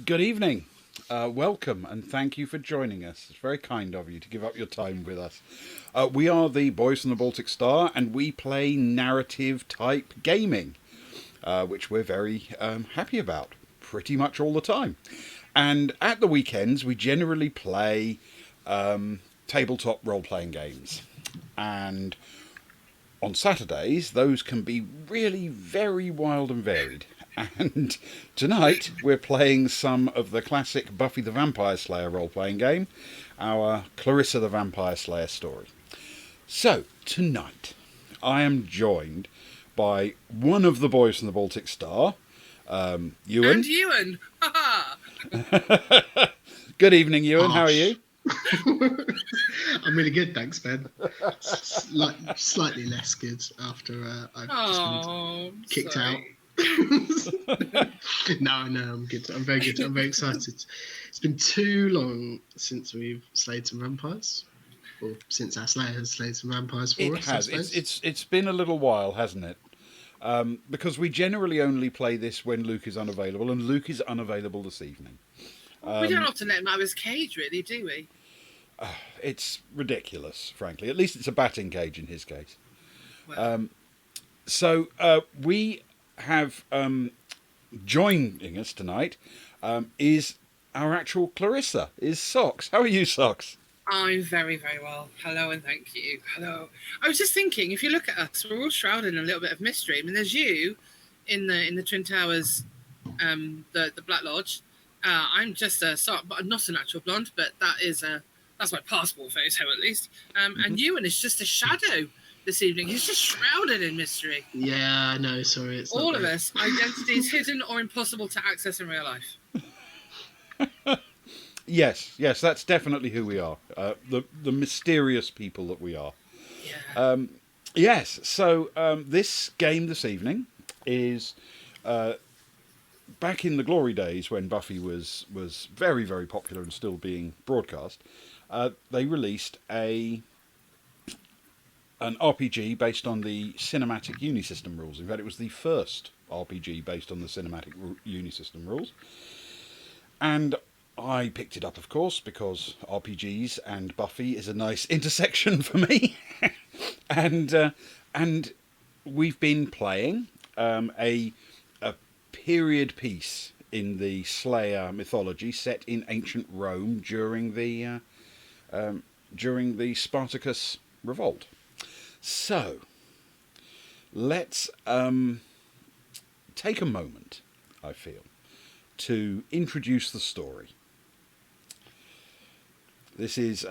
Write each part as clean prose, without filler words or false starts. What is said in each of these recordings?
Good evening. Welcome and thank you for joining us. It's very kind of you to give up your time with us. We are the Boys from the Baltic Star and we play narrative type gaming, which we're very happy about pretty much all the time. And at the weekends, we generally play tabletop role playing games. And on Saturdays, those can be really very wild and varied. And tonight, we're playing some of the classic Buffy the Vampire Slayer role playing game, our Clarissa the Vampire Slayer story. So, tonight, I am joined by one of the boys from the Baltic Star, Ewan. And Ewan! Ha Good evening, Ewan. How are you? I'm really good, thanks, Ben. Slightly less good after I've just been kicked out. No, I'm good. I'm very good. I'm very excited. It's been too long since we've slayed some vampires, or since our Slayer has slayed some vampires for us. It has. It's been a little while, hasn't it? Because we generally only play this when Luke is unavailable, and Luke is unavailable this evening. We don't often let him out of his cage, really, do we? It's ridiculous, frankly. At least it's a batting cage in his case. Well, So we have joining us tonight is our actual Clarissa, is Socks. How are you, Socks? I'm very, very well. Hello and thank you. Hello. I was just thinking, if you look at us, we're all shrouded in a little bit of mystery. I mean, there's you in the Twin Towers, the Black Lodge. I'm just but not a natural blonde, but that's my passport photo at least. And Ewan is just a shadow this evening. He's just shrouded in mystery. Yeah, no, sorry. It's All not of great. us, identities hidden or impossible to access in real life. Yes, that's definitely who we are. The mysterious people that we are. Yeah. Yes, so this game this evening is back in the glory days when Buffy was very, very popular and still being broadcast. They released an RPG based on the cinematic Unisystem rules. In fact, it was the first RPG based on the cinematic Unisystem rules. And I picked it up, of course, because RPGs and Buffy is a nice intersection for me. and we've been playing a period piece in the Slayer mythology set in ancient Rome during the Spartacus revolt. So let's take a moment, I feel, to introduce the story. This is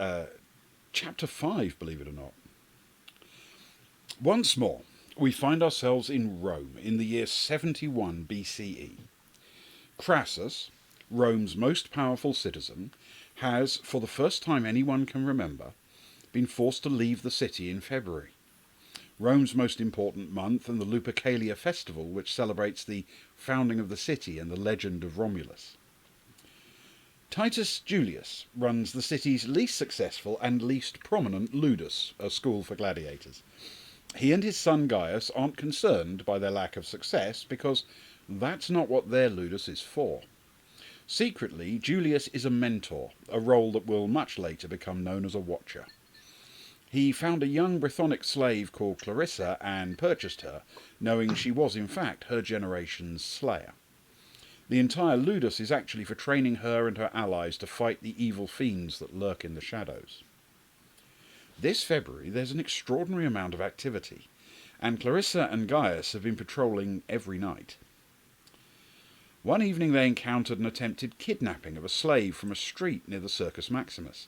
chapter 5, believe it or not. Once more, we find ourselves in Rome in the year 71 BCE. Crassus, Rome's most powerful citizen, has, for the first time anyone can remember, been forced to leave the city in February, Rome's most important month, and the Lupercalia festival, which celebrates the founding of the city and the legend of Romulus. Titus Julius runs the city's least successful and least prominent ludus, a school for gladiators. He and his son Gaius aren't concerned by their lack of success because that's not what their ludus is for. Secretly, Julius is a mentor, a role that will much later become known as a watcher. He found a young Brythonic slave called Clarissa and purchased her, knowing she was in fact her generation's slayer. The entire ludus is actually for training her and her allies to fight the evil fiends that lurk in the shadows. This February there's an extraordinary amount of activity, and Clarissa and Gaius have been patrolling every night. One evening they encountered an attempted kidnapping of a slave from a street near the Circus Maximus.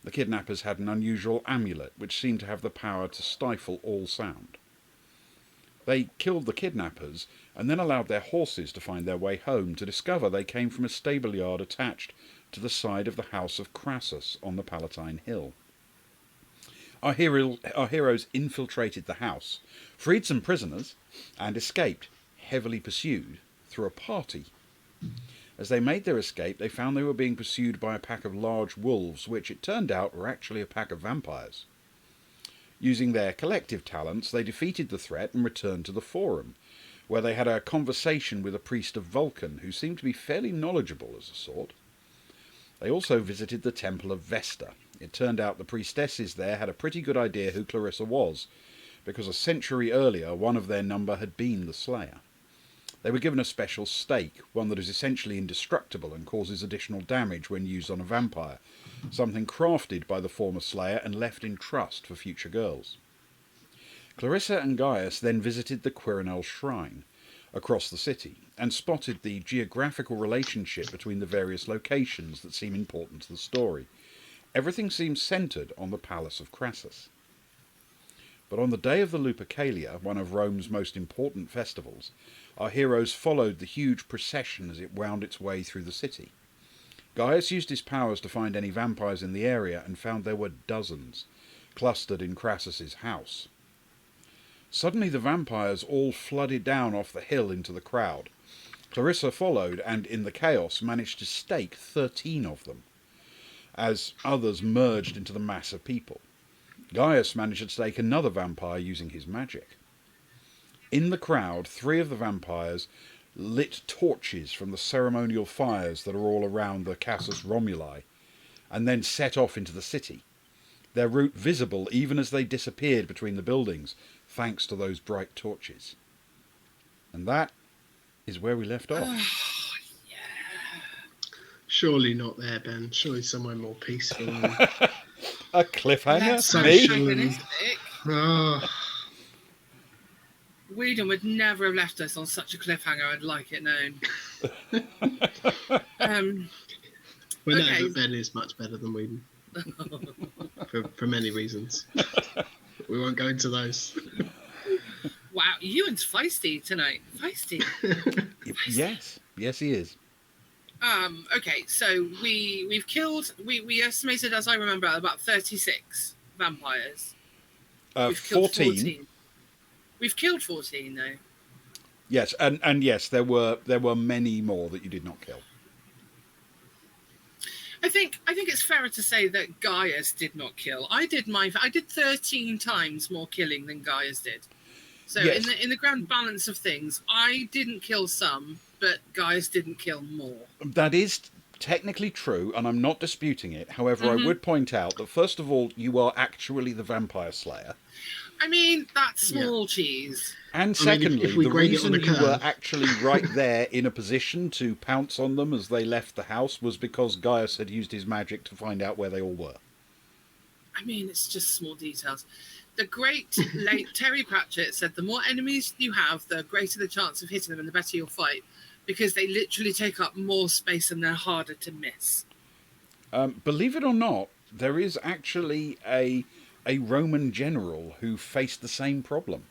The kidnappers had an unusual amulet which seemed to have the power to stifle all sound. They killed the kidnappers and then allowed their horses to find their way home, to discover they came from a stable yard attached to the side of the house of Crassus on the Palatine Hill. Our heroes infiltrated the house, freed some prisoners, and escaped, heavily pursued, through a party. As they made their escape, they found they were being pursued by a pack of large wolves, which it turned out were actually a pack of vampires. Using their collective talents, they defeated the threat and returned to the Forum, where they had a conversation with a priest of Vulcan who seemed to be fairly knowledgeable as a sort. They also visited the Temple of Vesta. It turned out the priestesses there had a pretty good idea who Clarissa was, because a century earlier one of their number had been the Slayer. They were given a special stake, one that is essentially indestructible and causes additional damage when used on a vampire, something crafted by the former Slayer and left in trust for future girls. Clarissa and Gaius then visited the Quirinal Shrine across the city and spotted the geographical relationship between the various locations that seem important to the story. Everything seems centred on the Palace of Crassus. But on the day of the Lupercalia, one of Rome's most important festivals, our heroes followed the huge procession as it wound its way through the city. Gaius used his powers to find any vampires in the area and found there were dozens, clustered in Crassus's house. Suddenly the vampires all flooded down off the hill into the crowd. Clarissa followed and, in the chaos, managed to stake 13 of them, as others merged into the mass of people. Gaius managed to stake another vampire using his magic. In the crowd, 3 of the vampires lit torches from the ceremonial fires that are all around the Casus Romuli, and then set off into the city, their route visible even as they disappeared between the buildings, thanks to those bright torches. And that is where we left off. Surely not there, Ben. Surely somewhere more peaceful. A cliffhanger? Social Me? and... Oh, Whedon would never have left us on such a cliffhanger. I'd like it known. we know Okay. that Ben is much better than Whedon. for many reasons. We won't go into those. Wow, Ewan's feisty tonight. Feisty. Yes, he is. Okay, so we've killed. We estimated, as I remember, about 36 vampires. We've killed 14. We've killed 14 though. Yes, and yes, there were many more that you did not kill. I think it's fairer to say that Gaius did not kill. I did 13 times more killing than Gaius did. So Yes. in the grand balance of things, I didn't kill some, but Gaius didn't kill more. That is technically true, and I'm not disputing it. However, I would point out that, first of all, you are actually the vampire slayer. I mean, that's small cheese. And I mean, secondly, if we the grade it reason on a you were curve- actually right there in a position to pounce on them as they left the house was because Gaius had used his magic to find out where they all were. I mean, it's just small details. The great late Terry Pratchett said the more enemies you have, the greater the chance of hitting them and the better you'll fight, because they literally take up more space and they're harder to miss. Believe it or not, there is actually a Roman general who faced the same problem.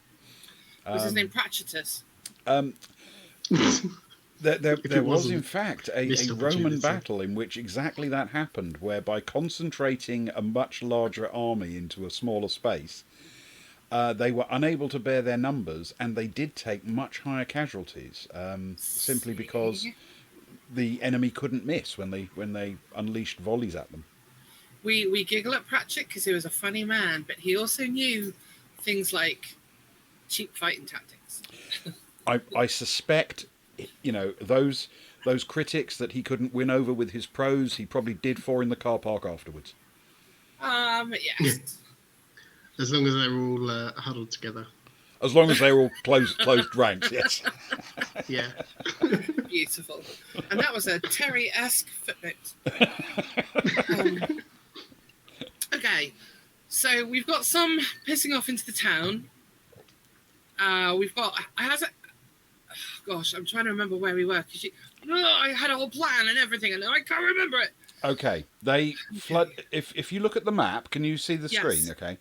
Was his name Pratchetus? There was, wasn't in fact, a missed Roman opportunity. battle in which exactly that happened, where by concentrating a much larger army into a smaller space, they were unable to bear their numbers, and they did take much higher casualties, simply because the enemy couldn't miss when they unleashed volleys at them. We giggle at Pratchett because he was a funny man, but he also knew things like cheap fighting tactics. I suspect, those critics that he couldn't win over with his prose, he probably did for in the car park afterwards. Yes. As long as they're all huddled together. As long as they were all closed ranks, yes. Yeah. Beautiful. And that was a Terry-esque footnote. Okay, so we've got some pissing off into the town. We've got... Gosh, I'm trying to remember where we were. I had a whole plan and everything, and I can't remember it. Okay, they flood. If you look at the map, can you see the screen? Yes. Okay.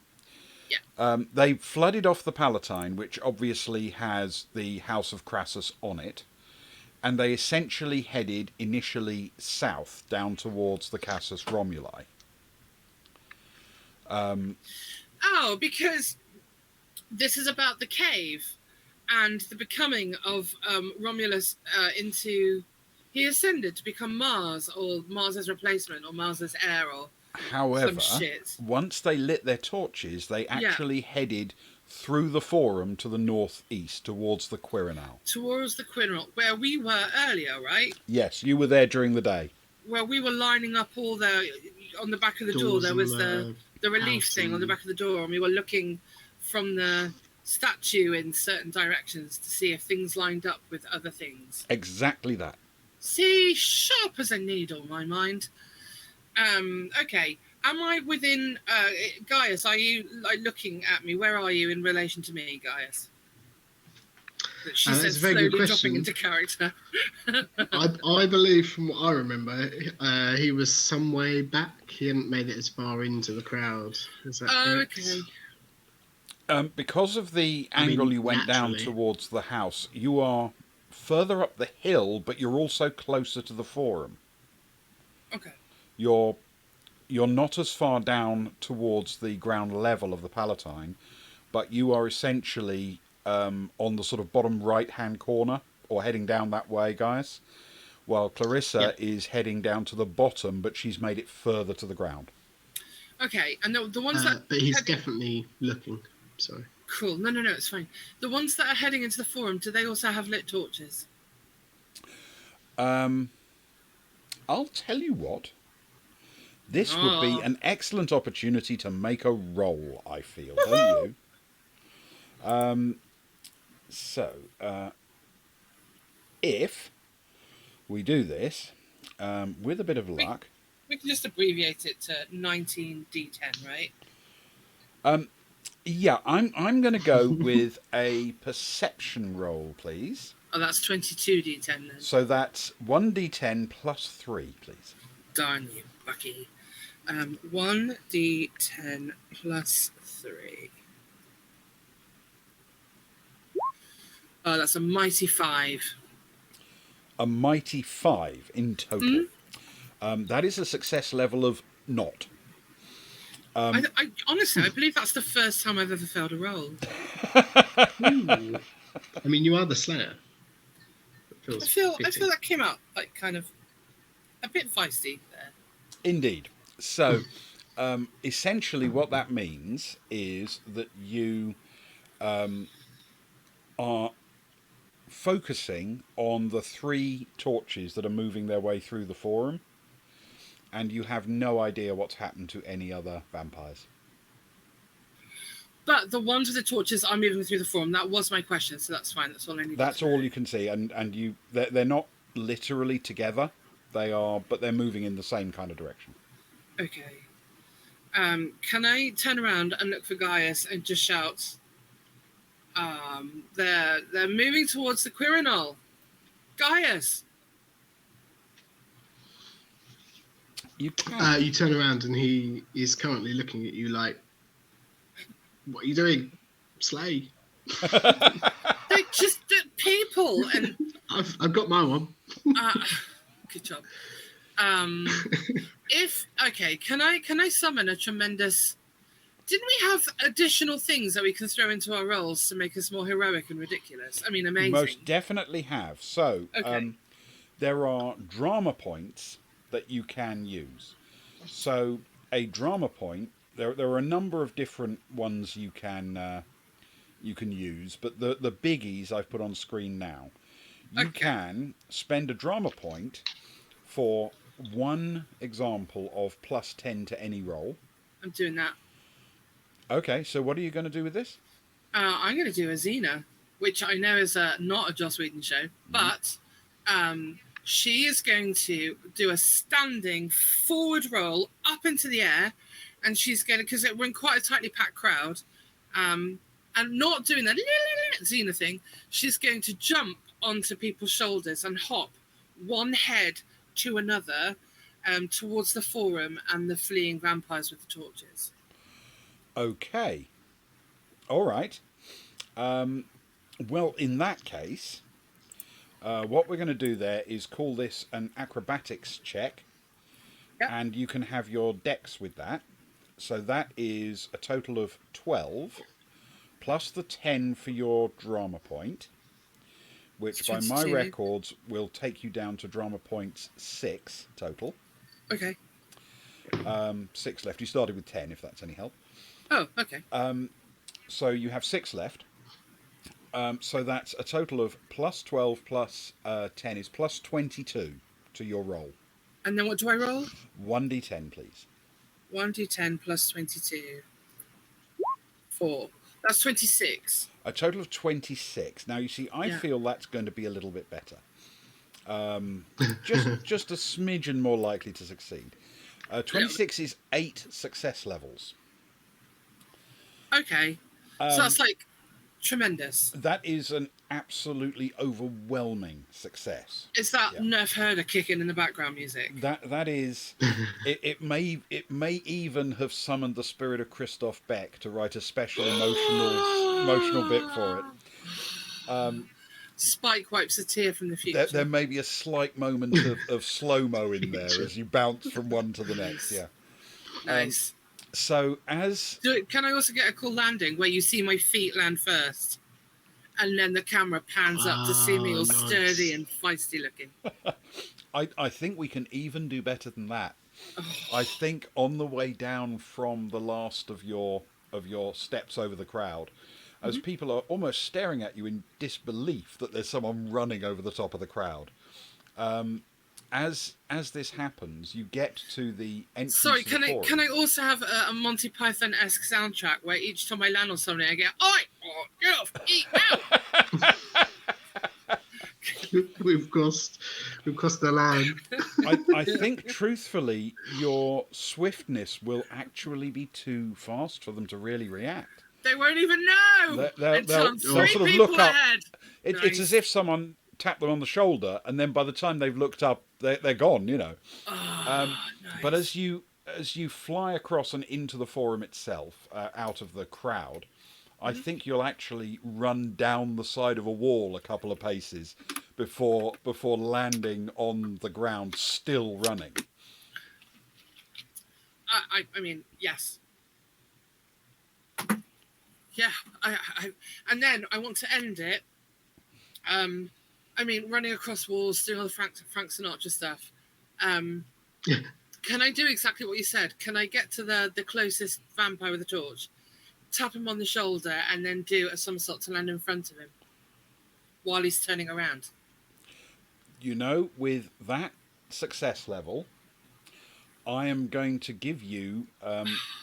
Yeah. They flooded off the Palatine, which obviously has the House of Crassus on it, and they essentially headed initially south down towards the Casus Romuli. Because this is about the cave and the becoming of Romulus into... He ascended to become Mars, or Mars's replacement, or Mars's heir, or However, some shit. once they lit their torches, they actually headed through the forum to the northeast towards the Quirinal. Towards the Quirinal, where we were earlier, right? Yes, you were there during the day. Where we were lining up all the... On the back of the door, Doors there and was the relief house thing on the and- back of the door, and we were looking from the statue in certain directions to see if things lined up with other things. Exactly that. See, sharp as a needle, my mind. Okay. Am I within... Gaius, are you looking at me? Where are you in relation to me, Gaius? She That's says, a very good slowly question. dropping into character. I believe, from what I remember, he was some way back. He hadn't made it as far into the crowd. Is that correct? Okay. Because of the angle you went down naturally. towards the house, you are further up the hill, but you're also closer to the forum. Okay. You're not as far down towards the ground level of the Palatine, but you are essentially on the sort of bottom right-hand corner, or heading down that way, guys, while Clarissa is heading down to the bottom, but she's made it further to the ground. Okay, and the ones that... But he's definitely looking. Sorry. Cool. No, it's fine. The ones that are heading into the forum, do they also have lit torches? I'll tell you what. This would be an excellent opportunity to make a roll, I feel, don't you? So, if we do this, with a bit of luck... We can just abbreviate it to 19d10, right? Yeah, I'm going to go with a perception roll, please. Oh, that's 22d10 then. So that's 1d10 plus 3, please. Darn you, Bucky. 1d10 plus 3. Oh, that's a mighty 5. A mighty 5 in total. That is a success level of naught. I honestly, I believe that's the first time I've ever failed a roll. Ooh. I mean, you are the Slayer. I feel that came out like kind of a bit feisty there. Indeed. So, essentially, what that means is that you are focusing on the 3 torches that are moving their way through the forum, and you have no idea what's happened to any other vampires. But the ones with the torches are moving through the forum. That was my question, so that's fine. That's all I need. That's all you can see, and they're not literally together. They are, but they're moving in the same kind of direction. Okay. Can I turn around and look for Gaius and just shout? They're moving towards the Quirinal. Gaius. You can. You turn around and he is currently looking at you like, "What are you doing, Slay?" They're just people, and I've got my one. good job. Can I summon a tremendous? Didn't we have additional things that we can throw into our rolls to make us more heroic and ridiculous? I mean, amazing. Most definitely have. So, Okay. there are drama points that you can use. So, a drama point. There are a number of different ones you can use, but the biggies I've put on screen now. You can spend a drama point for one example of plus 10 to any roll. I'm doing that. Okay, so what are you going to do with this? I'm going to do a Xena, which I know is not a Joss Whedon show, but she is going to do a standing forward roll up into the air, and she's going to, because we're in quite a tightly packed crowd, and not doing that Xena thing, she's going to jump onto people's shoulders and hop one head to another towards the forum and the fleeing vampires with the torches. Okay. All right. Well, in that case, what we're going to do there is call this an acrobatics check. Yep. And you can have your dex with that. So that is a total of 12, plus the 10 for your drama point, which by my 22. records will take you down to drama points 6 total. Okay. 6 left. You started with 10, if that's any help. Oh, okay. So you have 6 left. So that's a total of plus 12 plus 10 is plus 22 to your roll. And then what do I roll? 1d10, please. 1d10 plus 22. 4. That's 26. A total of 26. Now, you see, I feel that's going to be a little bit better. Just a smidgen more likely to succeed. 26 is 8 success levels. Okay. So that's like tremendous. That is an absolutely overwhelming success. Is that Nerf Herder kicking in the background music? That is. It may even have summoned the spirit of Christoph Beck to write a special emotional bit for it. Spike wipes a tear from the future. There may be a slight moment of slow-mo in there as you bounce from one to the next. Yeah. Nice. So can I also get a cool landing where you see my feet land first, and then the camera pans up to see me all sturdy and feisty looking? I think we can even do better than that. I think on the way down from the last of your steps over the crowd, as people are almost staring at you in disbelief that there's someone running over the top of the crowd. As this happens, you get to the entrance. Sorry, to the forum. can I also have a Monty Python-esque soundtrack where each time I land on something I get, "Oi, oh, get off, eat out." We've crossed the line. I think, truthfully, your swiftness will actually be too fast for them to really react. They won't even know. They'll sort of look up. It's as if someone tapped them on the shoulder, and then by the time they've looked up, they're gone. Nice. But as you fly across and into the forum itself, out of the crowd, I think you'll actually run down the side of a wall a couple of paces before landing on the ground, still running. I mean, yes. Yeah, and then I want to end it. Running across walls, doing all the Frank Sinatra stuff. Can I do exactly what you said? Can I get to the closest vampire with a torch, tap him on the shoulder, and then do a somersault to land in front of him while he's turning around? With that success level, I am going to give you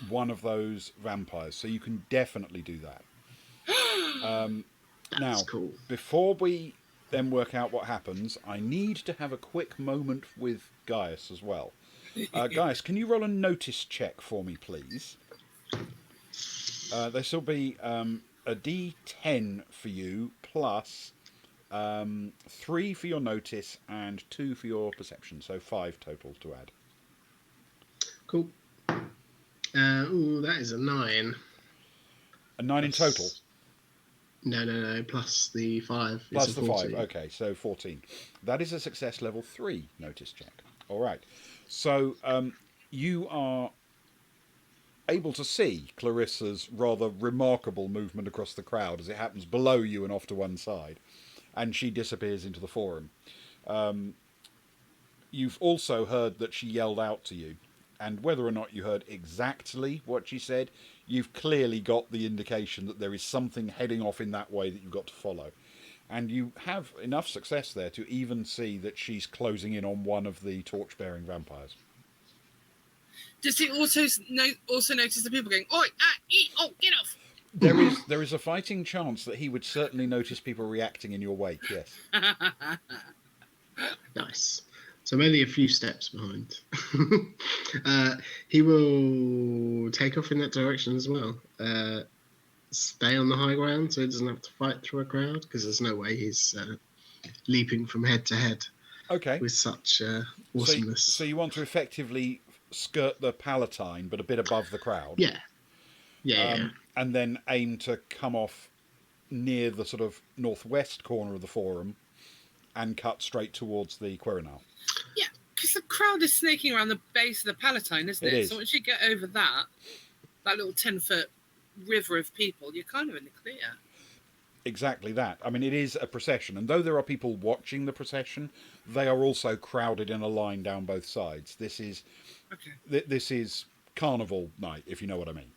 one of those vampires, so you can definitely do that. Now, cool. Before we then work out what happens, I need to have a quick moment with Gaius as well. Gaius, can you roll a notice check for me, please? This will be a D10 for you, plus 3 for your notice and 2 for your perception, so 5 total to add. Cool. That is a 9. A 9 in total? No. Plus the 5. Plus the 5. Okay, so 14. That is a success level 3 notice check. All right. So you are able to see Clarissa's rather remarkable movement across the crowd as it happens below you and off to one side, and she disappears into the forum. You've also heard that she yelled out to you, and whether or not you heard exactly what she said, you've clearly got the indication that there is something heading off in that way that you've got to follow. And you have enough success there to even see that she's closing in on one of the torch-bearing vampires. Does he also notice the people going, "Oi, eat, oh, get off"? There is a fighting chance that he would certainly notice people reacting in your wake, yes. Nice. So I'm only a few steps behind. He will take off in that direction as well. Stay on the high ground so he doesn't have to fight through a crowd, because there's no way he's leaping from head to head. Okay. With such awesomeness. So you want to effectively skirt the Palatine, but a bit above the crowd? Yeah. Yeah. And then aim to come off near the sort of northwest corner of the forum and cut straight towards the Quirinal. Yeah, because the crowd is snaking around the base of the Palatine, isn't it? It is. So once you get over that little 10-foot river of people, you're kind of in the clear. Exactly that. I mean, it is a procession, and though there are people watching the procession, they are also crowded in a line down both sides. This is this is carnival night, if you know what I mean.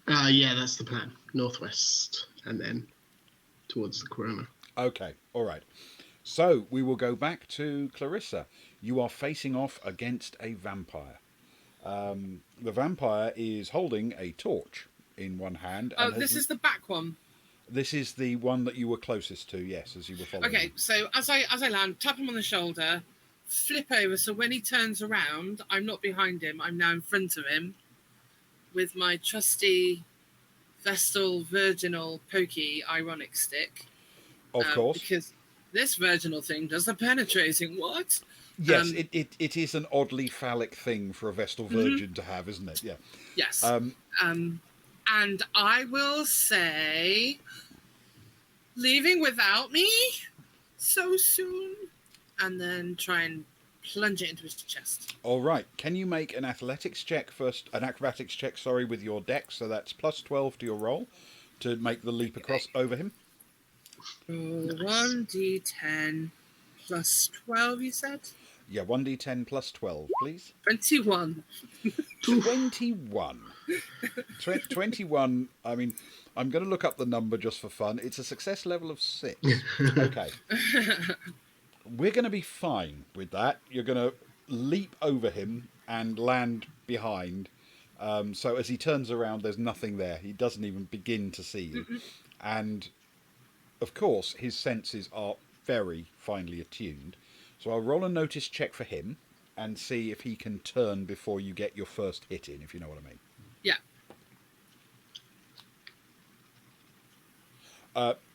Yeah, that's the plan. Northwest, and then towards the corona. Okay, all right. So we will go back to Clarissa. You are facing off against a vampire. The vampire is holding a torch in one hand, Oh, and this is the back one. this is the one that you were closest to. Yes, as you were following. Okay, him. so as I land, tap him on the shoulder, flip over, so when he turns around, I'm not behind him. I'm now in front of him, with my trusty Vestal Virginal Pokey Ironic Stick. Of course. Because this virginal thing does the penetrating. What? Yes, it is an oddly phallic thing for a Vestal Virgin to have, isn't it? Yeah. Yes. And I will say, leaving without me so soon, and then try and plunge it into his chest. All right. Can you make an athletics check first? An acrobatics check, sorry, with your dex. So that's plus 12 to your roll to make the leap across over him. 1d10 plus 12, you said? Yeah, 1d10 plus 12, please. 21. 21. 21, I mean, I'm going to look up the number just for fun. It's a success level of 6. Okay. We're going to be fine with that. You're going to leap over him and land behind. So as he turns around, there's nothing there. He doesn't even begin to see you. And, of course, his senses are very finely attuned. So I'll roll a notice check for him and see if he can turn before you get your first hit in, if you know what I mean. Yeah.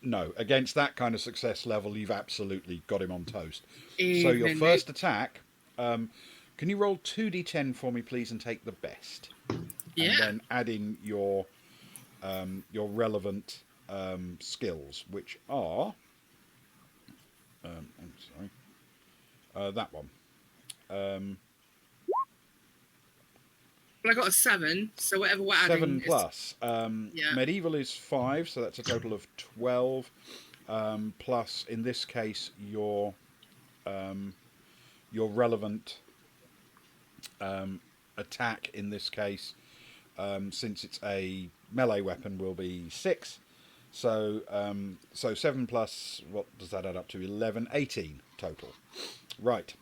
No, against that kind of success level, you've absolutely got him on toast. Evening, So your first attack, can you roll 2d10 for me, please, and take the best? Yeah. And then add in your relevant skills, which are... I'm sorry. That one. Well, I got a 7, so whatever we're adding 7 is... plus. Yeah. Medieval is 5, so that's a total of 12. Plus, in this case, your relevant attack in this case, since it's a melee weapon, will be 6. So 7 plus, what does that add up to? 11, 18 total. Right.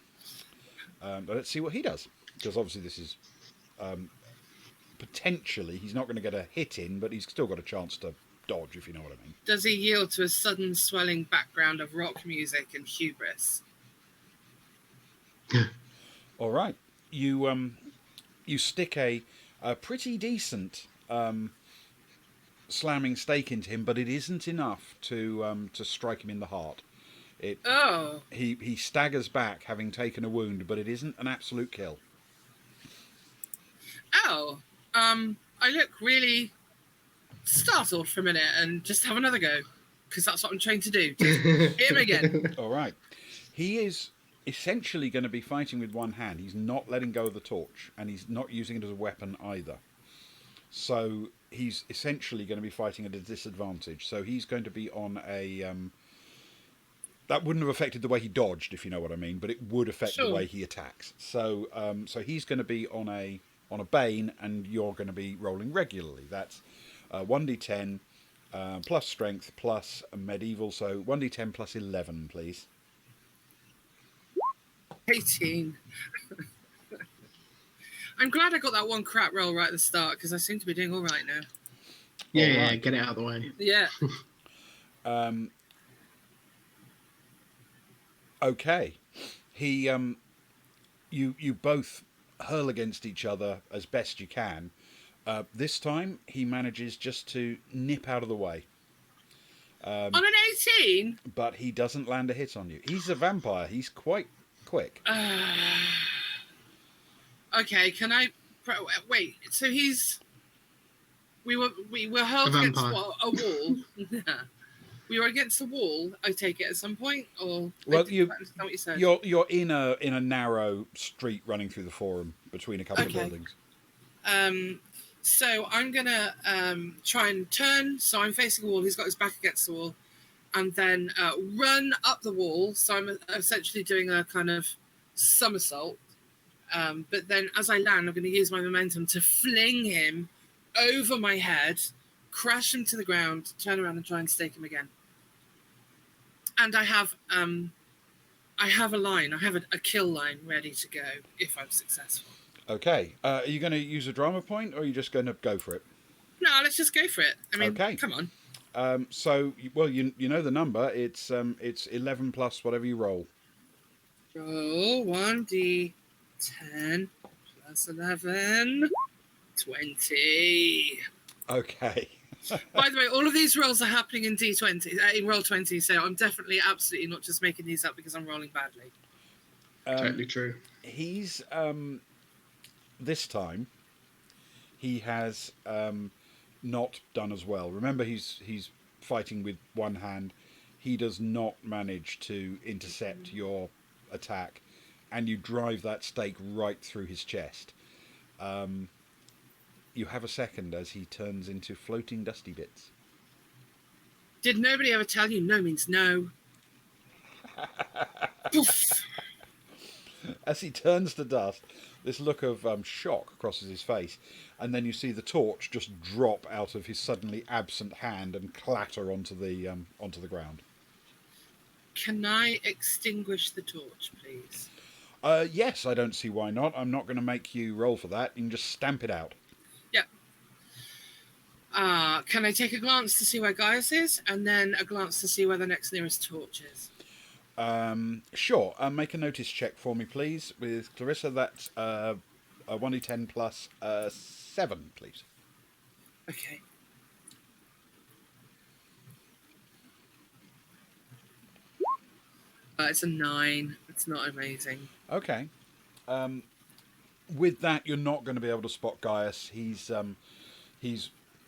But let's see what he does, because obviously this is potentially, he's not going to get a hit in, but he's still got a chance to dodge, if you know what I mean. Does he yield to a sudden swelling background of rock music and hubris? All right. You stick a pretty decent slamming stake into him, but it isn't enough to strike him in the heart. He staggers back, having taken a wound, but it isn't an absolute kill. I look really startled for a minute and just have another go, because that's what I'm trained to do. Just hit him again. All right. He is essentially going to be fighting with one hand. He's not letting go of the torch, and he's not using it as a weapon either. So he's essentially going to be fighting at a disadvantage. So he's going to be on a... that wouldn't have affected the way he dodged, if you know what I mean, but it would affect the way he attacks. So so he's going to be on a bane, and you're going to be rolling regularly. That's 1d10 plus strength plus medieval. So 1d10 plus 11, please. 18. I'm glad I got that one crap roll right at the start, because I seem to be doing all right now. Yeah, get it out of the way. Yeah. Okay. He you both hurl against each other as best you can. This time he manages just to nip out of the way. On an 18? But he doesn't land a hit on you. He's a vampire. He's quite quick. Okay, can I... Wait, so he's... We were hurled against a wall. We were against a wall, I take it, at some point? Or well, what you said. You're in a narrow street running through the forum between a couple of buildings. So I'm going to try and turn. So I'm facing a wall. He's got his back against the wall. And then run up the wall. So I'm essentially doing a kind of somersault. But then as I land, I'm going to use my momentum to fling him over my head, crash him to the ground, turn around and try and stake him again. And I have a line. I have a kill line ready to go if I'm successful. Okay. Are you going to use a drama point, or are you just going to go for it? No, let's just go for it. I mean, Okay. come on. So, well, you know the number. It's 11 plus whatever you roll. Roll 1d10 plus 11, 20. Okay. By the way, all of these rolls are happening in D20, in roll 20, so I'm definitely absolutely not just making these up because I'm rolling badly. Totally true. He's this time he has not done as well. Remember, he's fighting with one hand. He does not manage to intercept your attack, and you drive that stake right through his chest. You have a second as he turns into floating dusty bits. Did nobody ever tell you no means no? Poof. As he turns to dust, this look of shock crosses his face, and then you see the torch just drop out of his suddenly absent hand and clatter onto the ground. Can I extinguish the torch, please? Yes, I don't see why not. I'm not going to make you roll for that. You can just stamp it out. Yeah. Can I take a glance to see where Gaius is, and then a glance to see where the next nearest torch is? Sure. Make a notice check for me, please. With Clarissa, that's a 1d10 plus 7, please. Okay. It's a 9. It's not amazing. Okay. With that, you're not going to be able to spot Gaius. He's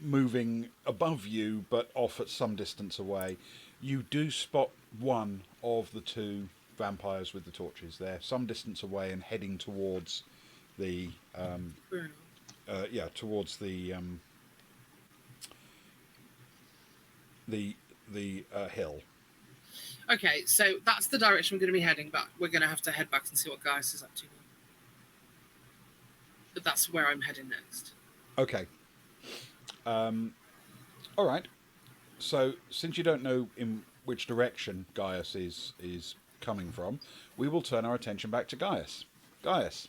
moving above you, but off at some distance away. You do spot one of the two vampires with the torches. They're some distance away and heading towards the towards the hill. Okay, so that's the direction we're going to be heading, but we're going to have to head back and see what Gaius is up to now. But that's where I'm heading next. Okay. All right. So, since you don't know in which direction Gaius is coming from, we will turn our attention back to Gaius. Gaius.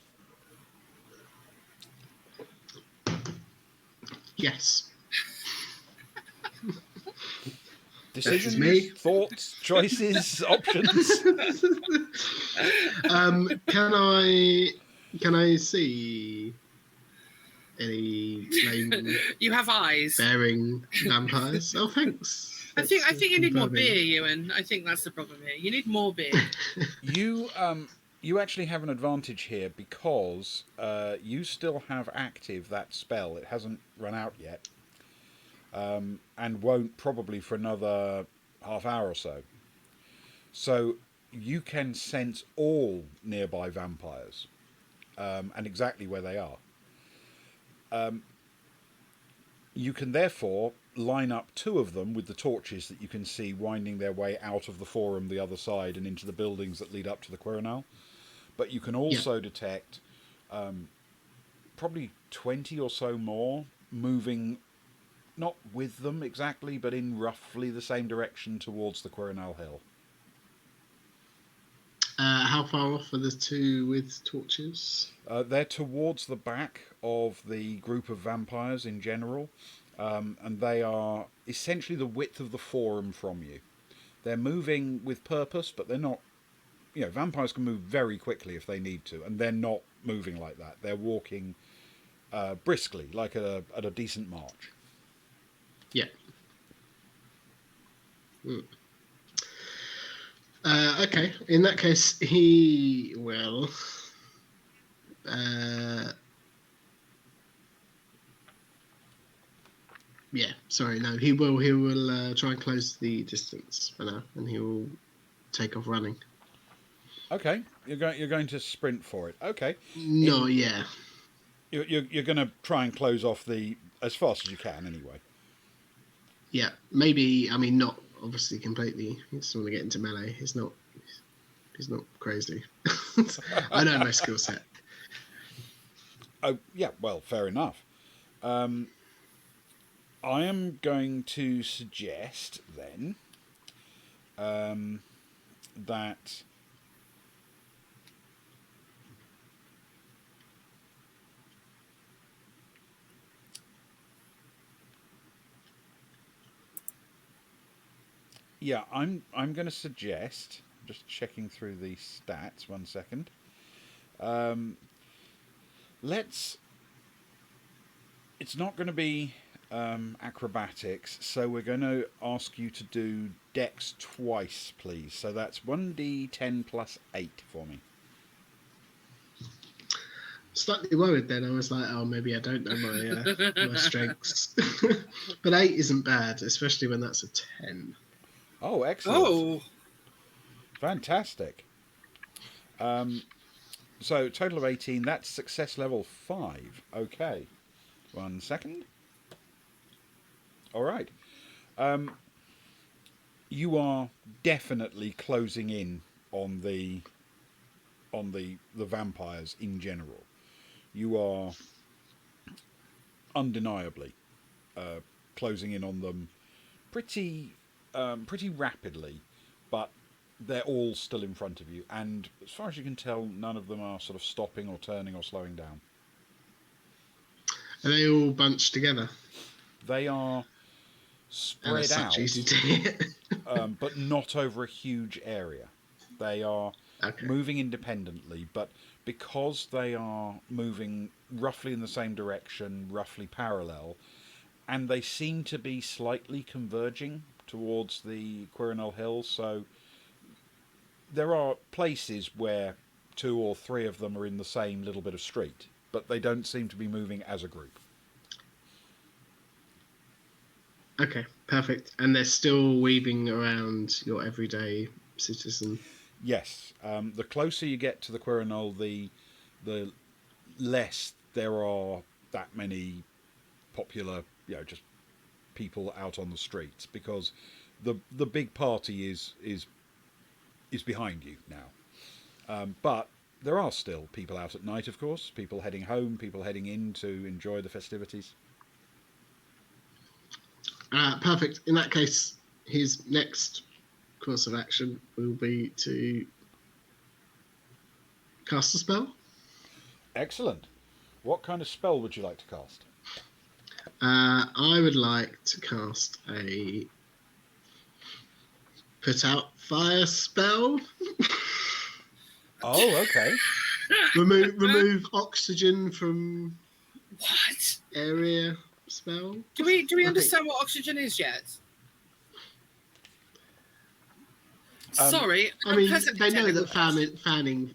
Yes. Decisions, me. thoughts, choices, options. Can I see any flame You have eyes. bearing vampires? Oh, thanks. I think you need more confirming. beer, Ewan. I think that's the problem here. You need more beer. You actually have an advantage here because you still have active that spell. It hasn't run out yet, and won't probably for another half hour or so. So you can sense all nearby vampires and exactly where they are. You can therefore line up two of them with the torches that you can see winding their way out of the forum the other side and into the buildings that lead up to the Quirinal. But you can also detect probably 20 or so more moving, not with them exactly, but in roughly the same direction towards the Quirinal Hill. How far off are the two with torches? They're towards the back of the group of vampires in general, and they are essentially the width of the forum from you. They're moving with purpose, but they're not... You know, vampires can move very quickly if they need to, and they're not moving like that. They're walking briskly, like at a decent march. Yeah. Okay. In that case, he will. Yeah. Sorry. No. He will. He will try and close the distance for now, and he will take off running. Okay, you're going to sprint for it. Okay. No. Yeah. You're going to try and close off as fast as you can, anyway. Yeah. Maybe. I mean, not obviously completely. He doesn't want to get into melee. He's not crazy. I know my skill set. Oh yeah. Well, fair enough. I am going to suggest then that I'm going to suggest. Just checking through the stats. 1 second. Let's. It's not going to be acrobatics, so we're going to ask you to do Dex twice, please. So that's 1d10 plus 8 for me. Slightly worried then. I was like, oh, maybe I don't know my strengths. But 8 isn't bad, especially when that's a 10. Oh, excellent. Oh, Fantastic. So total of 18, that's success level 5. Okay. 1 second. All right. You are definitely closing in on the vampires in general. You are undeniably closing in on them pretty rapidly, but they're all still in front of you, and as far as you can tell, none of them are sort of stopping or turning or slowing down. Are they all bunched together? They are spread out, easy to hit. but not over a huge area. They are moving independently, but because they are moving roughly in the same direction, roughly parallel, and they seem to be slightly converging towards the Quirinal Hill, so there are places where 2 or 3 of them are in the same little bit of street, but they don't seem to be moving as a group. Okay, perfect. And they're still weaving around your everyday citizen. Yes. The closer you get to the Quirinal, the less there are that many popular, just people out on the streets, because the big party is behind you now. But there are still people out at night, of course, people heading home, people heading in to enjoy the festivities. Perfect. In that case, his next course of action will be to cast a spell. Excellent. What kind of spell would you like to cast? I would like to cast a put out fire spell. Oh, okay. remove oxygen from what area spell. do we understand what oxygen is yet? Sorry, I mean, they know that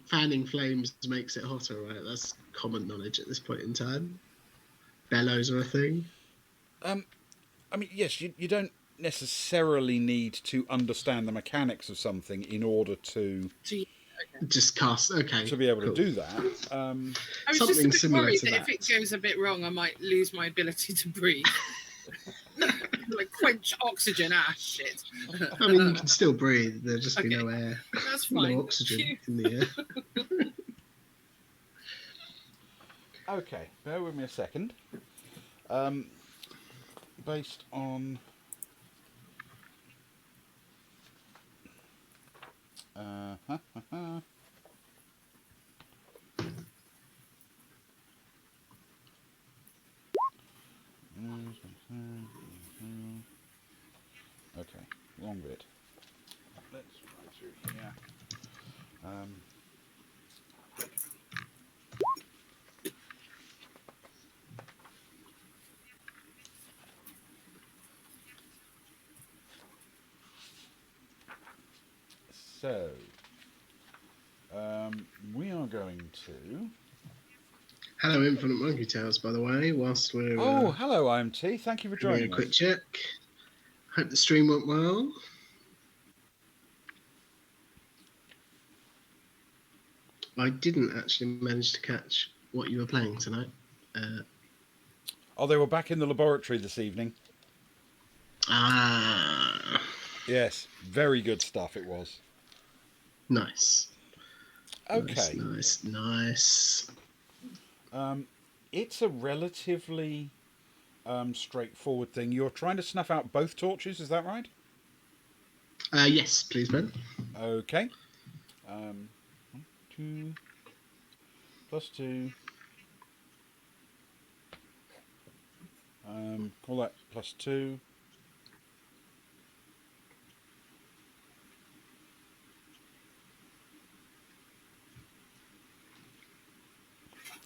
fanning flames makes it hotter, right? That's common knowledge at this point in time. Bellows are a thing. I mean, yes, you don't necessarily need to understand the mechanics of something in order to just cast. Okay, to be able cool. to do that. I was something just a bit worried to that if it goes a bit wrong, I might lose my ability to breathe. Like quench oxygen. Shit. I mean, you can still breathe. There'll just be no air. That's fine. No oxygen in the air. Okay, bear with me a second. Based on okay, long bit. Let's run through here. So, we are going to... Hello, Infinite Monkey Tales, by the way, whilst we're... hello, IMT. Thank you for joining us. A quick check. Hope the stream went well. I didn't actually manage to catch what you were playing tonight. They were back in the laboratory this evening. Yes, very good stuff it was. Nice. Okay. Nice. It's a relatively straightforward thing. You're trying to snuff out both torches, is that right? Yes, please, Ben. Okay. 2 plus 2. Call that plus 2.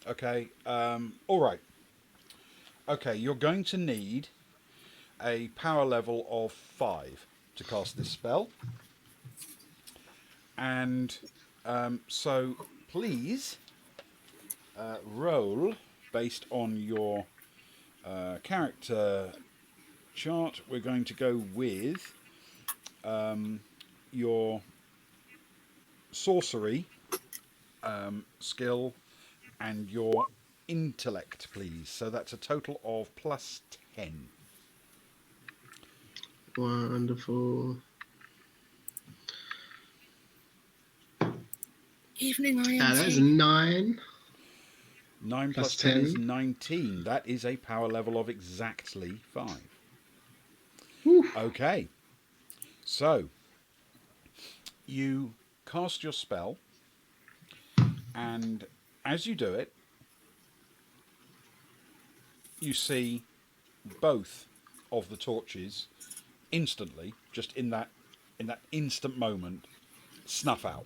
Okay. All right. Okay, you're going to need a power level of 5 to cast this spell. And so please roll based on your character chart. We're going to go with your sorcery skill and your intellect, please. So that's a total of plus 10. Wonderful. Evening, INT. That is a 9. 9 plus 10 is 19. That is a power level of exactly 5. Whew. Okay. So, you cast your spell, and as you do it, you see both of the torches instantly, just in that instant moment, snuff out.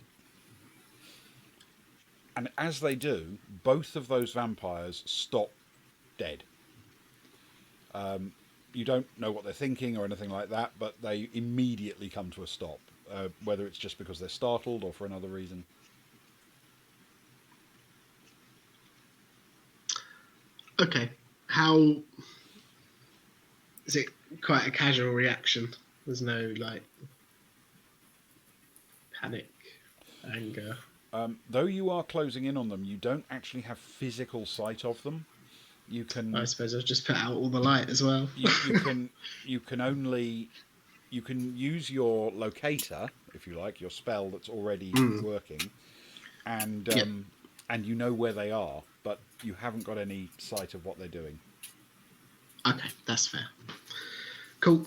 And as they do, both of those vampires stop dead. You don't know what they're thinking or anything like that, but they immediately come to a stop, whether it's just because they're startled or for another reason. Okay. How... Is it quite a casual reaction? There's no, like, panic, anger... Though you are closing in on them, you don't actually have physical sight of them. You can. I suppose I've just put out all the light as well. You can use your locator, if you like, your spell that's already working, and and you know where they are, but you haven't got any sight of what they're doing. Okay, that's fair. Cool.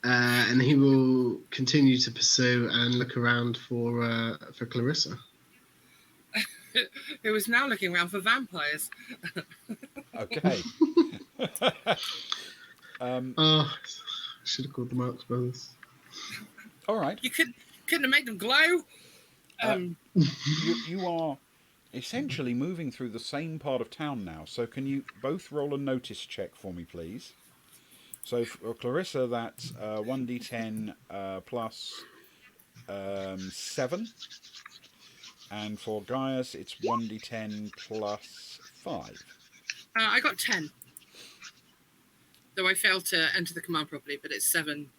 And he will continue to pursue and look around for Clarissa. Who is now looking around for vampires. Okay. I should have called the Marx Brothers. All right. You couldn't have made them glow. You are essentially moving through the same part of town now. So can you both roll a notice check for me, please? So for Clarissa, that's 1d10 plus 7. And for Gaius, it's 1d10 plus 5. I got 10. Though I failed to enter the command properly, but it's 7.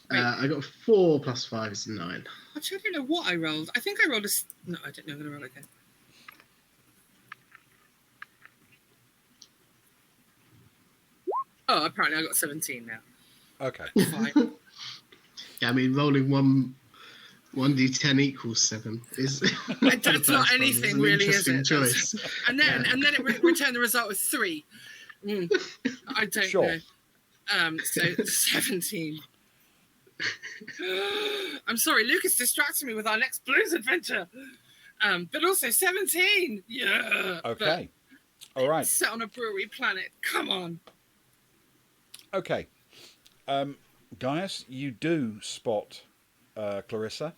I got 4 plus 5 is 9. Actually, I don't know what I rolled. I think I rolled a... No, I don't know. I'm going to roll again. Oh, apparently I got 17 now. Okay. Fine. Yeah, I mean, rolling 1d10 equals 7 is... That's not anything, really, is it? Choice. And then it returned the result with 3. I don't know. So 17. I'm sorry, Lucas distracted me with our next blues adventure. But also 17. Yeah. Okay. All right. Set on a brewery planet. Come on. Okay. Gaius, you do spot Clarissa.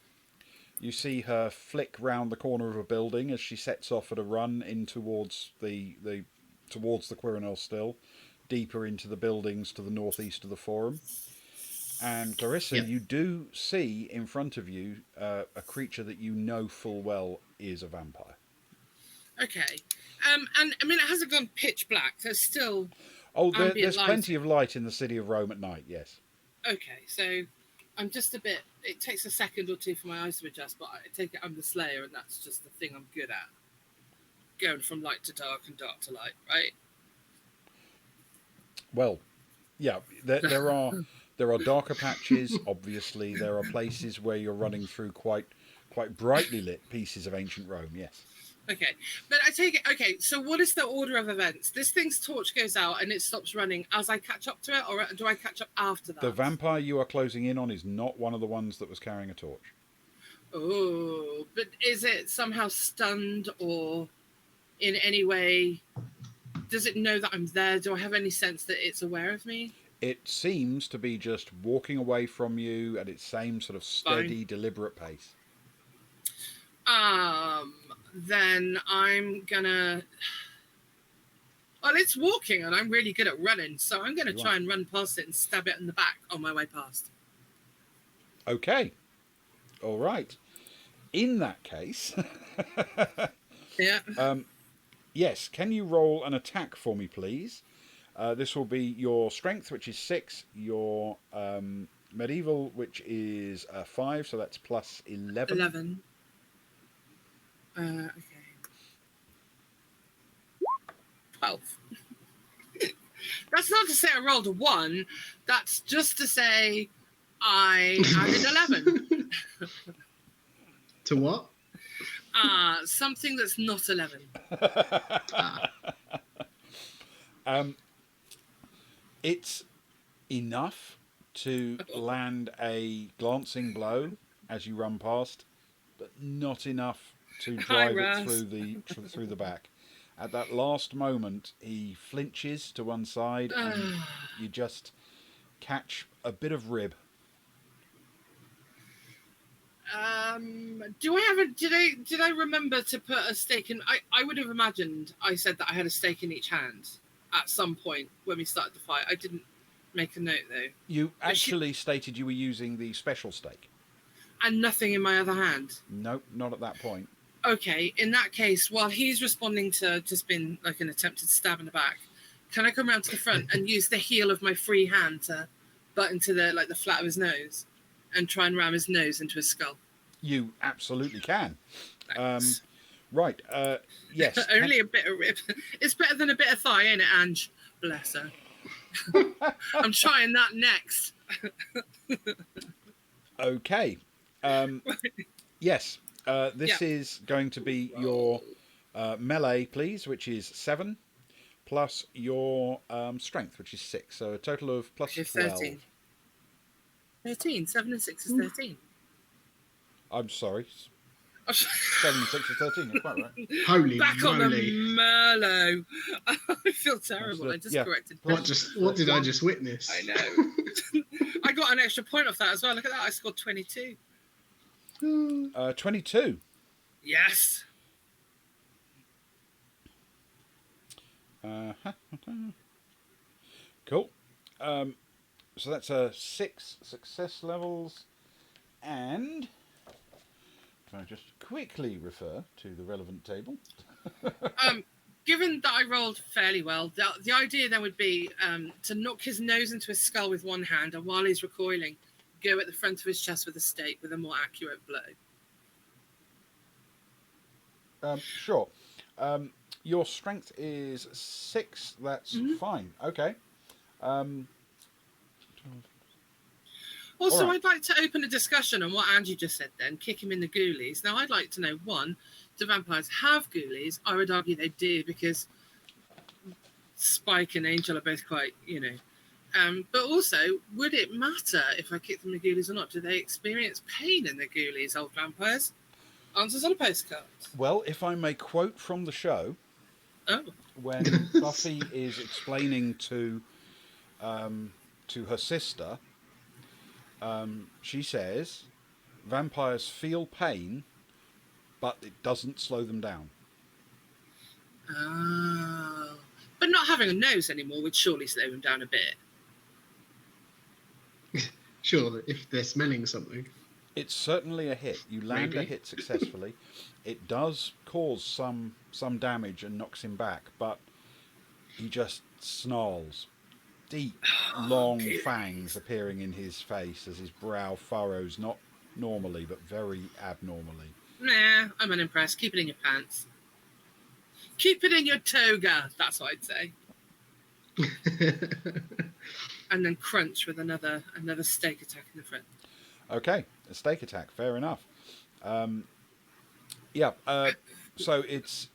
You see her flick round the corner of a building as she sets off at a run in towards the Quirinal still, deeper into the buildings to the northeast of the Forum. And Clarissa, you do see in front of you a creature that you know full well is a vampire. Okay. And I mean, it hasn't gone pitch black. There's still... there's plenty of light in the city of Rome at night, yes. Okay, so I'm just a bit... It takes a second or two for my eyes to adjust, but I take it I'm the Slayer, and that's just the thing I'm good at. Going from light to dark and dark to light, right? Well, yeah, there are darker patches, obviously. There are places where you're running through quite brightly lit pieces of ancient Rome, yes. Okay, but I take it. Okay, so what is the order of events? This thing's torch goes out and it stops running as I catch up to it, or do I catch up after that? The vampire you are closing in on is not one of the ones that was carrying a torch. Oh, but is it somehow stunned or in any way? Does it know that I'm there? Do I have any sense that it's aware of me? It seems to be just walking away from you at its same sort of steady, deliberate pace. Then I'm gonna. Well, it's walking, and I'm really good at running, so I'm gonna try and run past it and stab it in the back on my way past. Okay. All right. In that case, Yeah. yes. Can you roll an attack for me, please? This will be your strength, which is 6, your medieval, which is 5, so that's plus 11. 11. Okay. 12. That's not to say I rolled a 1. That's just to say I added 11. To what? Something that's not 11. It's enough to land a glancing blow as you run past, but not enough to drive it through the back. At that last moment, he flinches to one side, and you just catch a bit of rib. Do I have a? Did I remember to put a stake in? I would have imagined I said that I had a stake in each hand at some point when we started the fight. I didn't make a note though. You actually stated you were using the special stake. And nothing in my other hand. Nope, not at that point. Okay, in that case, while he's responding to just being like an attempted stab in the back, can I come around to the front and use the heel of my free hand to butt into the flat of his nose and try and ram his nose into his skull? You absolutely can. Thanks. Right, yes. Only a bit of rib. It's better than a bit of thigh, ain't it, Ange? Bless her. I'm trying that next. Okay. Yes. This is going to be your melee, please, which is 7, plus your strength, which is 6. So a total of plus 12. 13. 13. 7 and 6 is 13. I'm sorry. 7 and 6 is 13. You're quite right. Holy Back moly. on the Merlot. I feel terrible. I just corrected. What did I just witness? I know. I got an extra point off that as well. Look at that. I scored 22. 22. Yes. Cool. So that's 6 success levels, and can I just quickly refer to the relevant table? Given that I rolled fairly well, the idea then would be to knock his nose into his skull with one hand, and while he's recoiling, go at the front of his chest with a stake with a more accurate blow. Sure. Your strength is 6. That's fine. Okay. Also, right. I'd like to open a discussion on what Angie just said then, kick him in the ghoulies. Now, I'd like to know, one, do vampires have ghoulies? I would argue they do, because Spike and Angel are both quite, but also, would it matter if I kick them in the ghoulies or not? Do they experience pain in the ghoulies, old vampires? Answers on a postcard. Well, if I may quote from the show, when Buffy is explaining to her sister, she says, vampires feel pain, but it doesn't slow them down. Oh. But not having a nose anymore would surely slow them down a bit. Sure, if they're smelling something. It's certainly a hit. You land a hit successfully. It does cause some damage and knocks him back, but he just snarls. Deep, long fangs appearing in his face as his brow furrows, not normally, but very abnormally. Nah, I'm unimpressed. Keep it in your pants. Keep it in your toga, that's what I'd say. And then crunch with another stake attack in the front. Okay, a stake attack, fair enough. So it's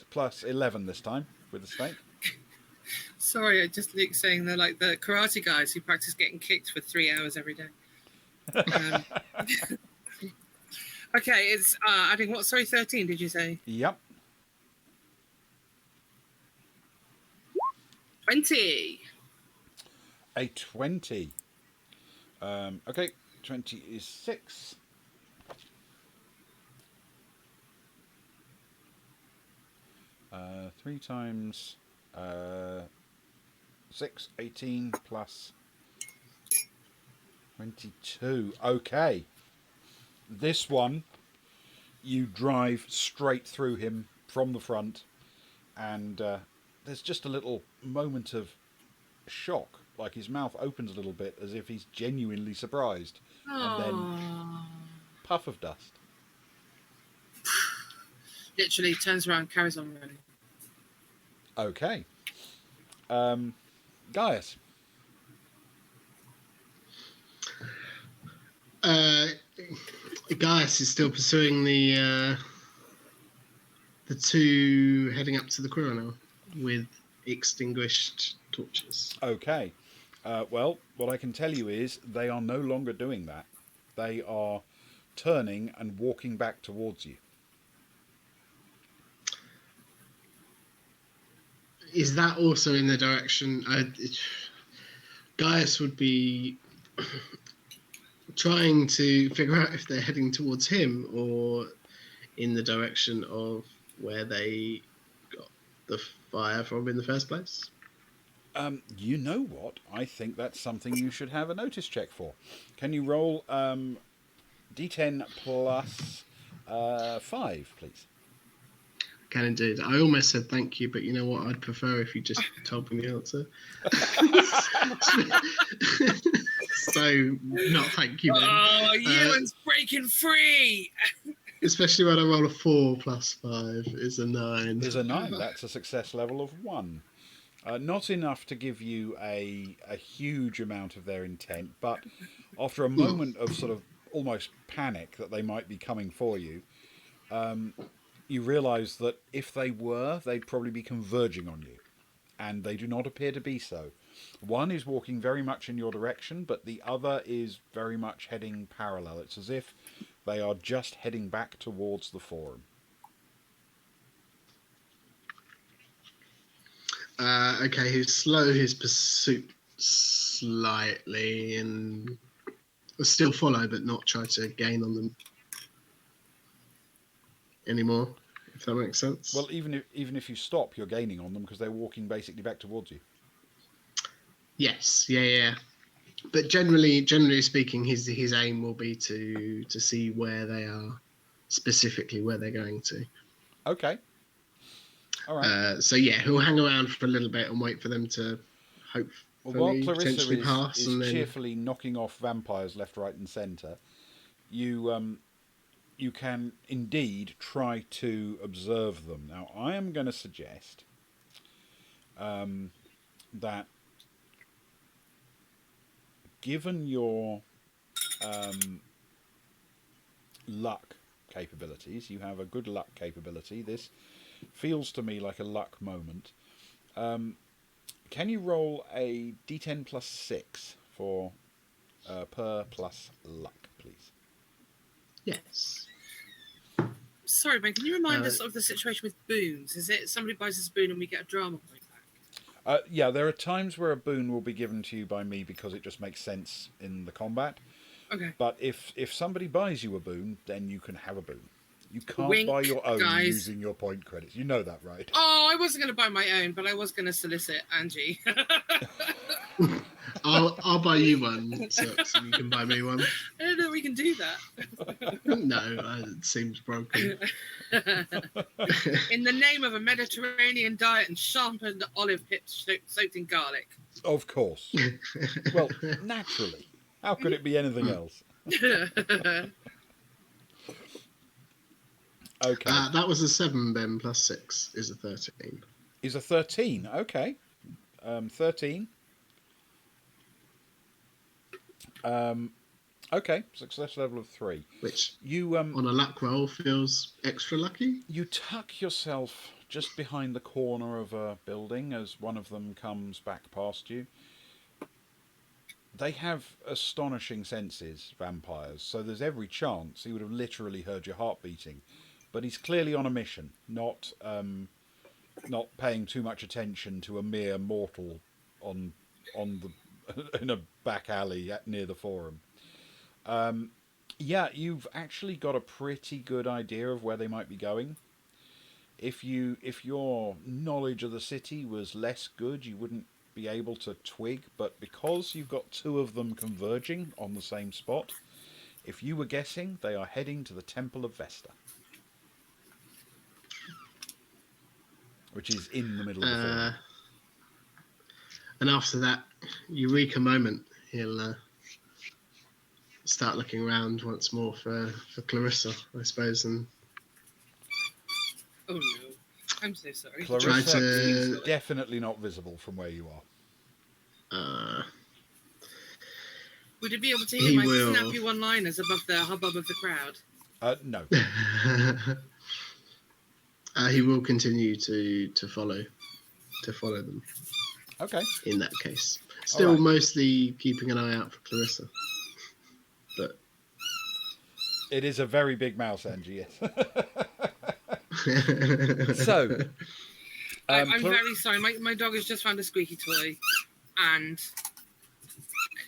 plus 11 this time with the stake. Sorry, I just like saying they're like the karate guys who practice getting kicked for 3 hours every day. Okay, it's adding what? Sorry, 13. Did you say? Yep. 20. A 20. Okay, 20 is 6. Three times 6, 18 plus 22. Okay. This one, you drive straight through him from the front, and there's just a little moment of shock. Like his mouth opens a little bit as if he's genuinely surprised. And then puff of dust. Literally turns around, carries on running. Okay. Gaius. Gaius is still pursuing the two heading up to the quarry now with extinguished torches. Okay. Well, what I can tell you is they are no longer doing that. They are turning and walking back towards you. Is that also in the direction... Gaius would be trying to figure out if they're heading towards him or in the direction of where they got the fire from in the first place. You know what? I think that's something you should have a notice check for. Can you roll D10 plus 5, please? Can indeed. I almost said thank you, but you know what? I'd prefer if you just told me the answer. So, not thank you, then. Oh, Ewan's breaking free! Especially when I roll a 4 plus 5 is a 9. Is a 9. That's a success level of 1. Not enough to give you a huge amount of their intent, but after a moment of sort of almost panic that they might be coming for you, you realise that if they were, they'd probably be converging on you. And they do not appear to be so. One is walking very much in your direction, but the other is very much heading parallel. It's as if they are just heading back towards the forum. Okay, he'll slow his pursuit slightly and still follow, but not try to gain on them anymore, if that makes sense. Well, even if you stop, you're gaining on them because they're walking basically back towards you. Yes, yeah. But generally speaking, his aim will be to see where they are, specifically where they're going to. Okay. All right. So yeah, he'll hang around for a little bit and wait for them to While Clarissa potentially pass, is and then cheerfully knocking off vampires left, right, and centre, you can indeed try to observe them. Now, I am going to suggest that, given your luck capabilities, you have a good luck capability. This feels to me like a luck moment. Can you roll a D10 plus 6 for per plus luck, please? yes. Sorry, Ben, can you remind us of the situation with boons? Is it somebody buys us a boon and we get a drama point back? Yeah, there are times where a boon will be given to you by me because it just makes sense in the combat. Okay. But if somebody buys you a boon, then you can have a boon. You can't Wink, buy your own guys. using your point credits. You know that, right? Oh, I wasn't going to buy my own, but I was going to solicit Angie. I'll buy you one, so you can buy me one. I don't know if we can do that. No, it seems broken. In the name of a Mediterranean diet and sharpened olive pips soaked in garlic. Of course. Well, naturally. How could it be anything else? Okay. That was a 7, Ben, plus 6 is a 13. Is a 13. Okay. 13. Okay, success level of 3. which You on a luck roll feels extra lucky. you tuck yourself just behind the corner of a building as one of them comes back past you. They have astonishing senses, vampires, so there's every chance he would have literally heard your heart beating. But he's clearly on a mission, not paying too much attention to a mere mortal on the in a back alley near the forum. Yeah, you've actually got a pretty good idea of where they might be going. If your knowledge of the city was less good, you wouldn't be able to twig. But because you've got two of them converging on the same spot, if you were guessing, they are heading to the Temple of Vesta, which is in the middle of the forum. And after that eureka moment, he'll start looking around once more for Clarissa, I suppose, and Oh no, I'm so sorry. Try Clarissa to- is definitely not visible from where you are. Would you be able to He hear my will. snappy one-liners above the hubbub of the crowd? No. He will continue to follow them. Okay. In that case, still Alright. mostly keeping an eye out for Clarissa, but It is a very big mouse, Angie, yes. So, I'm Clar- very sorry. My dog has just found a squeaky toy, and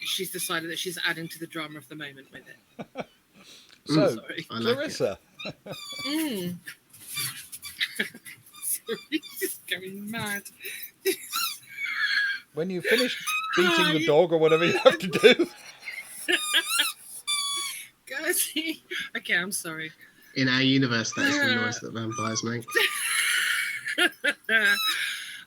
she's decided that she's adding to the drama of the moment with it. so Sorry. I like Clarissa, Mm. Sorry, she's going mad. when you finish beating the dog or whatever you have to do, Gertie. Okay, I'm sorry. in our universe, that is the noise that vampires make.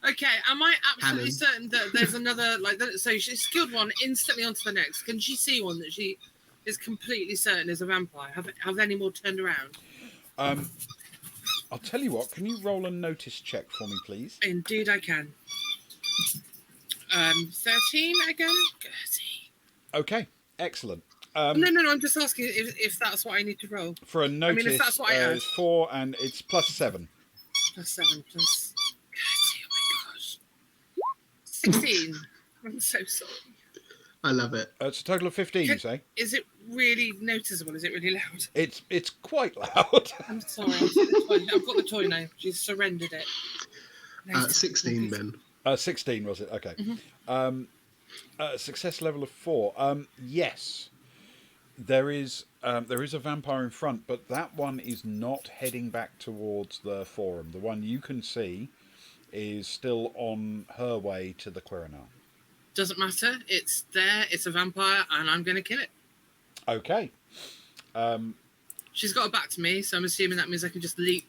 Okay, am I absolutely Cannon. certain that there's another like that? So she's killed one instantly onto the next. Can she see one that she is completely certain is a vampire? Have any more turned around? I'll tell you what. Can you roll a notice check for me, please? Indeed, I can. 13 again. Gertie. Okay, excellent. No. I'm just asking if that's what I need to roll. For a notice, if that's what I add. it's 4 and it's +7. Plus 7 plus. Gertie, oh my gosh. 16. I'm so sorry. I love it. It's a total of 15. You say? Is it really noticeable? Is it really loud? It's quite loud. I'm sorry. I've got the toy now. She's surrendered it. 16 then. 16 was it? Okay. Success level of 4. Yes, there is a vampire in front, but that one is not heading back towards the forum. The one you can see is still on her way to the Quirinal. Doesn't matter. It's there. It's a vampire, and I'm going to kill it. Okay. She's got her back to me, so I'm assuming that means I can just leap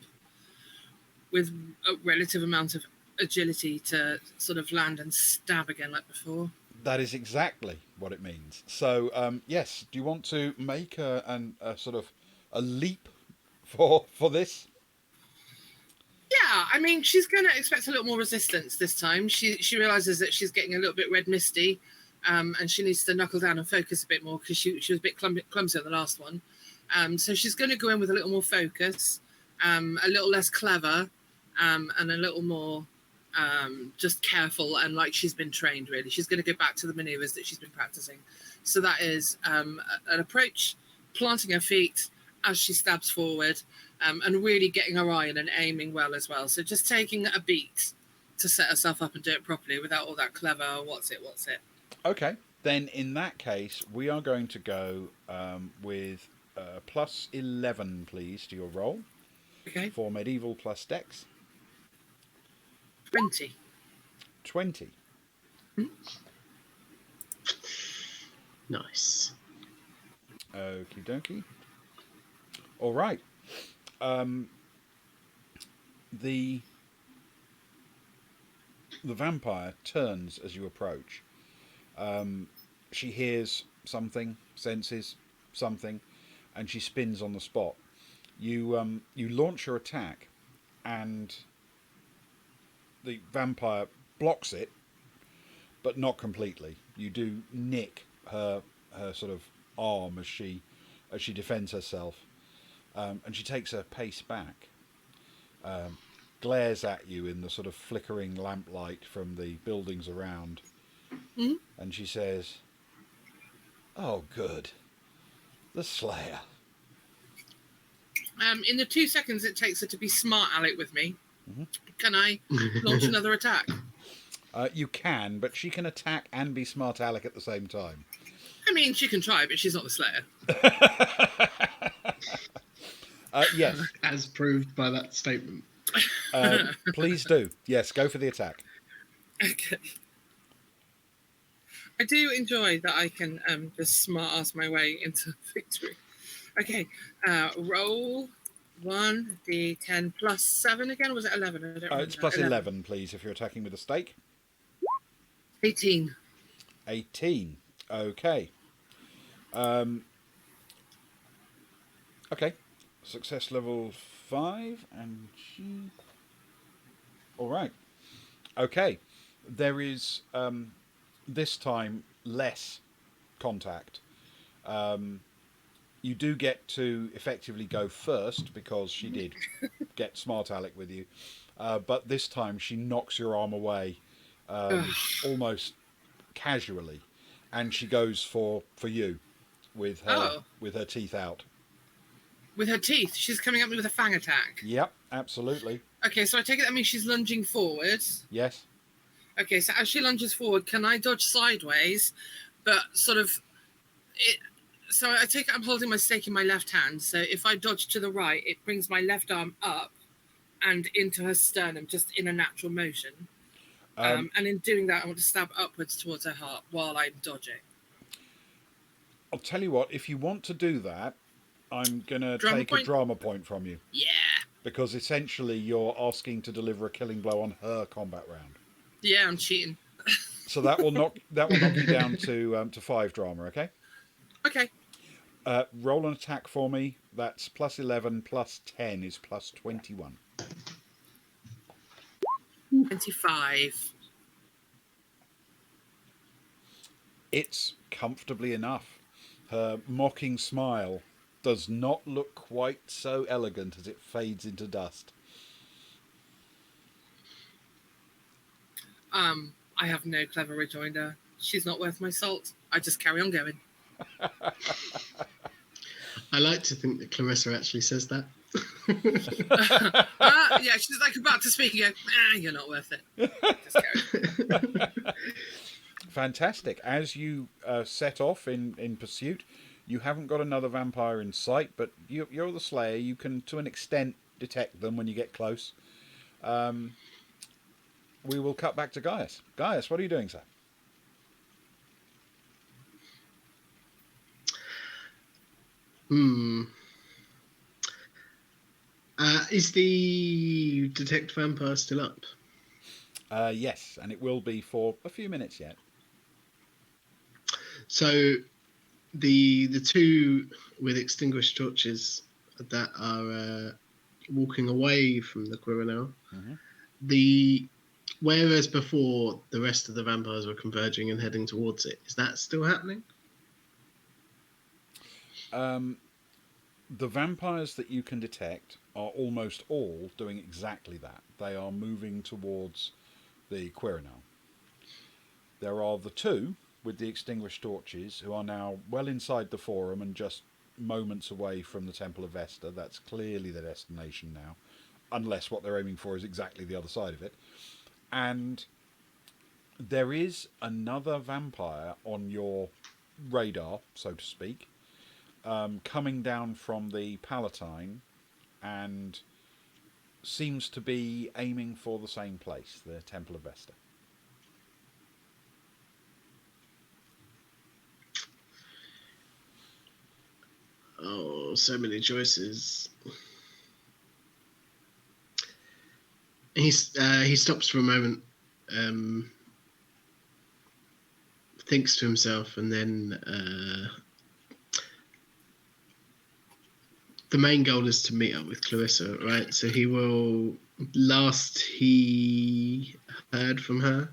with a relative amount of agility to sort of land and stab again like before. That is exactly what it means. So, yes, do you want to make a sort of a leap for this? Yeah, I mean, she's going to expect a little more resistance this time. She realizes that she's getting a little bit red misty, and she needs to knuckle down and focus a bit more because she was a bit clumsy on the last one. So she's going to go in with a little more focus, a little less clever, and a little more just careful and like she's been trained, really. She's going to go back to the maneuvers that she's been practicing. So that is an approach, planting her feet as she stabs forward, and really getting her eye in and aiming well as well. So just taking a beat to set herself up and do it properly without all that clever, what's it. Okay. Then in that case, we are going to go with plus 11, please, to your roll. Okay. For medieval plus dex. 20. 20. Nice. Okie dokie. All right. The vampire turns as you approach. She hears something, senses something, and she spins on the spot. You launch your attack, and the vampire blocks it, but not completely. You do nick her sort of arm as she defends herself, and she takes a pace back, glares at you in the sort of flickering lamplight from the buildings around, and she says, "Oh, good, the Slayer." In the 2 seconds it takes her to be smart Alec with me, can I launch another attack? You can, but she can attack and be smart Alec at the same time. I mean, she can try, but she's not the Slayer. Yes. As proved by that statement. Please do. Yes, go for the attack. Okay. I do enjoy that I can just smart ass my way into victory. Okay, roll 1d10 plus 7 again, or was it 11? I don't remember. It's plus 11, please, if you're attacking with a stake. 18. 18. Okay. Okay. Success level 5, and she... All right. Okay. There is, this time, less contact. You do get to effectively go first, because she did get smart Alec with you. But this time she knocks your arm away almost casually, and she goes for you with her teeth out. With her teeth? She's coming at me with a fang attack? Yep, absolutely. Okay, so I take it that means she's lunging forward. Yes. Okay, so as she lunges forward, can I dodge sideways, but sort of... So I take it I'm holding my stake in my left hand, so if I dodge to the right, it brings my left arm up and into her sternum, just in a natural motion. And in doing that, I want to stab upwards towards her heart while I'm dodging. I'll tell you what, if you want to do that, I'm going to take a drama point from you. Yeah! Because essentially you're asking to deliver a killing blow on her combat round. Yeah, I'm cheating. So that will knock you down to 5 drama, okay? Okay. Roll an attack for me. That's plus 11 plus 10 is plus 21. 25. It's comfortably enough. Her mocking smile does not look quite so elegant as it fades into dust. I have no clever rejoinder. She's not worth my salt. I just carry on going. I like to think that Clarissa actually says that. Yeah, she's like about to speak and go, you're not worth it. Just carry on. Fantastic. As you set off in pursuit, you haven't got another vampire in sight, but you're the Slayer. You can, to an extent, detect them when you get close. We will cut back to Gaius. Gaius, what are you doing, sir? Is the detect vampire still up? Yes, and it will be for a few minutes yet. So the two with extinguished torches that are walking away from the Quirinal, whereas before the rest of the vampires were converging and heading towards it, is that still happening? The vampires that you can detect are almost all doing exactly that. They are moving towards the Quirinal. There are the two with the extinguished torches who are now well inside the forum and just moments away from the Temple of Vesta. That's clearly their destination now, unless what they're aiming for is exactly the other side of it. And there is another vampire on your radar, so to speak, coming down from the Palatine, and seems to be aiming for the same place, the Temple of Vesta. Oh, so many choices. He stops for a moment, thinks to himself, and then the main goal is to meet up with Clarissa, right? So he will, last he heard from her,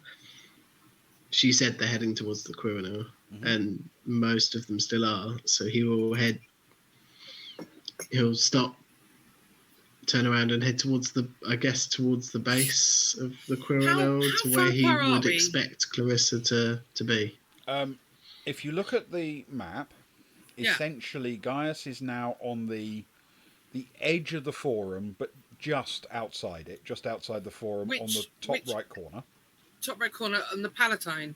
she said they're heading towards the Quirinal. and most of them still are. So he'll stop, turn around, and head towards towards the base of the Quirinal, How to where far he apart are would we? expect Clarissa to be. If you look at the map, essentially Gaius is now on the edge of the forum, but just outside it, just outside the forum, on the top right corner. Top right corner on the Palatine.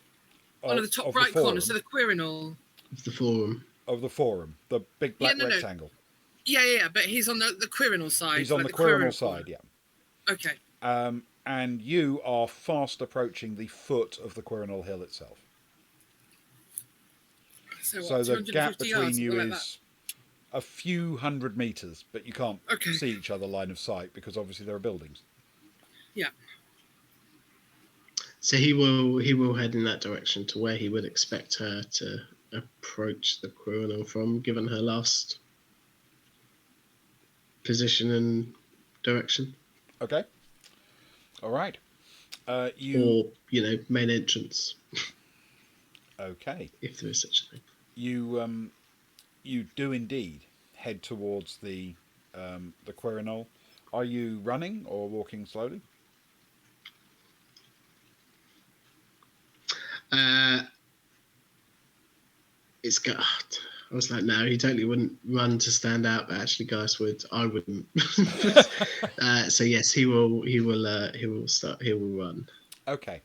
One of the top Of right the corners, so the Quirinal. Of the forum. Of the forum, the big black rectangle. Yeah, but he's on the Quirinal side. He's on the Quirinal side, yeah. Okay. And you are fast approaching the foot of the Quirinal Hill itself. So the gap between you is a few hundred meters, but you can't see each other line of sight because obviously there are buildings. Yeah. So he will head in that direction to where he would expect her to approach the Quirinal from, given her last position and direction. Okay. All right. Or main entrance. Okay. If there is such a thing. You do indeed head towards the Quirinal. Are you running or walking slowly? I was like, no, he totally wouldn't run to stand out, but actually, Gaius would. I wouldn't. So yes, he will run. Okay.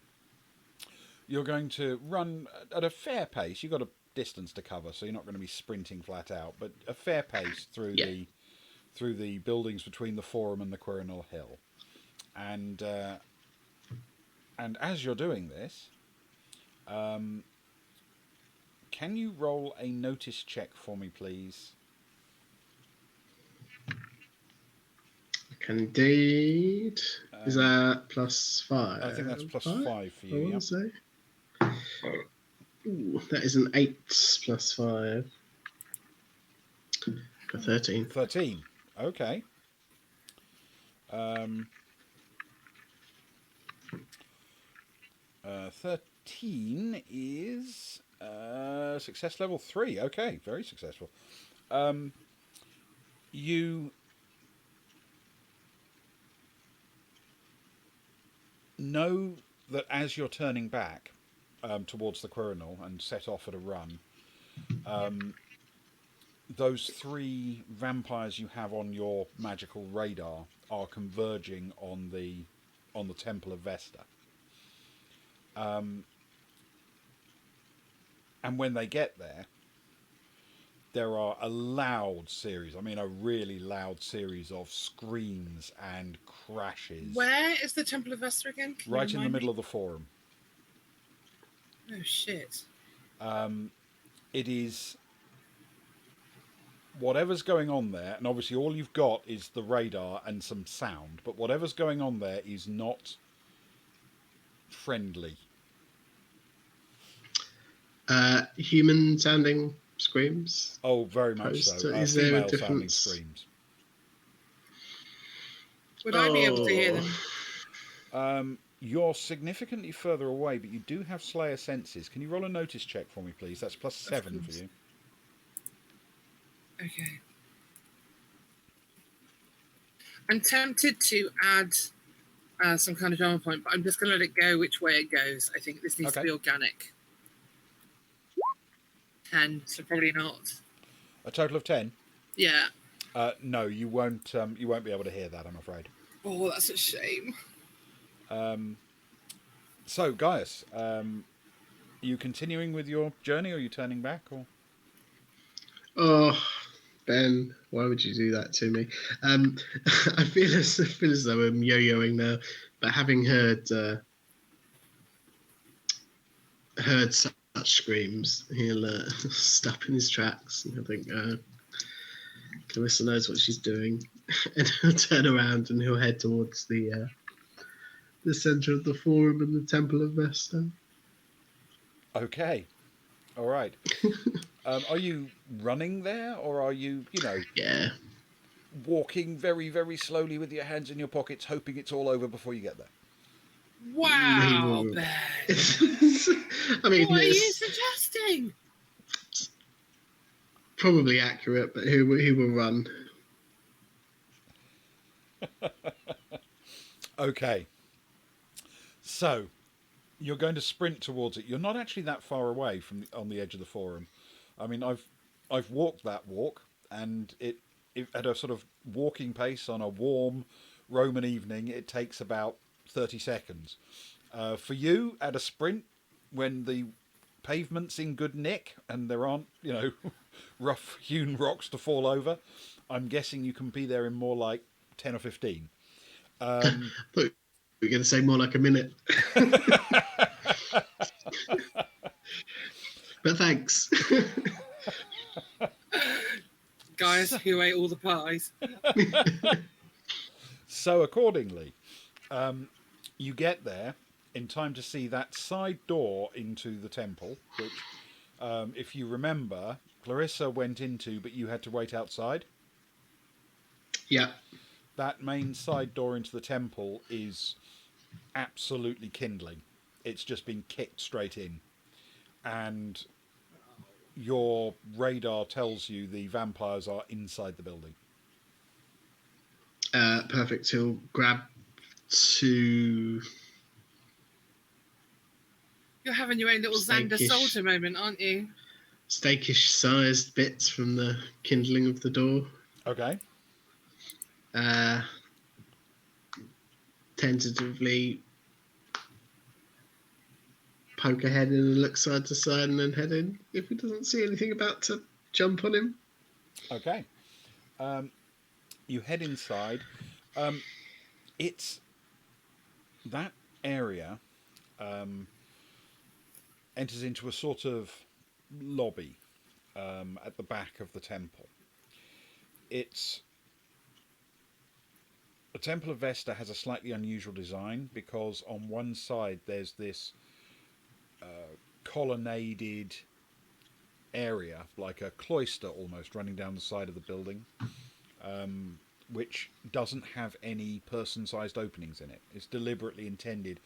You're going to run at a fair pace. You've got a distance to cover, so you're not going to be sprinting flat out, but a fair pace through the buildings between the Forum and the Quirinal Hill. And as you're doing this, can you roll a notice check for me, please? I can indeed. Is that +5? I think that's +5 for you, yeah. Say. Ooh, that is an 8 +5. For 13. 13. Okay. 13 is success level 3. Okay, very successful. You know that as you're turning back towards the Quirinal and set off at a run, those 3 vampires you have on your magical radar are converging on the Temple of Vesta. And when they get there are a loud series, a really loud series of screams and crashes. Where is the Temple of Vesta again? Right in the middle of the Forum. Oh, shit. It is whatever's going on there, and obviously all you've got is the radar and some sound, but whatever's going on there is not friendly. Human sounding screams? Oh, very much so. Is there a female sounding difference? screams. Would I be able to hear them? You're significantly further away, but you do have Slayer senses. Can you roll a notice check for me, please? That's +7 for you. Okay. I'm tempted to add some kind of drama point, but I'm just going to let it go which way it goes. I think this needs to be organic. 10, so probably not. A total of 10? Yeah. No, you won't be able to hear that, I'm afraid. Oh, that's a shame. So, Gaius, are you continuing with your journey, or are you turning back? Or? Oh, Ben, why would you do that to me? I feel as though I'm yo-yoing now, but having heard such screams, he'll stop in his tracks, and he'll think, Clarissa knows what she's doing, and he'll turn around and he'll head towards the centre of the Forum and the Temple of Vesta. Okay, all right. Are you running there, or are you, walking very, very slowly with your hands in your pockets, hoping it's all over before you get there? He Wow, will. Ben. I mean, What are you it's suggesting? probably accurate, but he will run. Okay. So you're going to sprint towards it. You're not actually that far away from on the edge of the forum. I mean, I've walked that walk, and it at a sort of walking pace on a warm Roman evening, it takes about 30 seconds. For you, at a sprint, when the pavement's in good nick and there aren't, rough hewn rocks to fall over, I'm guessing you can be there in more like 10 or 15. Look, we're going to say more like a minute. But thanks. Guys who ate all the pies. So accordingly, you get there in time to see that side door into the temple, which, if you remember, Clarissa went into, but you had to wait outside. Yeah. That main side door into the temple is absolutely kindling. It's just been kicked straight in. And your radar tells you the vampires are inside the building. Perfect. He'll grab two You're having your own little Xander Steakish. Soldier moment, aren't you? steakish sized bits from the kindling of the door. Okay. Tentatively poke a head in and look side to side and then head in if he doesn't see anything about to jump on him. Okay. You head inside. It's that area enters into a sort of lobby at the back of the temple. It's the Temple of Vesta has a slightly unusual design because on one side there's this colonnaded area, like a cloister almost, running down the side of the building, which doesn't have any person-sized openings in it. It's deliberately intended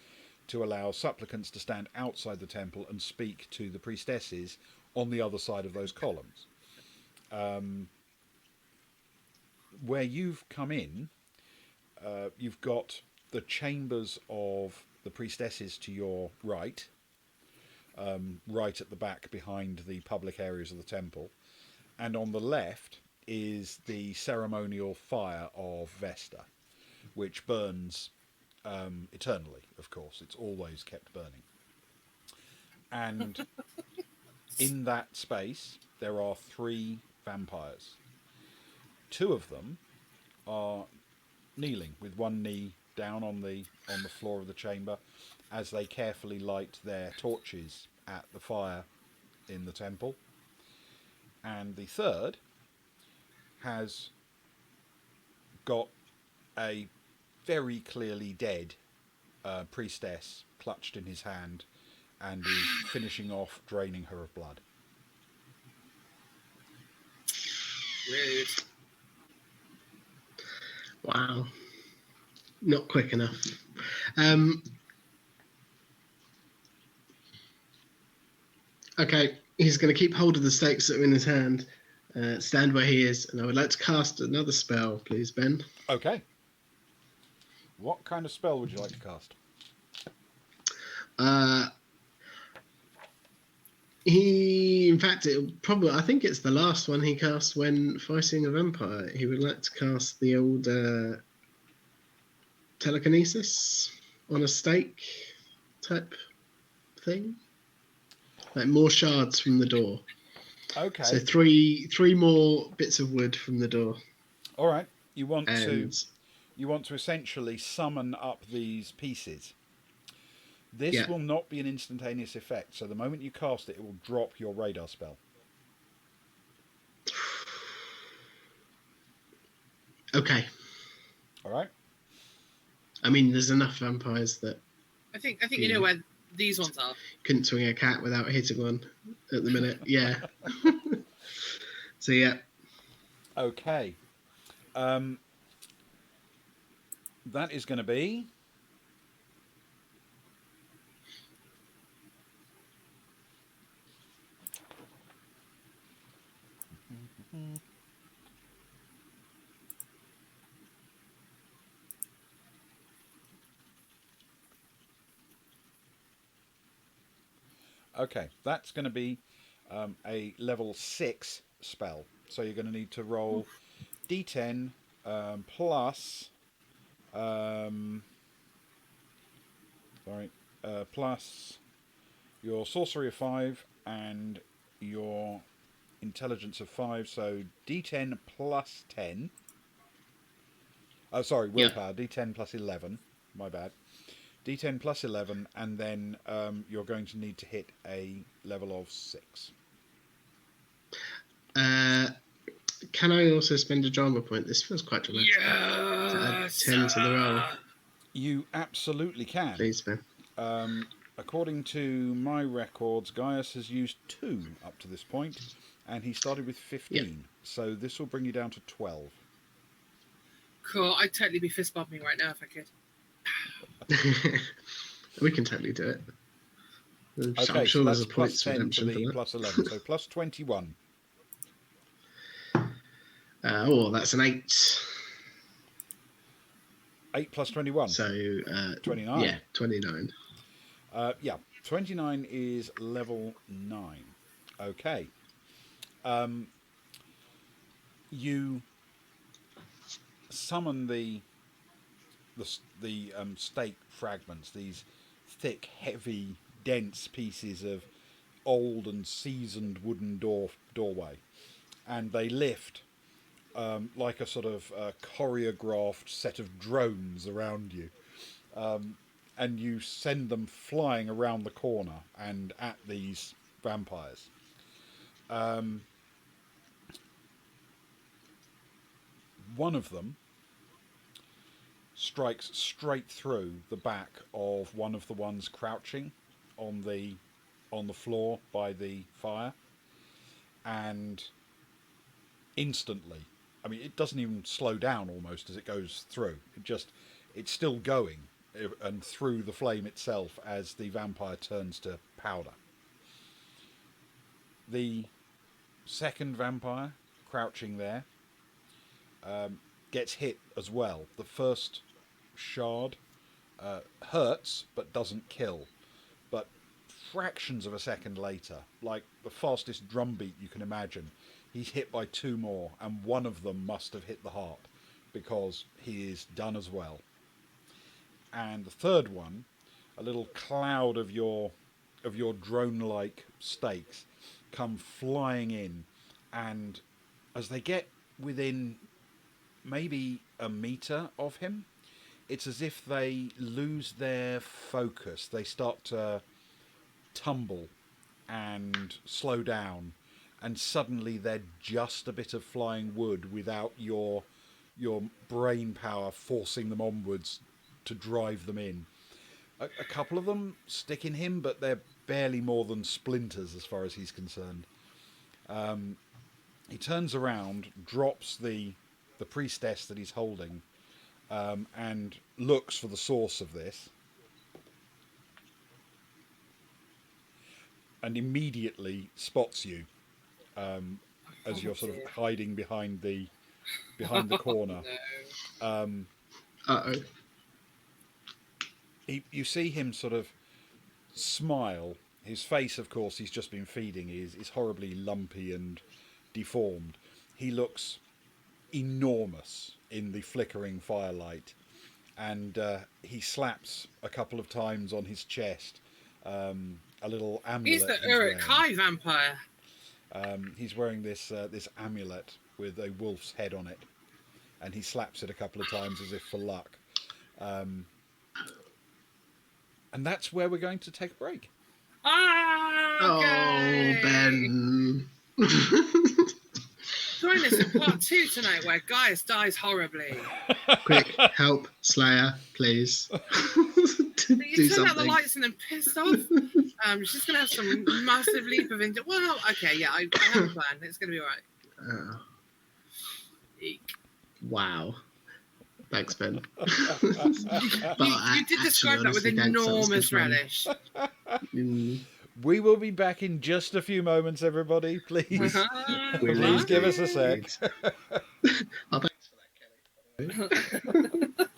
to allow supplicants to stand outside the temple and speak to the priestesses on the other side of those columns. Where you've come in, you've got the chambers of the priestesses to your right, right at the back behind the public areas of the temple, and on the left is the ceremonial fire of Vesta, which burns eternally, of course. It's always kept burning. And in that space, there are 3 vampires. 2 of them are kneeling with one knee down on the floor of the chamber as they carefully light their torches at the fire in the temple. And the third has got a very clearly dead priestess clutched in his hand and is finishing off draining her of blood. Rude. Wow. Not quick enough. Okay, he's going to keep hold of the stakes that are in his hand, stand where he is, and I would like to cast another spell, please, Ben. Okay. What kind of spell would you like to cast? I think it's the last one he cast when fighting a vampire. He would like to cast the old telekinesis on a stake type thing, like more shards from the door. Okay. So three more bits of wood from the door. All right. You want to essentially summon up these pieces. This will not be an instantaneous effect, so the moment you cast it, it will drop your radar spell. Okay. All right. I mean, there's enough vampires that I think you know where these ones are. couldn't swing a cat without hitting one at the minute. Yeah. So yeah. Okay. That is going to be Okay, that's going to be a level 6 spell. So you're going to need to roll d10 plus. Sorry, plus your sorcery of 5 and your intelligence of 5. So d10 plus 10. Oh, sorry, Yeah. willpower. D10 plus 11. My bad. D10 plus 11, and then you're going to need to hit a level of 6. Can I also spend a drama point? This feels quite dramatic. To add Yes. 10 to the roll. You absolutely can. Please, Ben. According to my records, Gaius has used 2 up to this point, and he started with 15. Yeah. So this will bring you down to 12. Cool. I'd totally be fist bumping right now if I could. We can totally do it. Okay, I'm sure so there's that's a plus points 10 for redemption for the that. plus 11. So plus 21. That's an 8. 8 plus 21. So 29. Yeah, 29. Yeah, 29 is level 9. Okay. You summon the stake fragments, these thick, heavy, dense pieces of old and seasoned wooden doorway, and they lift like a sort of choreographed set of drones around you, and you send them flying around the corner and at these vampires. One of them strikes straight through the back of one of the ones crouching on the floor by the fire, and instantly, I mean, it doesn't even slow down almost as it goes through. It's still going and through the flame itself as the vampire turns to powder. The second vampire crouching there gets hit as well. The first shard hurts but doesn't kill. But fractions of a second later, like the fastest drumbeat you can imagine, he's hit by 2 more, and one of them must have hit the heart because he is done as well. And the third one, a little cloud of your drone-like stakes come flying in, and as they get within maybe a meter of him, it's as if they lose their focus. They start to tumble and slow down, and suddenly they're just a bit of flying wood without your brain power forcing them onwards to drive them in. A couple of them stick in him, but they're barely more than splinters as far as he's concerned. He turns around, drops the priestess that he's holding, and looks for the source of this, and immediately spots you as you're sort of hiding behind the corner. No. Uh-oh. You see him sort of smile. His face, of course, he's just been feeding, is horribly lumpy and deformed. He looks enormous in the flickering firelight, and he slaps a couple of times on his chest. A little amulet. He's the Uruk-hai vampire. He's wearing this amulet with a wolf's head on it, and he slaps it a couple of times as if for luck. And that's where we're going to take a break. Okay. Oh, Ben. Join us in part 2 tonight, where Gaius dies horribly. Quick, help, Slayer, please. You turned out the lights and then pissed off. She's going to have some massive leap of into. Well, okay, yeah, I have a plan. It's going to be all right. Eek. Wow. Thanks, Ben. You did describe that with enormous relish. We will be back in just a few moments, everybody. Please, please give us a sec. Oh, thanks for that, Kelly.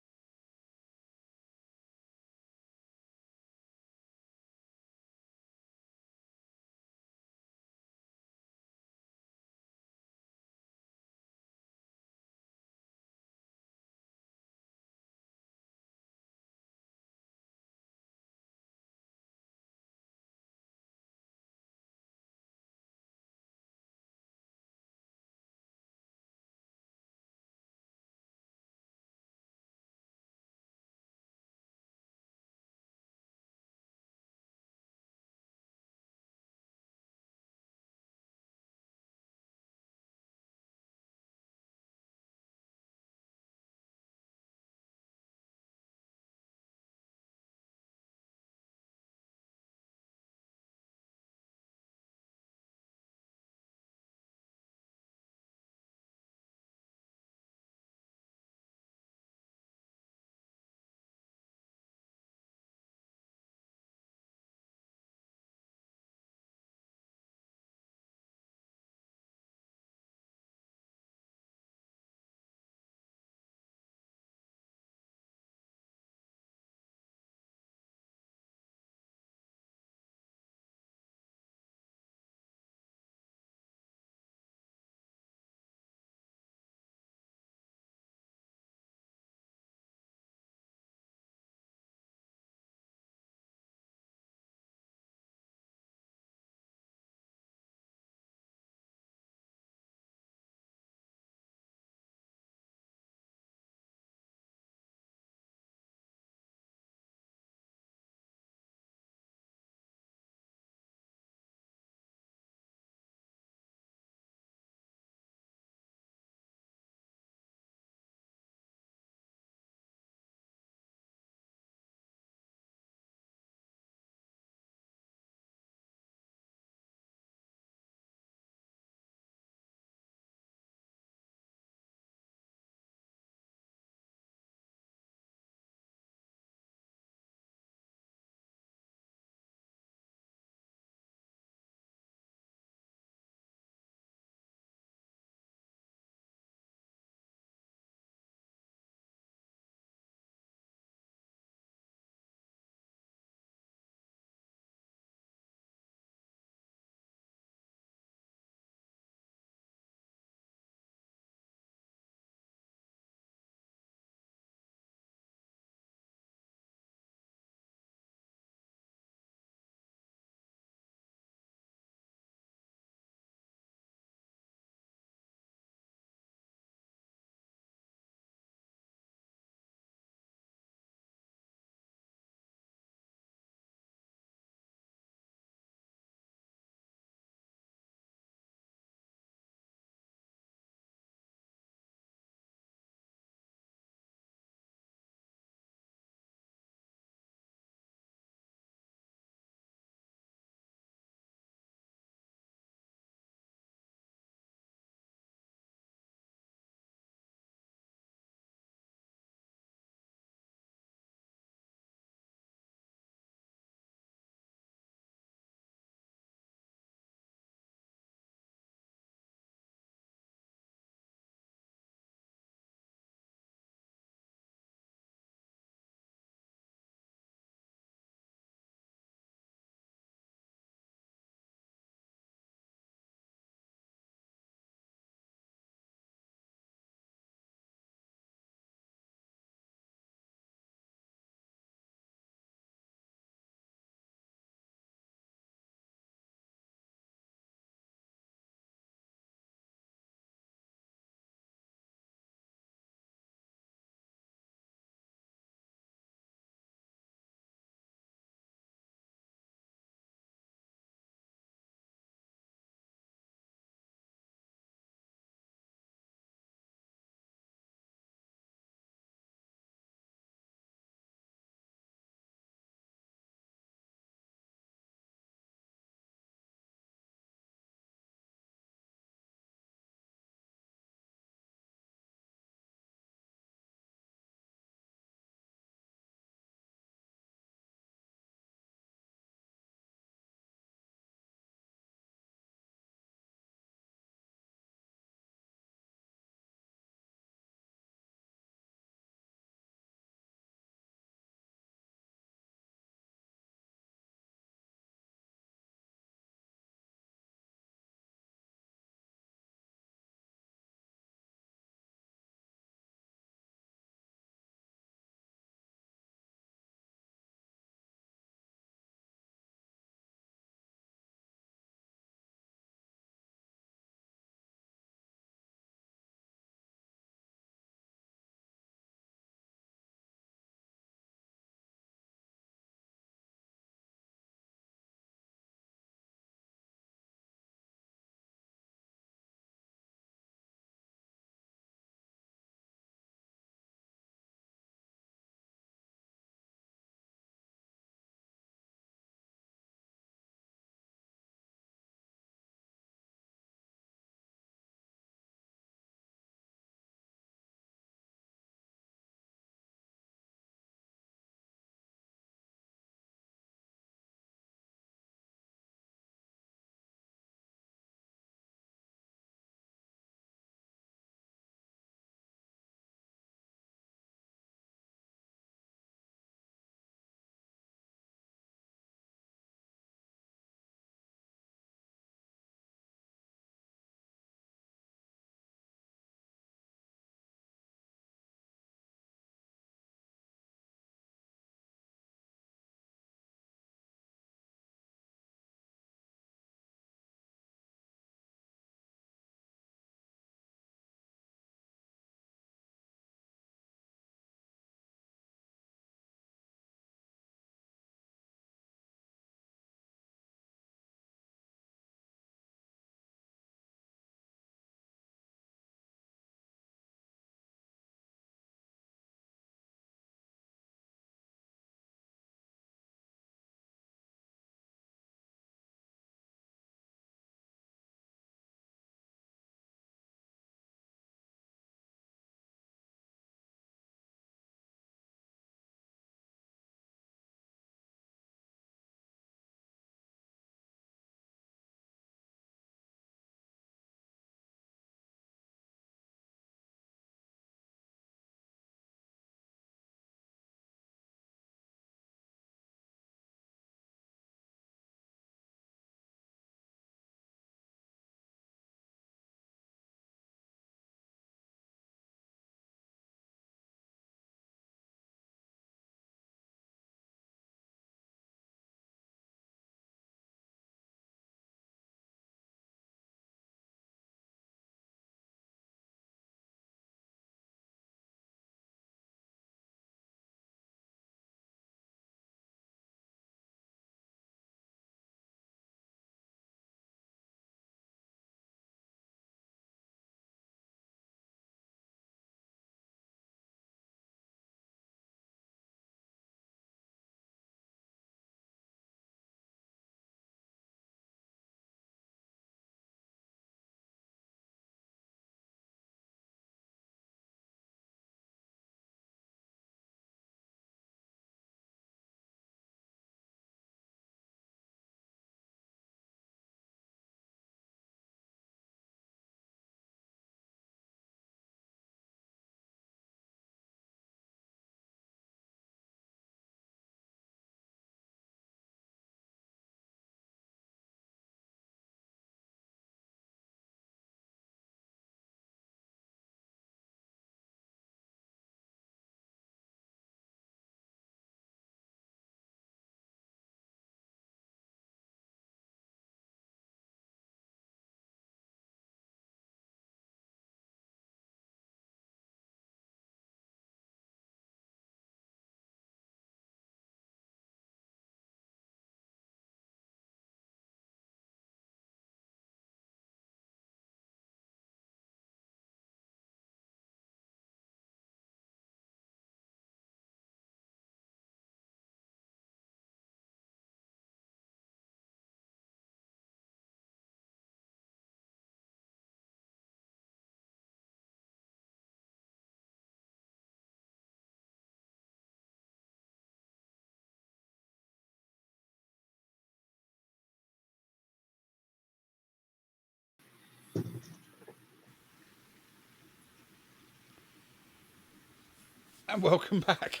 And welcome back.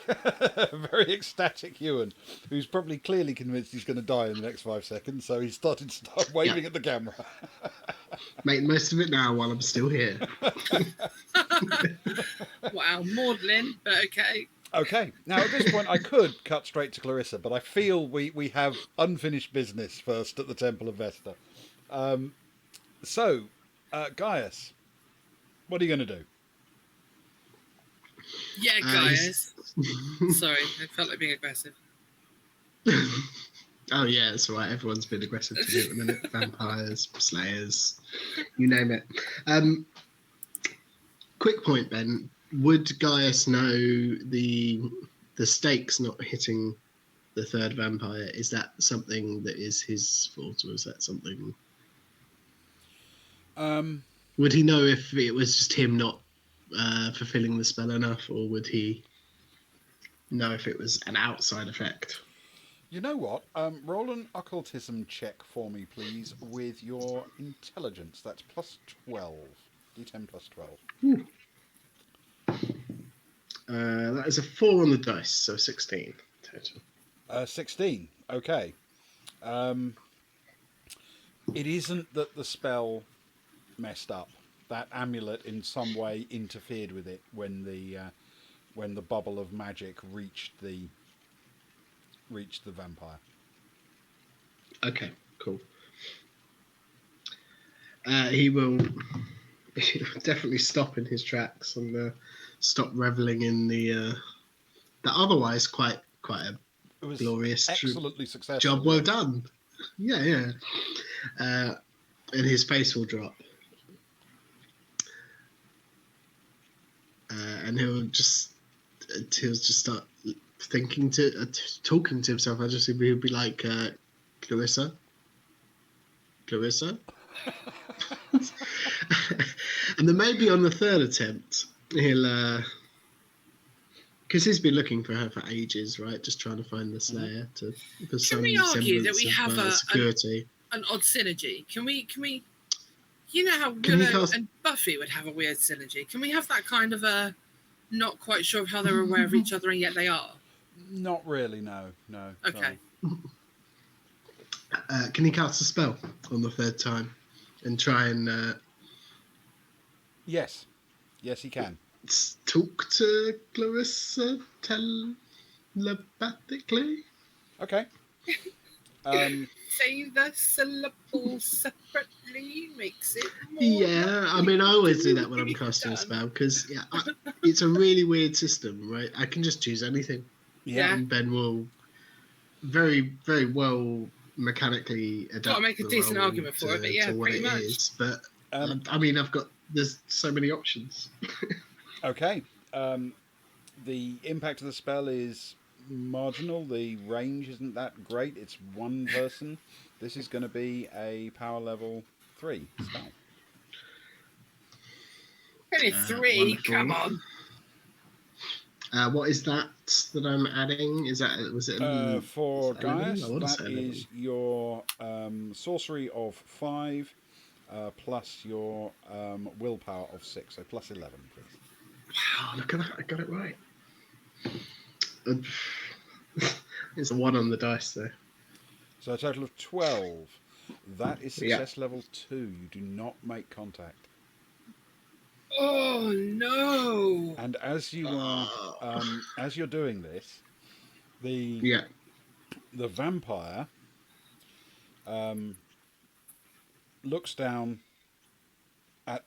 Very ecstatic Ewan, who's probably clearly convinced he's going to die in the next 5 seconds, so he's started to start waving at the camera. Make the most of it now while I'm still here. Wow, maudlin, but okay. Okay, now at this point I could cut straight to Clarissa, but I feel we have unfinished business first at the Temple of Vesta. So, Gaius, what are you going to do? Yeah, guys. Sorry, I felt like being aggressive. Oh yeah, that's right. Everyone's been aggressive to me at the minute. Vampires, slayers, you name it. Quick point, Ben. Would Gaius know the stakes not hitting the third vampire? Is that something that is his fault, or is that something? Would he know if it was just him not fulfilling the spell enough, or would he know if it was an outside effect? You know what? Roll an occultism check for me, please, with your intelligence. That's plus 12. D10 plus 12. That is a 4 on the dice, so 16 total. 16. Okay. It isn't that the spell messed up. That amulet in some way interfered with it when the bubble of magic reached the vampire. Okay, cool. He will definitely stop in his tracks and stop reveling in the otherwise quite a It was glorious excellently successful. job. Well done. Yeah. And his face will drop, and he'll just start talking to himself. He'll be like, Clarissa. And then maybe on the third attempt, he'll, because he's been looking for her for ages, right? Just trying to find the Slayer for some Can we argue that we semblance have of security. an odd synergy? Can we? You know how Can you Willow cast- and Buffy would have a weird synergy. Can we have that kind of a not quite sure of how they're aware of each other and yet they are? Not really. No. Okay. Can he cast a spell on the third time and try and Yes, he can. talk to Clarissa telepathically? Okay. Say the syllables separately makes it more. Yeah, I mean, I always do that when I'm casting a spell because it's a really weird system, right? I can just choose anything. Yeah. And Ben will very, very well mechanically adapt. Got to make a decent role argument for it, but yeah, to what pretty it much. is. But I mean, there's so many options. Okay. The impact of the spell is marginal. The range isn't that great. It's one person. This is going to be a power level 3 spell. Only 3, wonderful. come on. What is that I'm adding? Was it for Gaius? I want to That say is 11. your sorcery of 5 plus your willpower of 6, so plus 11, please. Wow, look at that! I got it right. It's a 1 on the dice there. So a total of 12. That is success level 2. You do not make contact. Oh no! And as you are, as you're doing this, the vampire looks down at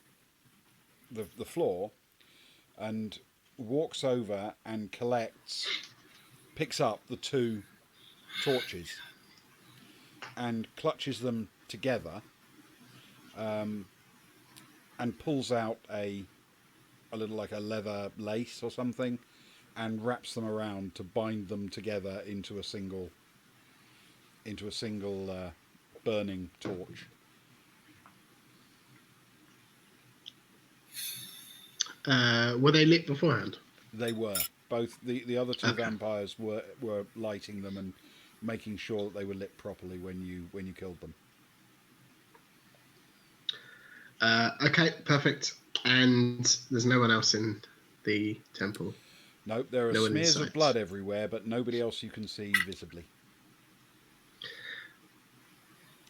the floor and walks over and picks up the 2 torches and clutches them together, and pulls out a little like a leather lace or something, and wraps them around to bind them together into a single burning torch. Were they lit beforehand? They were. Both the other 2 vampires were lighting them and making sure that they were lit properly when you killed them. Okay, perfect. And there's no one else in the temple. Nope, there are No one in smears of sight. blood everywhere, but nobody else you can see visibly.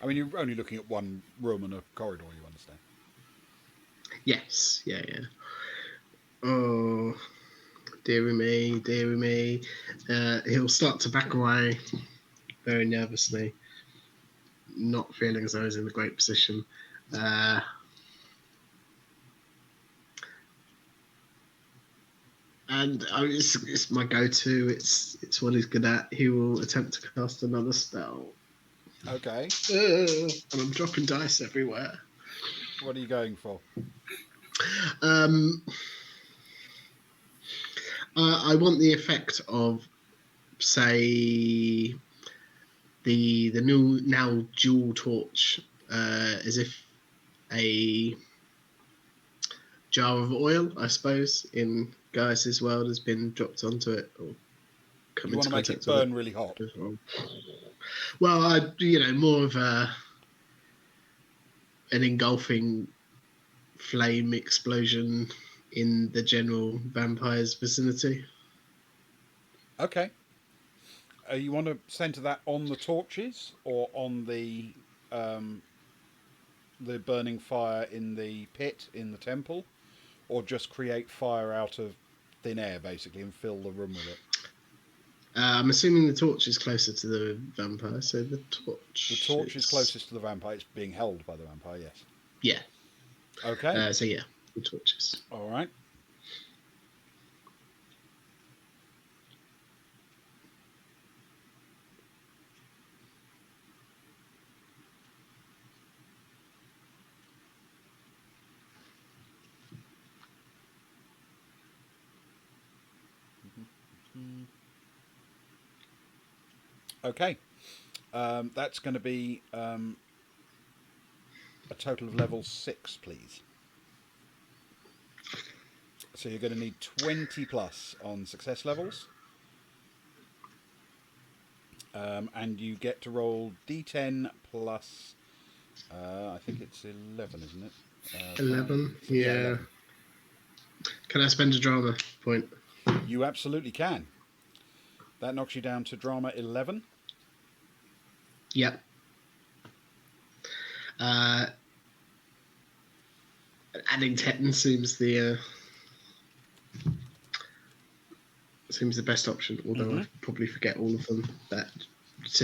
I mean, you're only looking at one room and a corridor, you understand. Yes, yeah. Oh, dearie me, dearie me. He'll start to back away very nervously, not feeling as though he's in a great position. And it's my go-to. It's what he's good at. He will attempt to cast another spell. Okay. And I'm dropping dice everywhere. What are you going for? I want the effect of, say, the new now dual torch, as if a jar of oil, I suppose, in Gaius's world has been dropped onto it or come You want into to make it contact with burn really hot? Well, more of an engulfing flame explosion in the general vampire's vicinity. Okay. You want to centre that on the torches or on the burning fire in the pit in the temple, or just create fire out of thin air basically and fill the room with it? I'm assuming the torch is closer to the vampire, so the torch. The torch is closest to the vampire. It's being held by the vampire, yes. Yeah. Okay. So yeah, the torches. All right. Okay. That's going to be a total of level 6, please. So you're going to need 20 plus on success levels. And you get to roll d10 plus, I think it's 11, isn't it? 11? Yeah. 11. Can I spend a drama point? You absolutely can. That knocks you down to drama 11. Yep. Adding 10 seems the best option, although I probably forget all of them. It's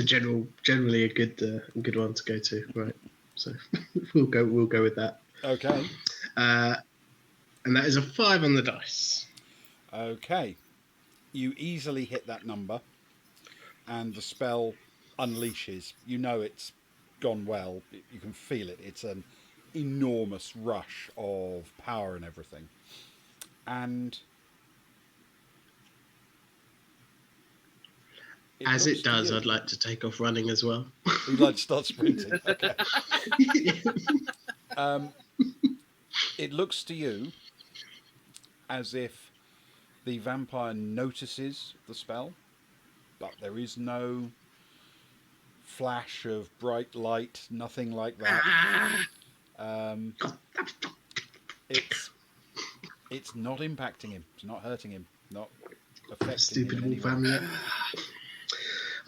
generally a good one to go to, right? So we'll go with that. Okay. And that is a 5 on the dice. Okay. You easily hit that number, and the spell unleashes. You know it's gone well. You can feel it. It's an enormous rush of power and everything. And as it does, I'd like to take off running as well. You'd like to start sprinting. Okay. It looks to you as if the vampire notices the spell, but there is no flash of bright light, nothing like that. It's not impacting him. It's not hurting him. Not affecting Stupid him in wolf any way.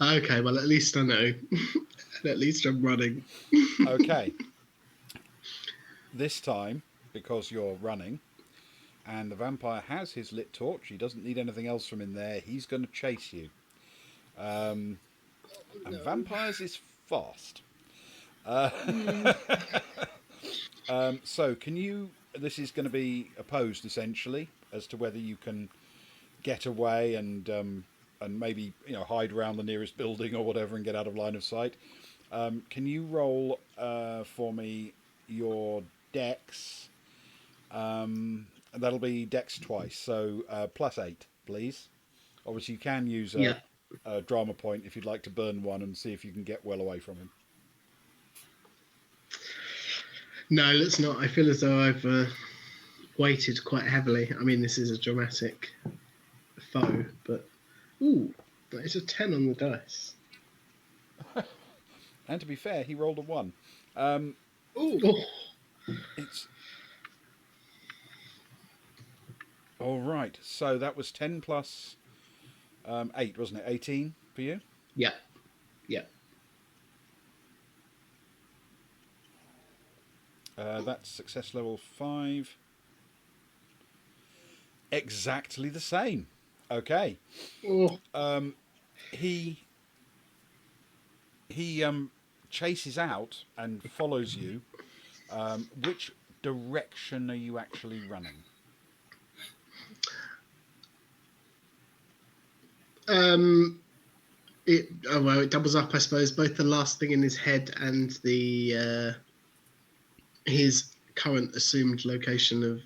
family. Okay, well, at least I know. At least I'm running. Okay. This time, because you're running, and the vampire has his lit torch, he doesn't need anything else from in there, he's going to chase you. And vampires is fast. So can you... This is going to be opposed, essentially, as to whether you can get away and maybe hide around the nearest building or whatever and get out of line of sight. Can you roll for me your dex? That'll be dex twice, so +8, please. Obviously, you can use a drama point if you'd like to burn one and see if you can get well away from him. No, let's not. I feel as though I've weighted quite heavily. I mean, this is a dramatic foe, but that is a 10 on the dice. And to be fair, he rolled a 1. It's... All right. So that was 10 plus 8, wasn't it? 18 for you? Yeah. Yeah. That's success level 5. Exactly the same. Okay. Oh. He chases out and follows you. Which direction are you actually running? It doubles up, I suppose, both the last thing in his head and the his current assumed location of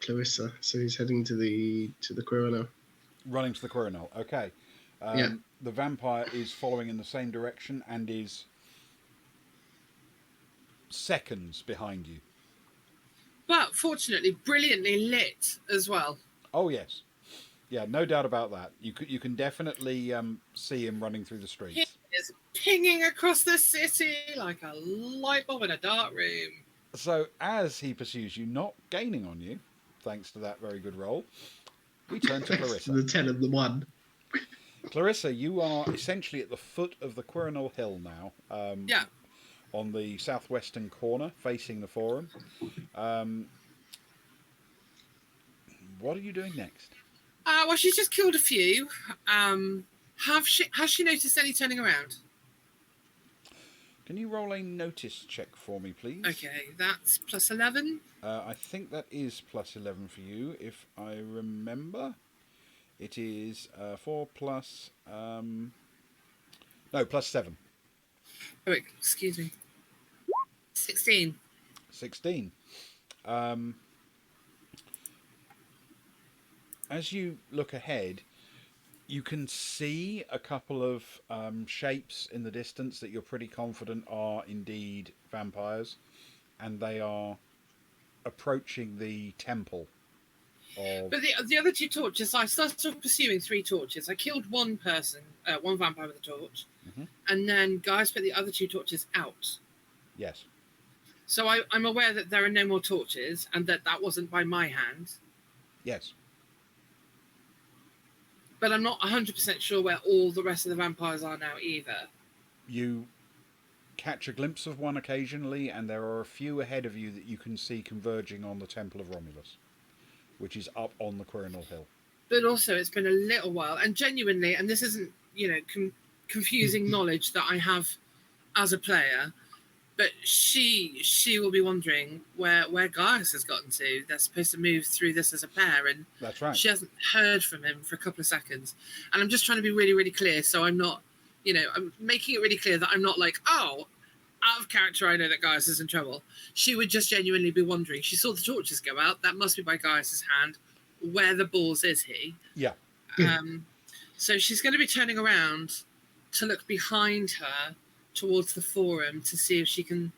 Clarissa. So he's heading to the Quirinal. Running to the Quirinal. Okay. Yeah. The vampire is following in the same direction and is seconds behind you. But fortunately, brilliantly lit as well. Oh yes, yeah, no doubt about that. You can definitely see him running through the He streets. is pinging across the city like a light bulb in a dark room. So as he pursues you, not gaining on you, thanks to that very good roll, we turn to Clarissa. The 10 and the 1. Clarissa, you are essentially at the foot of the Quirinal Hill now. Yeah. On the southwestern corner, facing the Forum. What are you doing next? Well, she's just killed a few. Has she noticed any turning around? Can you roll a notice check for me, please? Okay, that's plus 11. I think that is plus 11 for you, if I remember. It is 4 plus... no, plus 7. Oh, wait, excuse me. 16. 16. As you look ahead, you can see a couple of shapes in the distance that you're pretty confident are indeed vampires, and they are approaching the temple of... But the other 2 torches, I started pursuing 3 torches. I killed one person, one vampire with a torch, and then guys put the other 2 torches out. Yes. So I'm aware that there are no more torches, and that wasn't by my hand. Yes. But I'm not 100% sure where all the rest of the vampires are now either. You catch a glimpse of one occasionally, and there are a few ahead of you that you can see converging on the Temple of Romulus, which is up on the Quirinal Hill. But also, it's been a little while, and genuinely, and this isn't, confusing knowledge that I have as a player, but she will be wondering where Gaius has gotten to. They're supposed to move through this as a pair, and That's right. she hasn't heard from him for a couple of seconds. And I'm just trying to be really, really clear, so I'm not, I'm making it really clear that I'm not like, oh, out of character, I know that Gaius is in trouble. She would just genuinely be wondering. She saw the torches go out. That must be by Gaius's hand. Where the balls is he? Yeah. So she's going to be turning around to look behind her towards the Forum to see if she can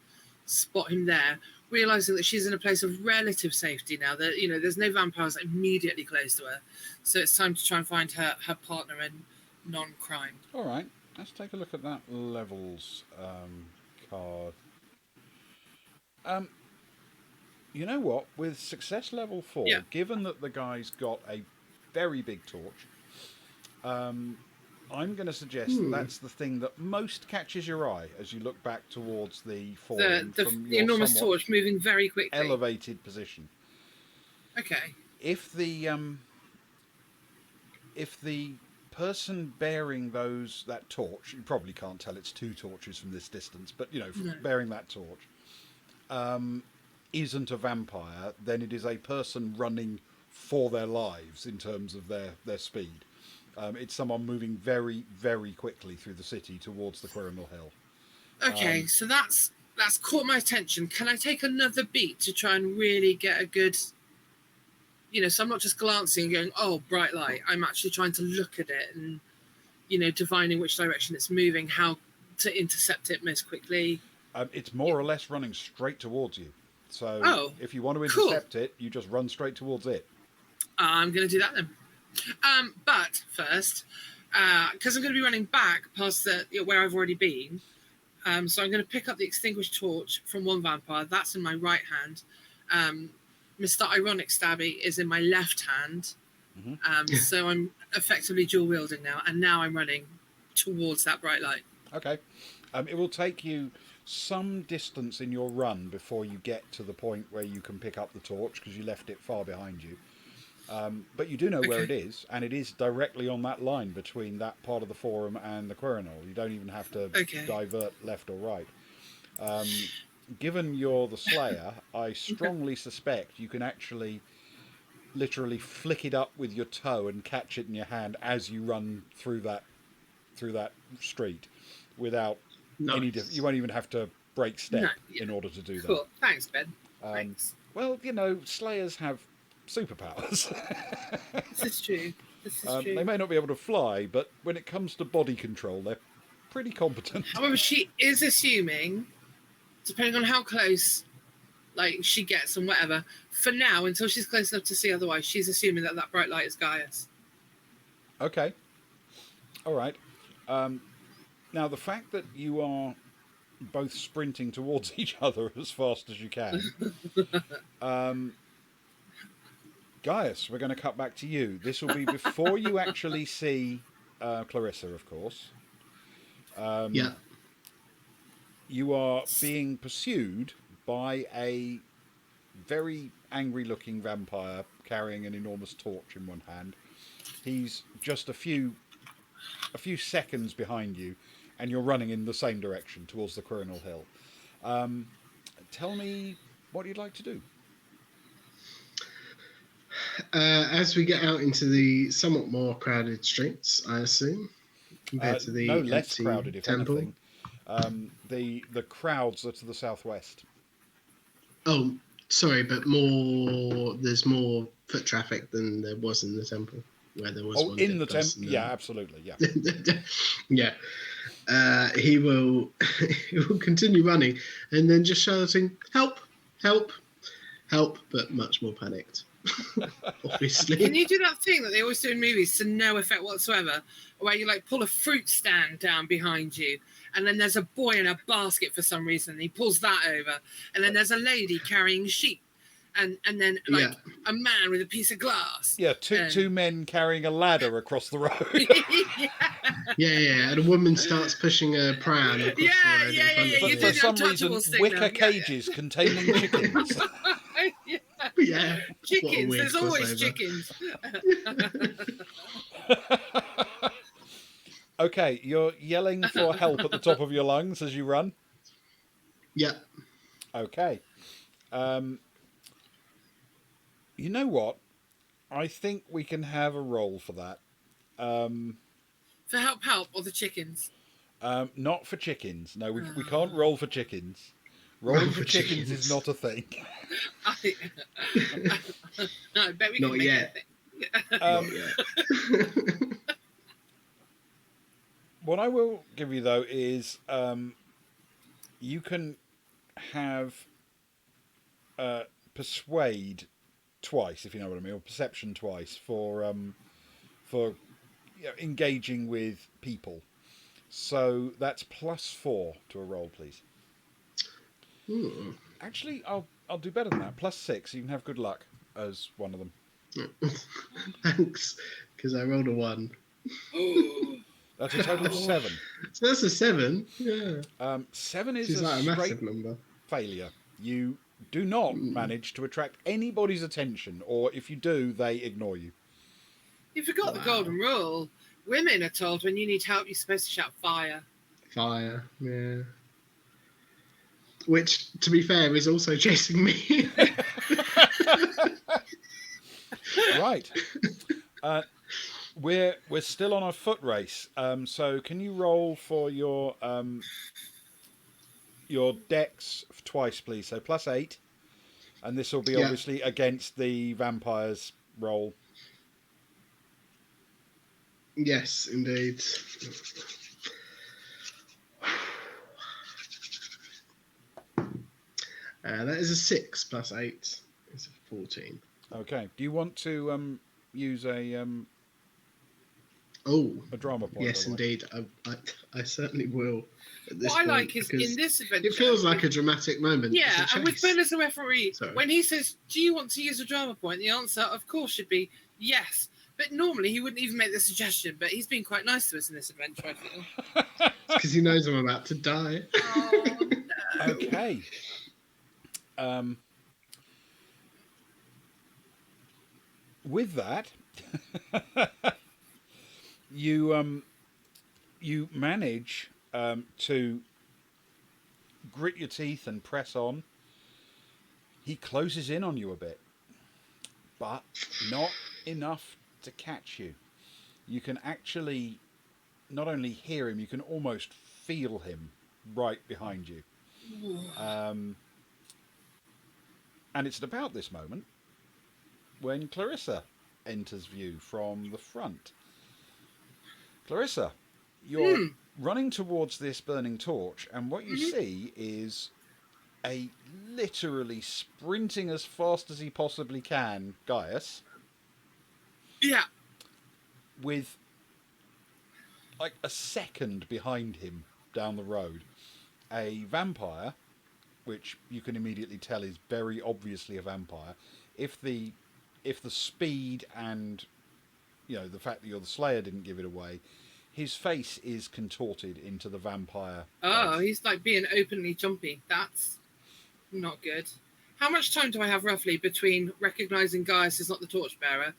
spot him there, realizing that she's in a place of relative safety now. That there's no vampires immediately close to her, so it's time to try and find her partner in non-crime. All right, let's take a look at that levels card. You know what? With success level 4, Yeah. given that the guy's got a very big torch, I'm going to suggest that's the thing that most catches your eye as you look back towards the Forum from The your enormous somewhat torch moving very quickly. elevated position. Okay. If the person bearing that torch, you probably can't tell it's 2 torches from this distance, but bearing that torch, isn't a vampire, then it is a person running for their lives in terms of their speed. It's someone moving very, very quickly through the city towards the Quirinal Hill. Okay, so that's caught my attention. Can I take another beat to try and really get a good, so I'm not just glancing and going, oh, bright light. I'm actually trying to look at it and, divining which direction it's moving, how to intercept it most quickly. It's more or less running straight towards you. So if you want to intercept it, you just run straight towards it. I'm going to do that then. But first, because I'm going to be running back past where I've already been, so I'm going to pick up the extinguished torch from one vampire. That's in my right hand. Mr. Ironic Stabby is in my left hand. Mhm. So I'm effectively dual wielding now, and now I'm running towards that bright light. Okay. It will take you some distance in your run before you get to the point where you can pick up the torch because you left it far behind you. But you do know where it Okay. is, and it is directly on that line between that part of the forum and the Quirinal. You don't even have to Okay. divert left or right. Given you're the Slayer, I strongly suspect you can actually literally flick it up with your toe and catch it in your hand as you run through that street without any. Nice. You won't even have to break No, step yeah. in order to do that. Cool. Thanks, Ben. Thanks. Well, you know, Slayers have superpowers. This is true. This is true. They may not be able to fly, but when it comes to body control, they're pretty competent. However, she is assuming, depending on how close, like, she gets and whatever, for now, until she's close enough to see otherwise, she's assuming that that bright light is Gaius. Okay. All right. Now, the fact that you are both sprinting towards each other as fast as you can. Gaius, we're going to cut back to you. This will be before you actually see Clarissa, of course. Yeah. You are being pursued by a very angry-looking vampire carrying an enormous torch in one hand. He's just a few seconds behind you, and you're running in the same direction towards the Quirinal Hill. Tell me what you'd like to do. As we get out into the somewhat more crowded streets, I assume, compared to the no less empty crowded, if temple. anything. The crowds are to the southwest. Oh, sorry, but more. There's more foot traffic than there was in the temple, where there was one. In the temple, yeah, absolutely, yeah. Yeah. He will continue running and then just shouting, "Help! Help! Help!" but much more panicked. Obviously. Can you do that thing that they always do in movies to no effect whatsoever, where you like pull a fruit stand down behind you, and then there's a boy in a basket for some reason, and he pulls that over, and then there's a lady carrying sheep, and then like a man with a piece of glass. Yeah, two men carrying a ladder across the road. Yeah, and a woman starts pushing a pram across the road in front of You her. For do some the reason, untouchables thing wicker now. cages containing chickens. Yeah. Chickens. Weird There's always crossover. chickens. Okay, you're yelling for help at the top of your lungs as you run. Yeah. Okay. You know what? I think we can have a roll for that. For help, or the chickens? Not for chickens. No, we can't roll for chickens. Rolling for chickens is not a thing. I bet we can Not make yet. it. Not yet. What I will give you, though, is you can have persuade twice, if you know what I mean, or perception twice for engaging with people. So that's +4 to a roll, please. Ooh. Actually, I'll do better than that. +6. You can have good luck as one of them. Thanks, because I rolled a 1. That's a total of 7. So that's a 7. Yeah. 7 is It's a like a straight massive number. failure. You do not manage to attract anybody's attention, or if you do, they ignore you. You forgot the golden rule. Women are told when you need help, you're supposed to shout fire. Fire, yeah. Which, to be fair, is also chasing me. Right. We're still on a foot race. So can you roll for your dex twice, please? So +8, and this will be obviously against the vampire's roll. Yes, indeed. That is a 6 + 8. It's a 14. Okay. Do you want to use a Oh, A drama point. yes, by the way. indeed. I certainly will at this What I point, like is because in this adventure. it feels like a dramatic moment. Yeah, It's a and with chase. Ben as a referee, Sorry. when he says, "Do you want to use a drama point?" the answer, of course, should be yes. But normally he wouldn't even make the suggestion. But he's been quite nice to us in this adventure, I feel. Because he knows I'm about to die. Oh no! Okay. With that, you manage to grit your teeth and press on. He closes in on you a bit, but not enough to catch you. You can actually not only hear him, you can almost feel him right behind you. And it's at about this moment when Clarissa enters view from the front. Clarissa, you're running towards this burning torch, and what you see is a literally sprinting as fast as he possibly can Gaius, Yeah. with like a second behind him down the road, a vampire, which you can immediately tell is very obviously a vampire. If the speed and the fact that you're the Slayer didn't give it away, his face is contorted into the vampire. Oh, face. he's like being openly jumpy. That's not good. How much time do I have roughly between recognizing Gaius is not the torchbearer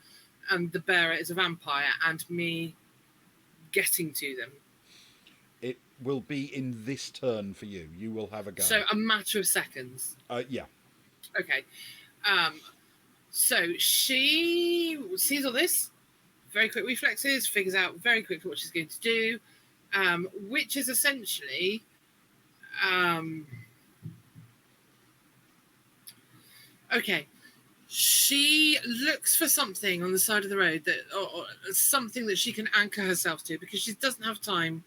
and the bearer is a vampire and me getting to them? It will be in this turn for you. You will have a go. So a matter of seconds. Yeah. Okay. So she sees all this, very quick reflexes, figures out very quickly what she's going to do, which is essentially okay. She looks for something on the side of the road or something that she can anchor herself to, because she doesn't have time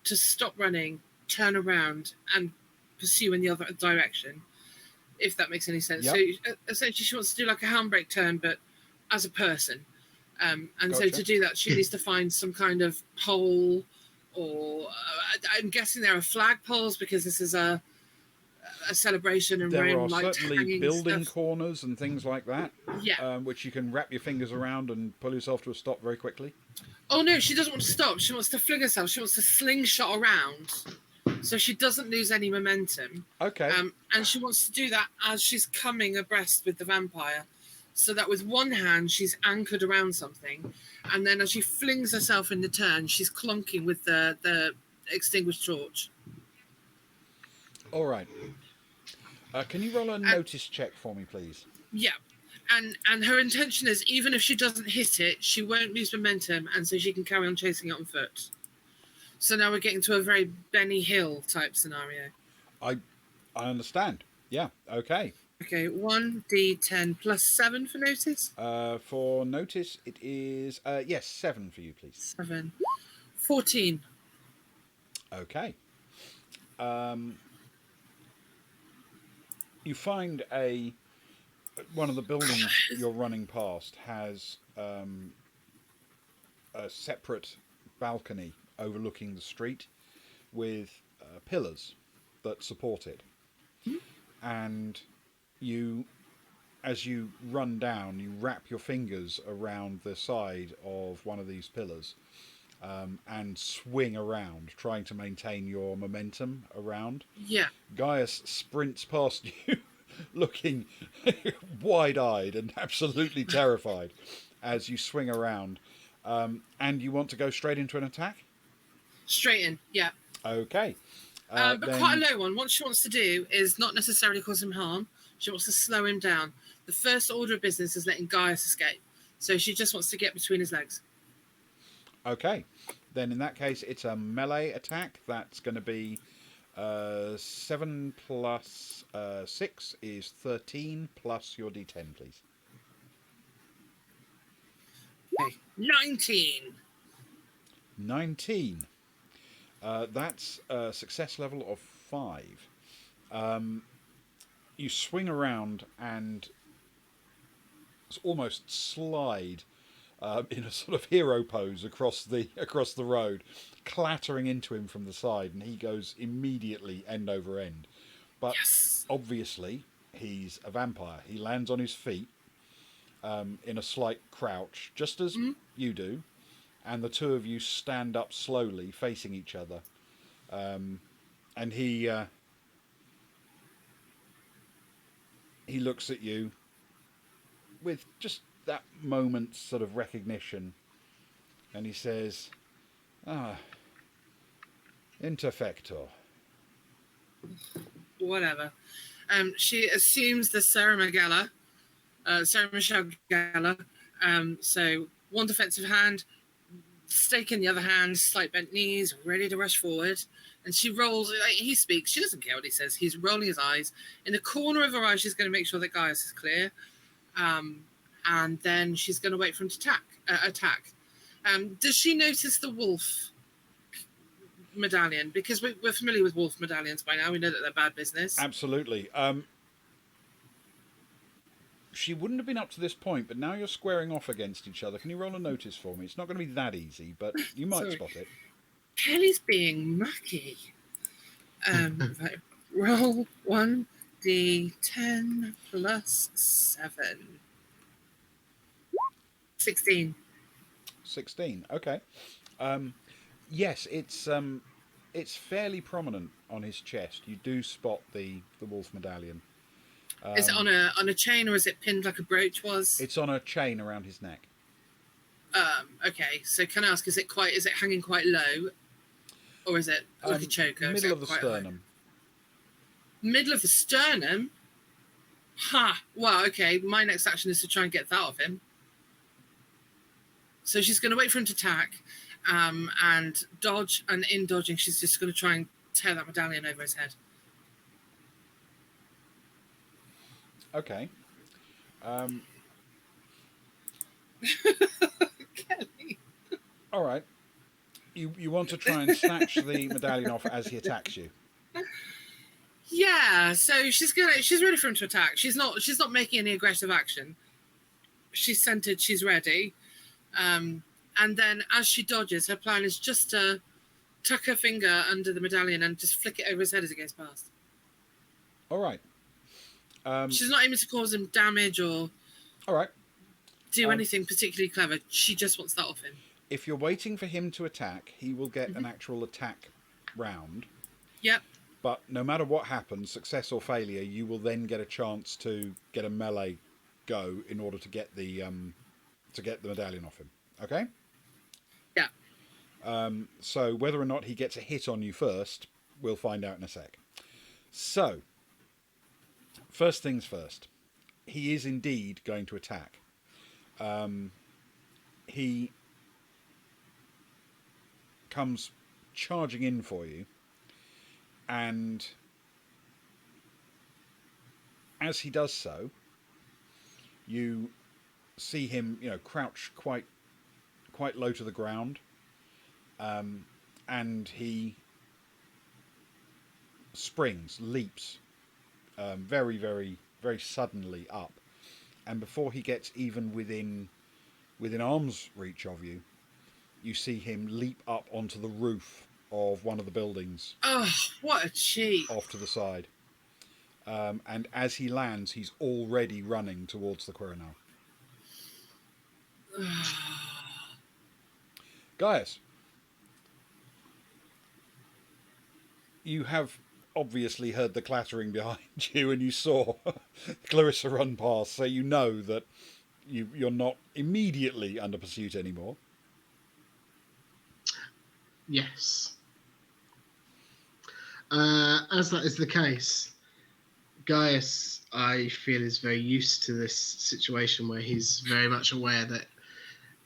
to stop running, turn around, and pursue in the other direction, if that makes any sense. Yep. So essentially she wants to do like a handbrake turn, but as a person. And so Gotcha. to do that, she needs to find some kind of pole, or I'm guessing there are flag poles because this is a celebration and There are like certainly building stuff. corners and things like that, Yeah. which you can wrap your fingers around and pull yourself to a stop very quickly. Oh no, she doesn't want to stop. She wants to fling herself. She wants to slingshot around, so she doesn't lose any momentum. Okay. And she wants to do that as she's coming abreast with the vampire, so that with one hand she's anchored around something, and then as she flings herself in the turn, she's clunking with the extinguished torch. All right. Can you roll a notice check for me, please? Yeah. And her intention is, even if she doesn't hit it, she won't lose momentum, and so she can carry on chasing it on foot. So now we're getting to a very Benny Hill type scenario. I understand. Yeah. Okay. Okay, 1d10 plus 7 for notice. For notice, it is 7 for you, please. 7. 14. Okay. You find one of the buildings you're running past has a separate balcony overlooking the street with pillars that support it. And as you run down, you wrap your fingers around the side of one of these pillars and swing around, trying to maintain your momentum around. Yeah. Gaius sprints past you, looking wide-eyed and absolutely terrified as you swing around. And you want to go straight into an attack? Straight in, yeah. Okay. But quite a low one. What she wants to do is not necessarily cause him harm. She wants to slow him down. The first order of business is letting Gaius escape. So she just wants to get between his legs. Okay. Then in that case, it's a melee attack. That's going to be 7 plus 6 is 13 plus your d10, please. Okay. 19. 19. That's a success level of 5. You swing around and almost slide in a sort of hero pose across the road, clattering into him from the side, and he goes immediately end over end. But Yes. obviously, he's a vampire. He lands on his feet in a slight crouch, just as you do, and the two of you stand up slowly, facing each other. And he looks at you with just that moment's sort of recognition, and he says, "Ah, Interfector." Whatever. She assumes the Sarah Michelle Gellar. So one defensive hand, stake in the other hand, slight bent knees, ready to rush forward. And she rolls, he speaks, she doesn't care what he says. He's rolling his eyes. In the corner of her eye, she's going to make sure that Gaius is clear. And then she's going to wait for him to attack. Does she notice the wolf medallion? Because we're familiar with wolf medallions by now. We know that they're bad business. Absolutely. She wouldn't have been up to this point, but now you're squaring off against each other. Can you roll a notice for me? It's not going to be that easy, but you might Sorry. spot it. Kelly's being mucky. Right. Roll 1d10 plus 7. 16. 16. Okay. Yes, it's fairly prominent on his chest. You do spot the wolf medallion. Is it on a chain, or is it pinned like a brooch was? It's on a chain around his neck. Okay. So can I ask, is it hanging quite low, or is it like a choker? Middle of the sternum. High? Middle of the sternum? Ha! Well, okay. My next action is to try and get that off him. So she's going to wait for him to attack, and dodge. And in dodging, she's just going to try and tear that medallion over his head. Okay. Kelly. All right. You want to try and snatch the medallion off as he attacks you. Yeah. So she's ready for him to attack. She's not making any aggressive action. She's centered. She's ready. And then as she dodges, her plan is just to tuck her finger under the medallion and just flick it over his head as it goes past. All right. She's not aiming to cause him damage or All right. do anything particularly clever. She just wants that off him. If you're waiting for him to attack, he will get an actual attack round. Yep. But no matter what happens, success or failure, you will then get a chance to get a melee go in order to get the medallion off him. Okay? Yeah. So whether or not he gets a hit on you first, we'll find out in a sec. So, first things first. He is indeed going to attack. He comes charging in for you, and as he does so, you see him, crouch quite low to the ground, and he leaps very, very, very suddenly up, and before he gets even within arm's reach of you, you see him leap up onto the roof of one of the buildings. Oh, what a cheat! Off to the side, and as he lands, he's already running towards the Quirinal. Gaius, you have obviously heard the clattering behind you, and you saw Clarissa run past, so you know that you're not immediately under pursuit anymore. Yes. As that is the case, Gaius, I feel, is very used to this situation where he's very much aware that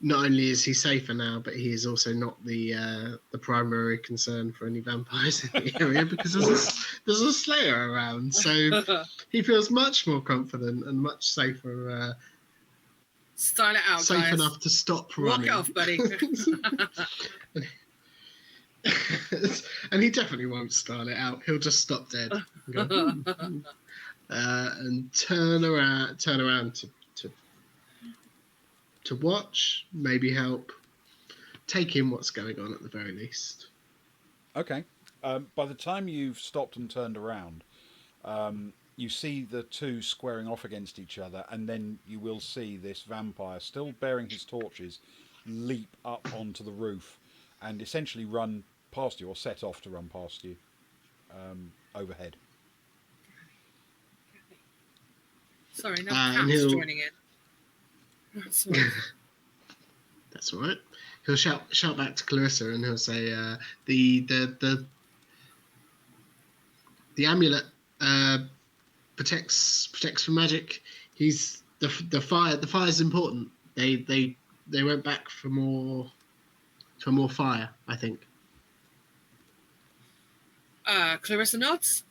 not only is he safer now, but he is also not the primary concern for any vampires in the area, because there's a slayer around. So he feels much more confident and much safer. Style it out, safe guys. enough to stop running. Walk off, buddy. And he definitely won't style it out. He'll just stop dead and go, and turn around to to watch, maybe help, take in what's going on at the very least. Okay. By the time you've stopped and turned around, you see the two squaring off against each other, and then you will see this vampire, still bearing his torches, leap up onto the roof and essentially run past you, or set off to run past you overhead. Sorry, no And cat's he'll- joining in. That's all right. That's all right. He'll shout back to Clarissa, and he'll say, "The amulet protects from magic. He's the fire. The fire's important. They went back for more fire, I think." Clarissa nods.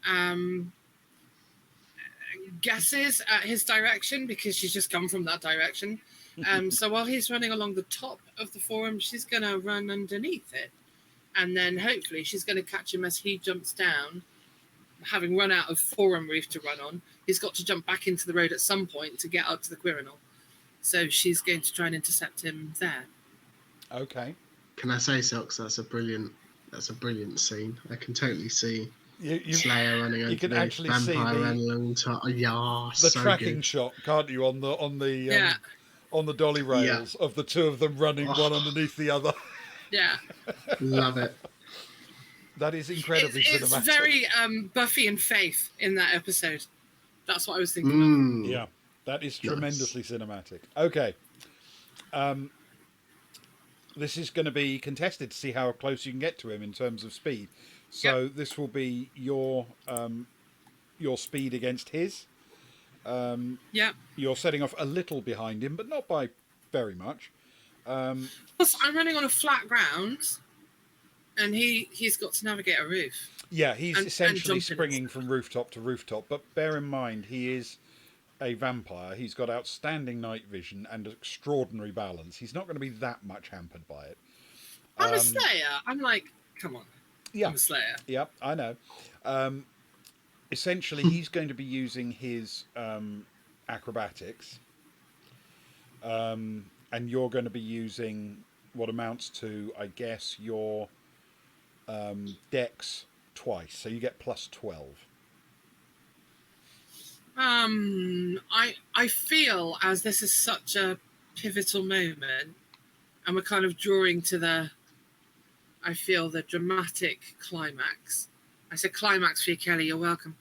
Guesses at his direction because she's just come from that direction. So while he's running along the top of the forum, she's going to run underneath it. And then hopefully she's going to catch him as he jumps down. Having run out of forum roof to run on, he's got to jump back into the road at some point to get up to the Quirinal. So she's going to try and intercept him there. Okay. Can I say, Silks? That's a brilliant scene. I can totally see You Slayer running over can the actually see vampire running along top. Yeah, the so tracking good. shot, can't you, on the Yeah. on the dolly rails of the two of them running one underneath the other. Yeah. Love it. That is incredibly It's cinematic. very Buffy and Faith in that episode. That's what I was thinking of. Mm. Yeah, that is Nice. tremendously cinematic. Okay. This is going to be contested to see how close you can get to him in terms of speed. So this will be your speed against his. Yeah. You're setting off a little behind him, but not by very much. Plus, I'm running on a flat ground, and he's got to navigate a roof. Yeah, he's And essentially jumping. springing from rooftop to rooftop, but bear in mind he is a vampire. He's got outstanding night vision and extraordinary balance. He's not going to be that much hampered by it. I'm a Slayer. I'm like, come on. Yeah, I'm a Slayer. yeah, I know. Essentially, he's going to be using his acrobatics, and you're going to be using what amounts to, I guess, your dex twice, so you get plus 12. I feel as this is such a pivotal moment, and we're kind of drawing to the dramatic climax. I said climax for you, Kelly. You're welcome.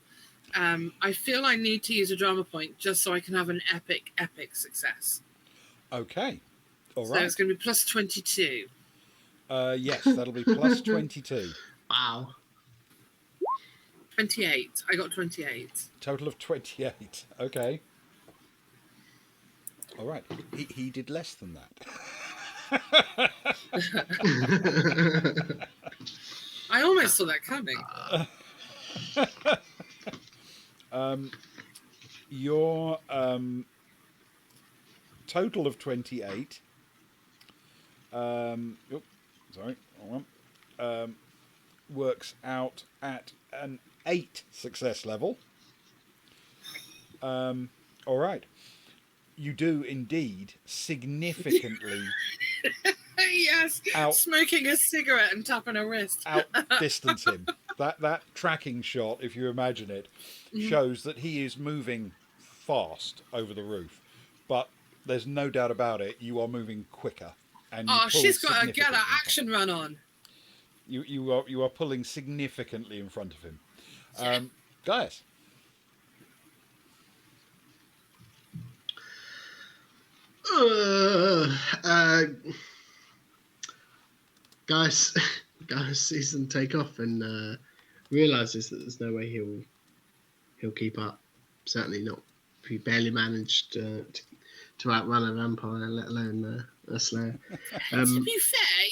I feel I need to use a drama point just so I can have an epic success. Okay, all So right. it's going to be plus 22. Yes, that'll be plus 22. Wow. 28. I got 28. Total of 28. Okay. All right. He did less than that. I almost saw that coming. Your total of 28. Sorry, wrong one. Works out at an 8 success level. All right. You do indeed significantly Yes, smoking a cigarette and tapping a wrist. outdistance him. That tracking shot, if you imagine it, shows that he is moving fast over the roof. But there's no doubt about it, you are moving quicker. And you pull she's got to get her significantly. action run on. You are pulling significantly in front of him. Gaius. Guys sees them take off and realizes that there's no way he'll keep up. Certainly not. He barely managed to outrun a vampire, let alone a Slayer. To be fair,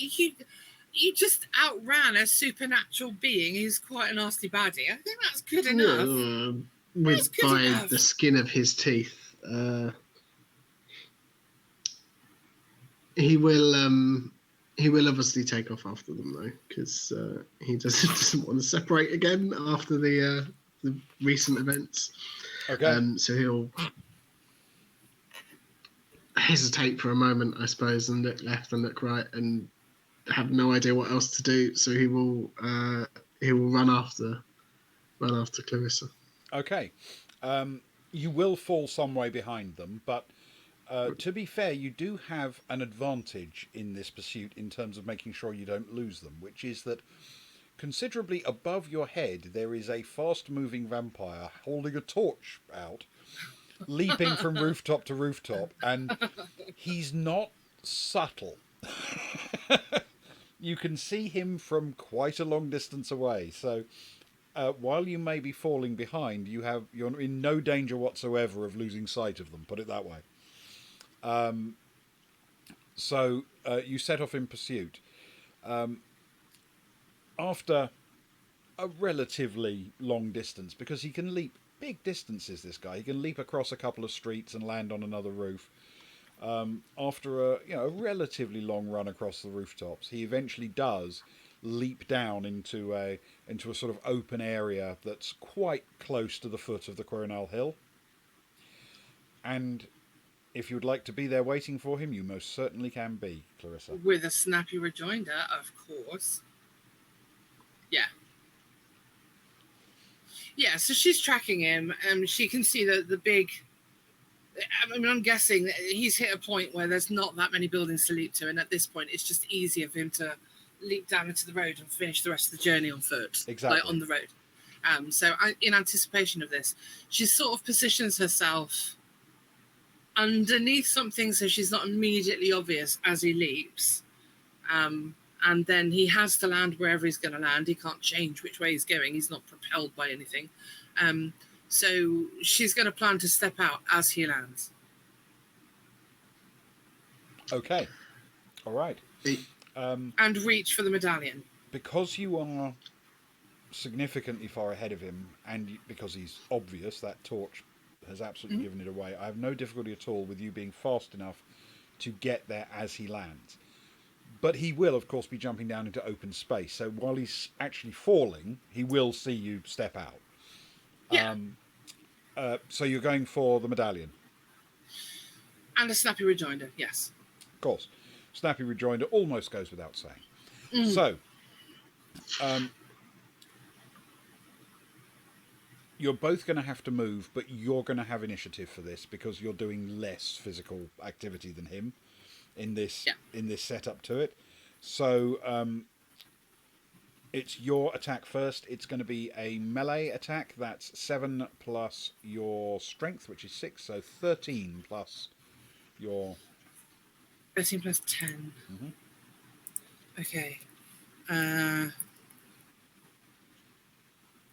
you just outran a supernatural being who's quite a nasty baddie. I think that's good enough. That's good By enough. the skin of his teeth. He will obviously take off after them though, because he doesn't want to separate again after the recent events. Okay. So he'll hesitate for a moment, I suppose, and look left and look right, and have no idea what else to do. So he will run after Clarissa. Okay. You will fall some way behind them, but to be fair, you do have an advantage in this pursuit in terms of making sure you don't lose them, which is that considerably above your head there is a fast-moving vampire holding a torch out, leaping from rooftop to rooftop, and he's not subtle. You can see him from quite a long distance away, so while you may be falling behind, you're in no danger whatsoever of losing sight of them, put it that way. So you set off in pursuit. After a relatively long distance, because he can leap big distances, this guy. He can leap across a couple of streets and land on another roof. After a relatively long run across the rooftops, he eventually does leap down into a sort of open area that's quite close to the foot of the Coronel Hill. And if you'd like to be there waiting for him, you most certainly can be, Clarissa. With a snappy rejoinder, of course. Yeah. Yeah, so she's tracking him, and she can see the big... I mean, I'm guessing that he's hit a point where there's not that many buildings to leap to, and at this point, it's just easier for him to leap down into the road and finish the rest of the journey on foot. Exactly. Like, on the road. So in anticipation of this, she sort of positions herself underneath something so she's not immediately obvious as he leaps. And then he has to land wherever he's going to land. He can't change which way he's going. He's not propelled by anything. So she's going to plan to step out as he lands. Okay. All right. And reach for the medallion. Because you are significantly far ahead of him, and because he's obvious, that torch has absolutely given it away. I have no difficulty at all with you being fast enough to get there as he lands. But he will, of course, be jumping down into open space. So while he's actually falling, he will see you step out. Yeah. So you're going for the medallion. And a snappy rejoinder, yes. Of course. Snappy rejoinder almost goes without saying. So, you're both going to have to move, but you're going to have initiative for this because you're doing less physical activity than him in this setup to it. So it's your attack first. It's going to be a melee attack. That's 7 plus your strength, which is 6, so 13 plus your... 13 plus 10. Mm-hmm. Okay.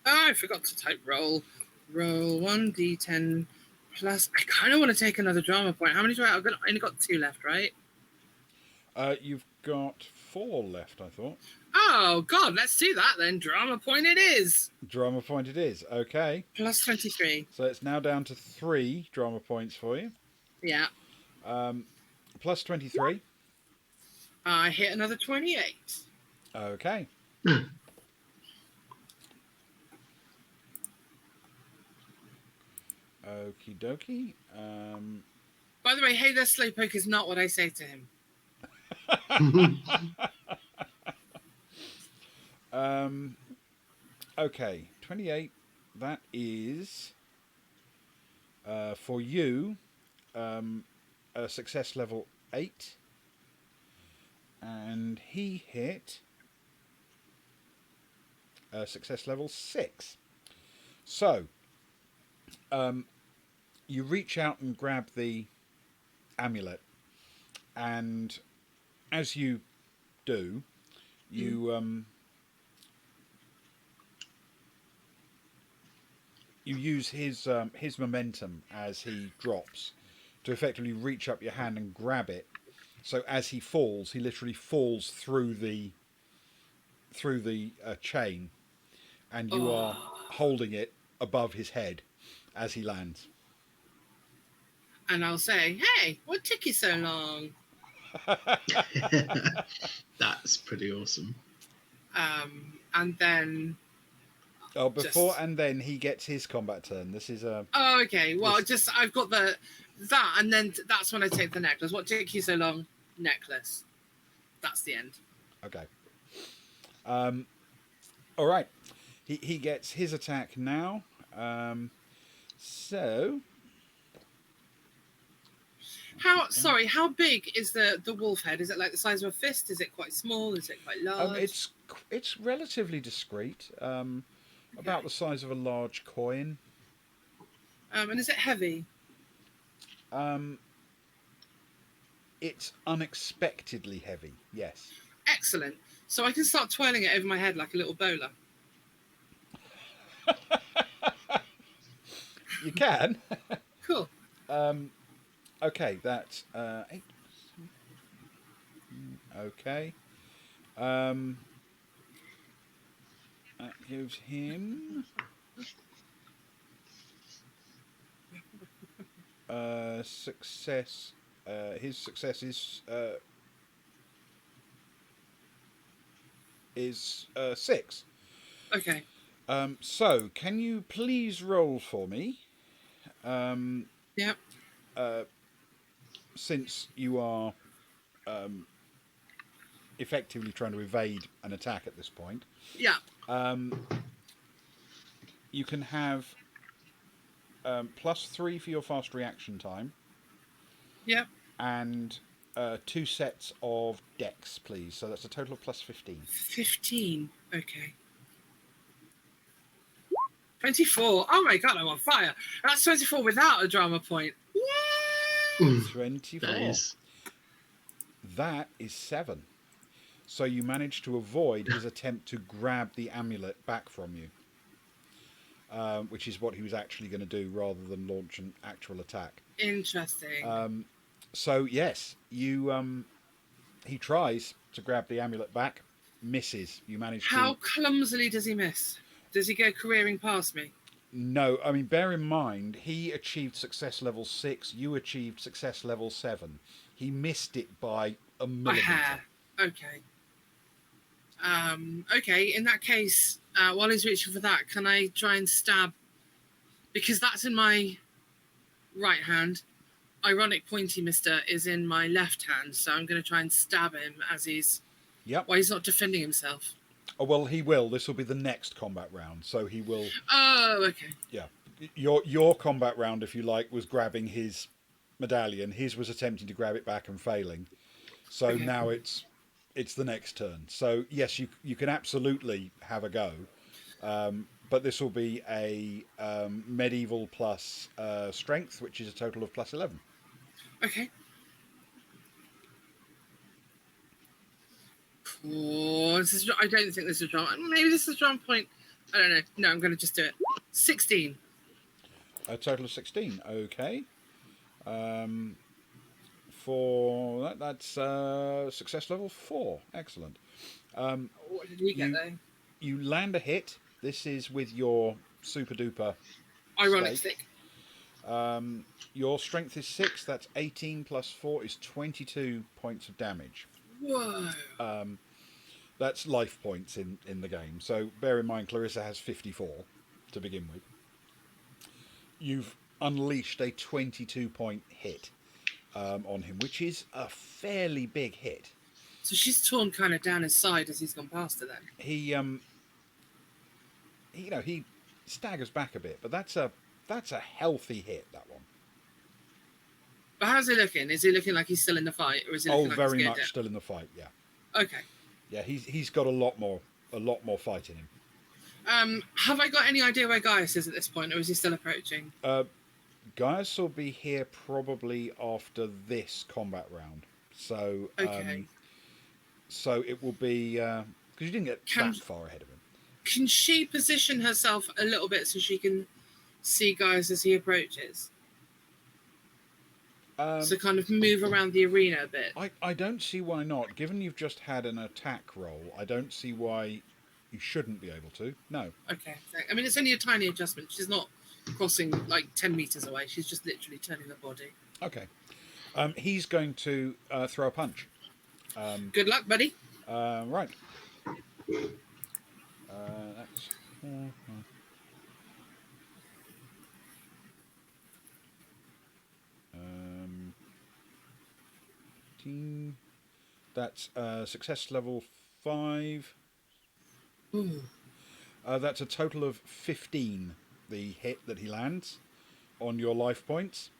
I forgot to type roll. Roll 1d10 plus... I kind of want to take another drama point. How many do I have? I've only got 2 left, right? You've got 4 left, I thought. Oh, God, let's do that then. Drama point it is. Drama point it is. Okay. Plus 23. So it's now down to 3 drama points for you. Yeah. Plus 23. I hit another 28. Okay. Okie dokie. By the way, hey there, Slowpoke is not what I say to him. Okay, 28. That is for you a success level 8, and he hit a success level 6. So you reach out and grab the amulet, and as you do, you you use his momentum as he drops to effectively reach up your hand and grab it. So as he falls, he literally falls through the chain, and you are holding it above his head as he lands. And I'll say, hey, what took you so long? That's pretty awesome. And then... Oh, before and then he gets his combat turn. This is a... Oh, okay. Well, I've got the That, and then that's when I take the necklace. What took you so long? Necklace. That's the end. Okay. All right. He gets his attack now. So how big is the wolf head? Is it like the size of a fist? Is it quite small? Is it quite large? it's relatively discreet. About the size of a large coin. And is it heavy? It's unexpectedly heavy. Yes. Excellent. So I can start twirling it over my head like a little bowler. You can. Cool. Okay, that's 8. Okay. That gives him success. His success is 6. Okay. So, can you please roll for me? Yeah. Since you are effectively trying to evade an attack at this point, Yeah. you can have +3 for your fast reaction time. Yeah. And 2 sets of dex, please. So that's a total of +15. 15. Okay. 24. Oh my god, I'm on fire. That's 24 without a drama point. Woo! 24. Nice. That is 7. So you managed to avoid his attempt to grab the amulet back from you, which is what he was actually going to do rather than launch an actual attack. Interesting. So yes, you he tries to grab the amulet back, misses. You manage How to. clumsily does he miss? Does he go careering past me? No, I mean, bear in mind, he achieved success level 6, you achieved success level 7. He missed it by a A millimetre. hair. Okay. Okay, in that case, while he's reaching for that, can I try and stab? Because that's in my right hand. Ironic pointy mister is in my left hand, so I'm going to try and stab him as he's... Yep. While he's not defending himself. Oh, well, he will. This will be the next combat round, so he will... Oh, okay. Yeah. Your combat round, if you like, was grabbing his medallion. His was attempting to grab it back and failing. So Okay. now it's the next turn. So, yes, you can absolutely have a go. But this will be a medieval plus strength, which is a total of +11. Okay. Cool. I don't think this is drama. Maybe this is drama point. I don't know. No, I'm going to just do it. 16. A total of 16. Okay. For that's success level 4. Excellent. What did he get though? You land a hit. This is with your super duper Ironic stake. stick. Your strength is 6. That's 18 plus 4 is 22 points of damage. Whoa. That's life points in the game. So bear in mind, Clarissa has 54 to begin with. You've unleashed a 22-point hit on him, which is a fairly big hit. So she's torn kind of down his side as he's gone past her then. He staggers back a bit, but that's a healthy hit, that one. But how's he looking? Is he looking like he's still in the fight, or is he looking like very he's much down? still in the fight. Yeah. Okay. Yeah, he's got a lot more fight in him. Have I got any idea where Gaius is at this point, or is he still approaching? Gaius will be here probably after this combat round. So Okay. So it will be because you didn't get that far ahead of him. Can she position herself a little bit so she can see Gaius as he approaches? So kind of move around the arena a bit. I don't see why not. Given you've just had an attack roll, I don't see why you shouldn't be able to. No. Okay. I mean, it's only a tiny adjustment. She's not crossing like 10 meters away. She's just literally turning the body. Okay. He's going to throw a punch. Good luck, buddy. Right. That's 4. 18. That's success level 5. Ooh. That's a total of 15, the hit that he lands on your life points.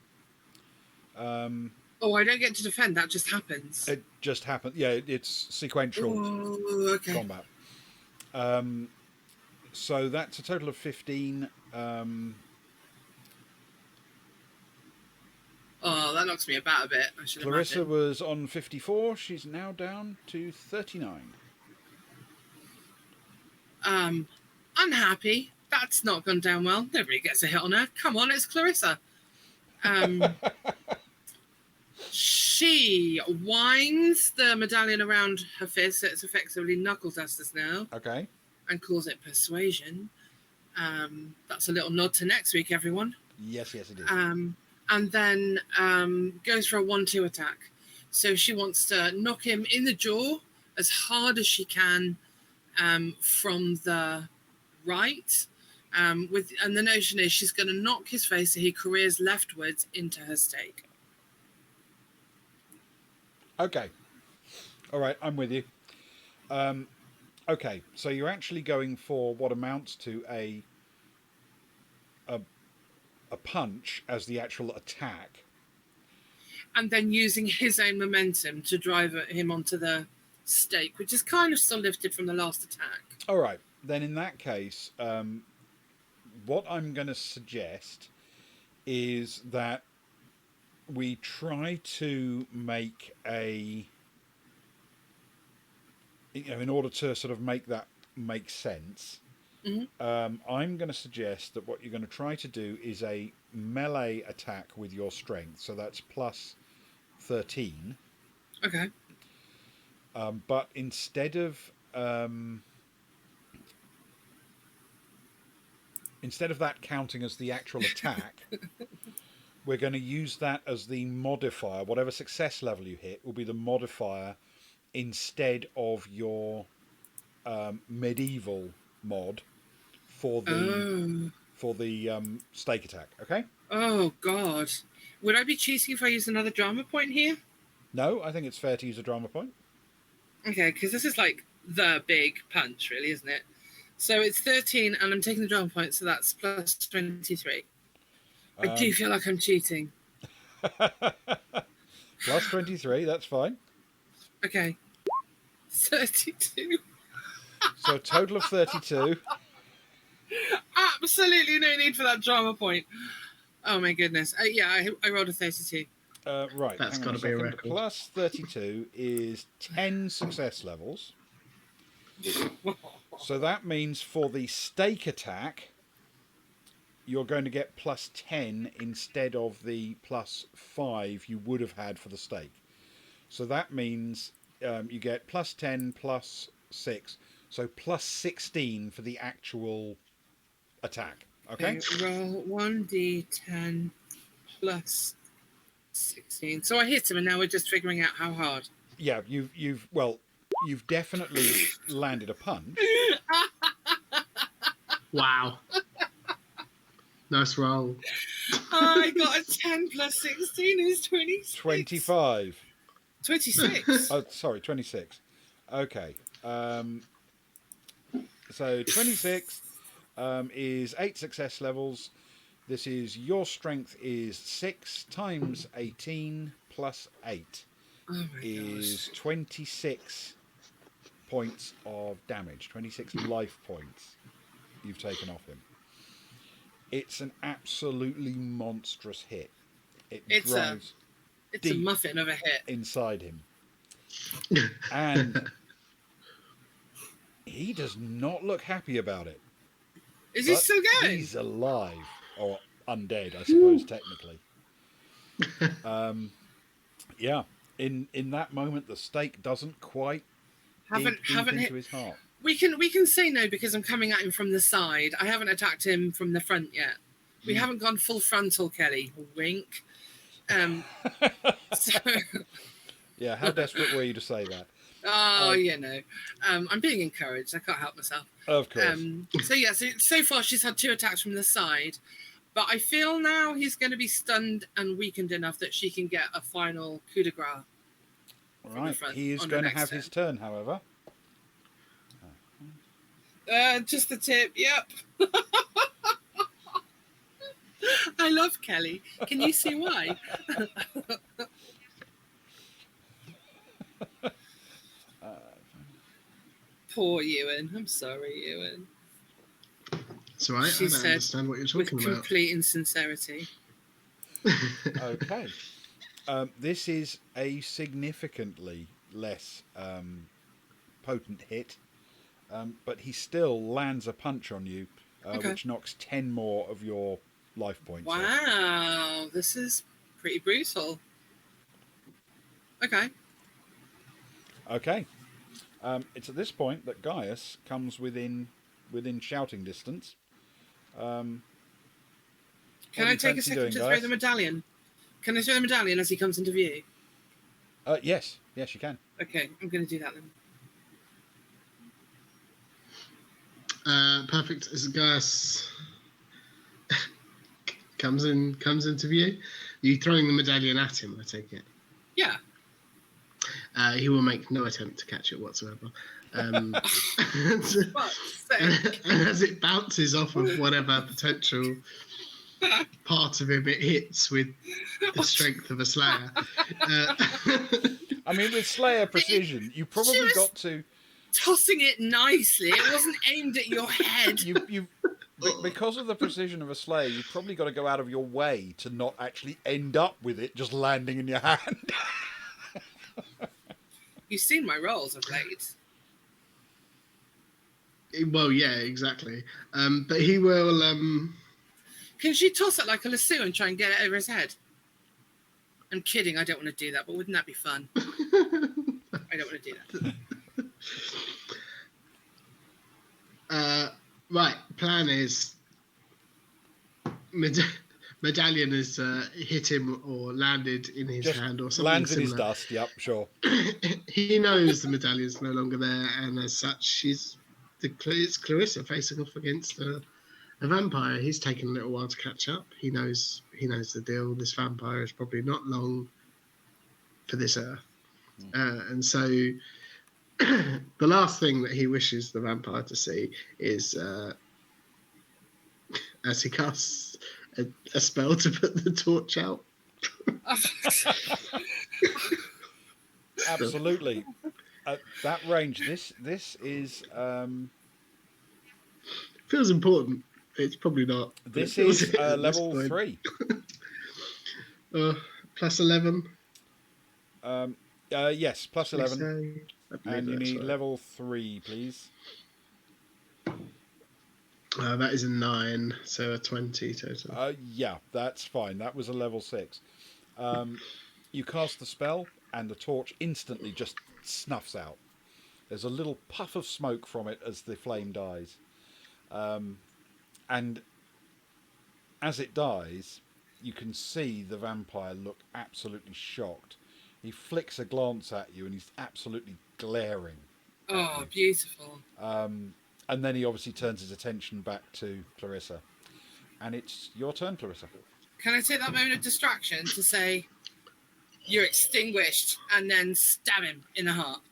Oh, I don't get to defend. That just happens. It just happened. Yeah, it's sequential Ooh, okay. combat. So that's a total of 15. Oh, that knocks me about a bit, I should Clarissa imagine. was on 54. She's now down to 39. Unhappy. That's not gone down well. Nobody gets a hit on her. Come on, it's Clarissa. She winds the medallion around her fist, so it's effectively knuckle dusters now, Okay. and calls it persuasion. That's a little nod to next week, everyone. Yes, it is. And then goes for a 1-2 attack. So she wants to knock him in the jaw as hard as she can from the right. And the notion is she's going to knock his face so he careers leftwards into her stake. Okay. All right, I'm with you. Okay, so you're actually going for what amounts to a punch as the actual attack. And then using his own momentum to drive him onto the stake, which is kind of still lifted from the last attack. All right, then in that case, what I'm going to suggest is that we try to make in order to sort of make that make sense, I'm going to suggest that what you're going to try to do is a melee attack with your strength. So that's plus 13. Okay. But instead of that counting as the actual attack, we're going to use that as the modifier. Whatever success level you hit will be the modifier instead of your medieval mod for the stake attack. Okay? Oh, God. Would I be cheating if I use another drama point here? No, I think it's fair to use a drama point. Okay, because this is like the big punch, really, isn't it? So it's 13, and I'm taking the drama point, so that's plus 23. I do feel like I'm cheating. Plus 23, that's fine. Okay. 32. So a total of 32. Absolutely no need for that drama point. Oh, my goodness. I rolled a 32. Right. That's got to be a record. Plus 32 is 10 success levels. So that means for the stake attack, you're going to get plus 10 instead of the plus 5 you would have had for the stake. So that means you get plus 10 plus 6. So plus 16 for the actual attack. Okay? Roll 1d10 plus 16. So I hit him, and now we're just figuring out how hard. Yeah, you've definitely landed a punch. Wow. Nice roll. I got a 10 plus 16 is 26. 25. 26. Oh, sorry, 26. Okay. So 26 is 8 success levels. This is your strength is 6 times 18 plus 8 is 26 points of damage. 26 life points you've taken off him. It's an absolutely monstrous hit. It's a muffin of a hit inside him. And he does not look happy about it. Is he still going? He's alive. Or undead, I suppose, technically. Yeah. In that moment, the stake doesn't quite haven't into hit his heart. We can say no because I'm coming at him from the side. I haven't attacked him from the front yet. We haven't gone full frontal, Kelly. Wink. So... Yeah, how desperate were you to say that? Oh, I'm being encouraged. I can't help myself. Of course. So far she's had 2 attacks from the side, but I feel now he's going to be stunned and weakened enough that she can get a final coup de grace. Right, front. he is on the going to next have his turn, however. Just the tip. Yep. I love Kelly. Can you see why? Poor Ewan. I'm sorry, Ewan. It's all right. She I don't said understand what you're with talking about. complete insincerity. Okay. This is a significantly less potent hit, but he still lands a punch on you, Okay. which knocks 10 more of your life points off. Wow, this is pretty brutal. Okay. Okay. It's at this point that Gaius comes within shouting distance. Can What do I you take a fancy second doing, to throw Gaius? the medallion? Can I throw the medallion as he comes into view? Yes, you can. Okay, I'm going to do that then. Perfect. As Gaius comes into view, are you throwing the medallion at him? I take it. Yeah. He will make no attempt to catch it whatsoever. And Fuck's sake. as it bounces off of whatever potential part of him it hits with the strength of a slayer. I mean, with Slayer precision, you probably Just- got to... Tossing it nicely. It wasn't aimed at your head. Because of the precision of a Slayer, you've probably got to go out of your way to not actually end up with it just landing in your hand. You've seen my rolls of late. Well, yeah, exactly. But he will. Can she toss it like a lasso and try and get it over his head? I'm kidding. I don't want to do that, but wouldn't that be fun? I don't want to do that. Right. Plan is medallion has hit him or landed in his Just hand or something lands in similar. his dust, yep, sure. He knows the medallion's no longer there, and as such, it's Clarissa facing off against a vampire. He's taken a little while to catch up. He knows the deal. This vampire is probably not long for this earth, and so the last thing that he wishes the vampire to see is as he casts a spell to put the torch out. Absolutely. At that range, this is... feels important. It's probably not. This is level 3. Plus 11. Yes, plus 11. And you need right. level 3, please. That is a 9, so a 20 total. Yeah, that's fine. That was a level 6. You cast the spell, and the torch instantly just snuffs out. There's a little puff of smoke from it as the flame dies. And as it dies, you can see the vampire look absolutely shocked. He flicks a glance at you, and he's absolutely glaring. Oh, beautiful. And then he obviously turns his attention back to Clarissa. And it's your turn, Clarissa. Can I take that moment of distraction to say, you're extinguished, and then stab him in the heart?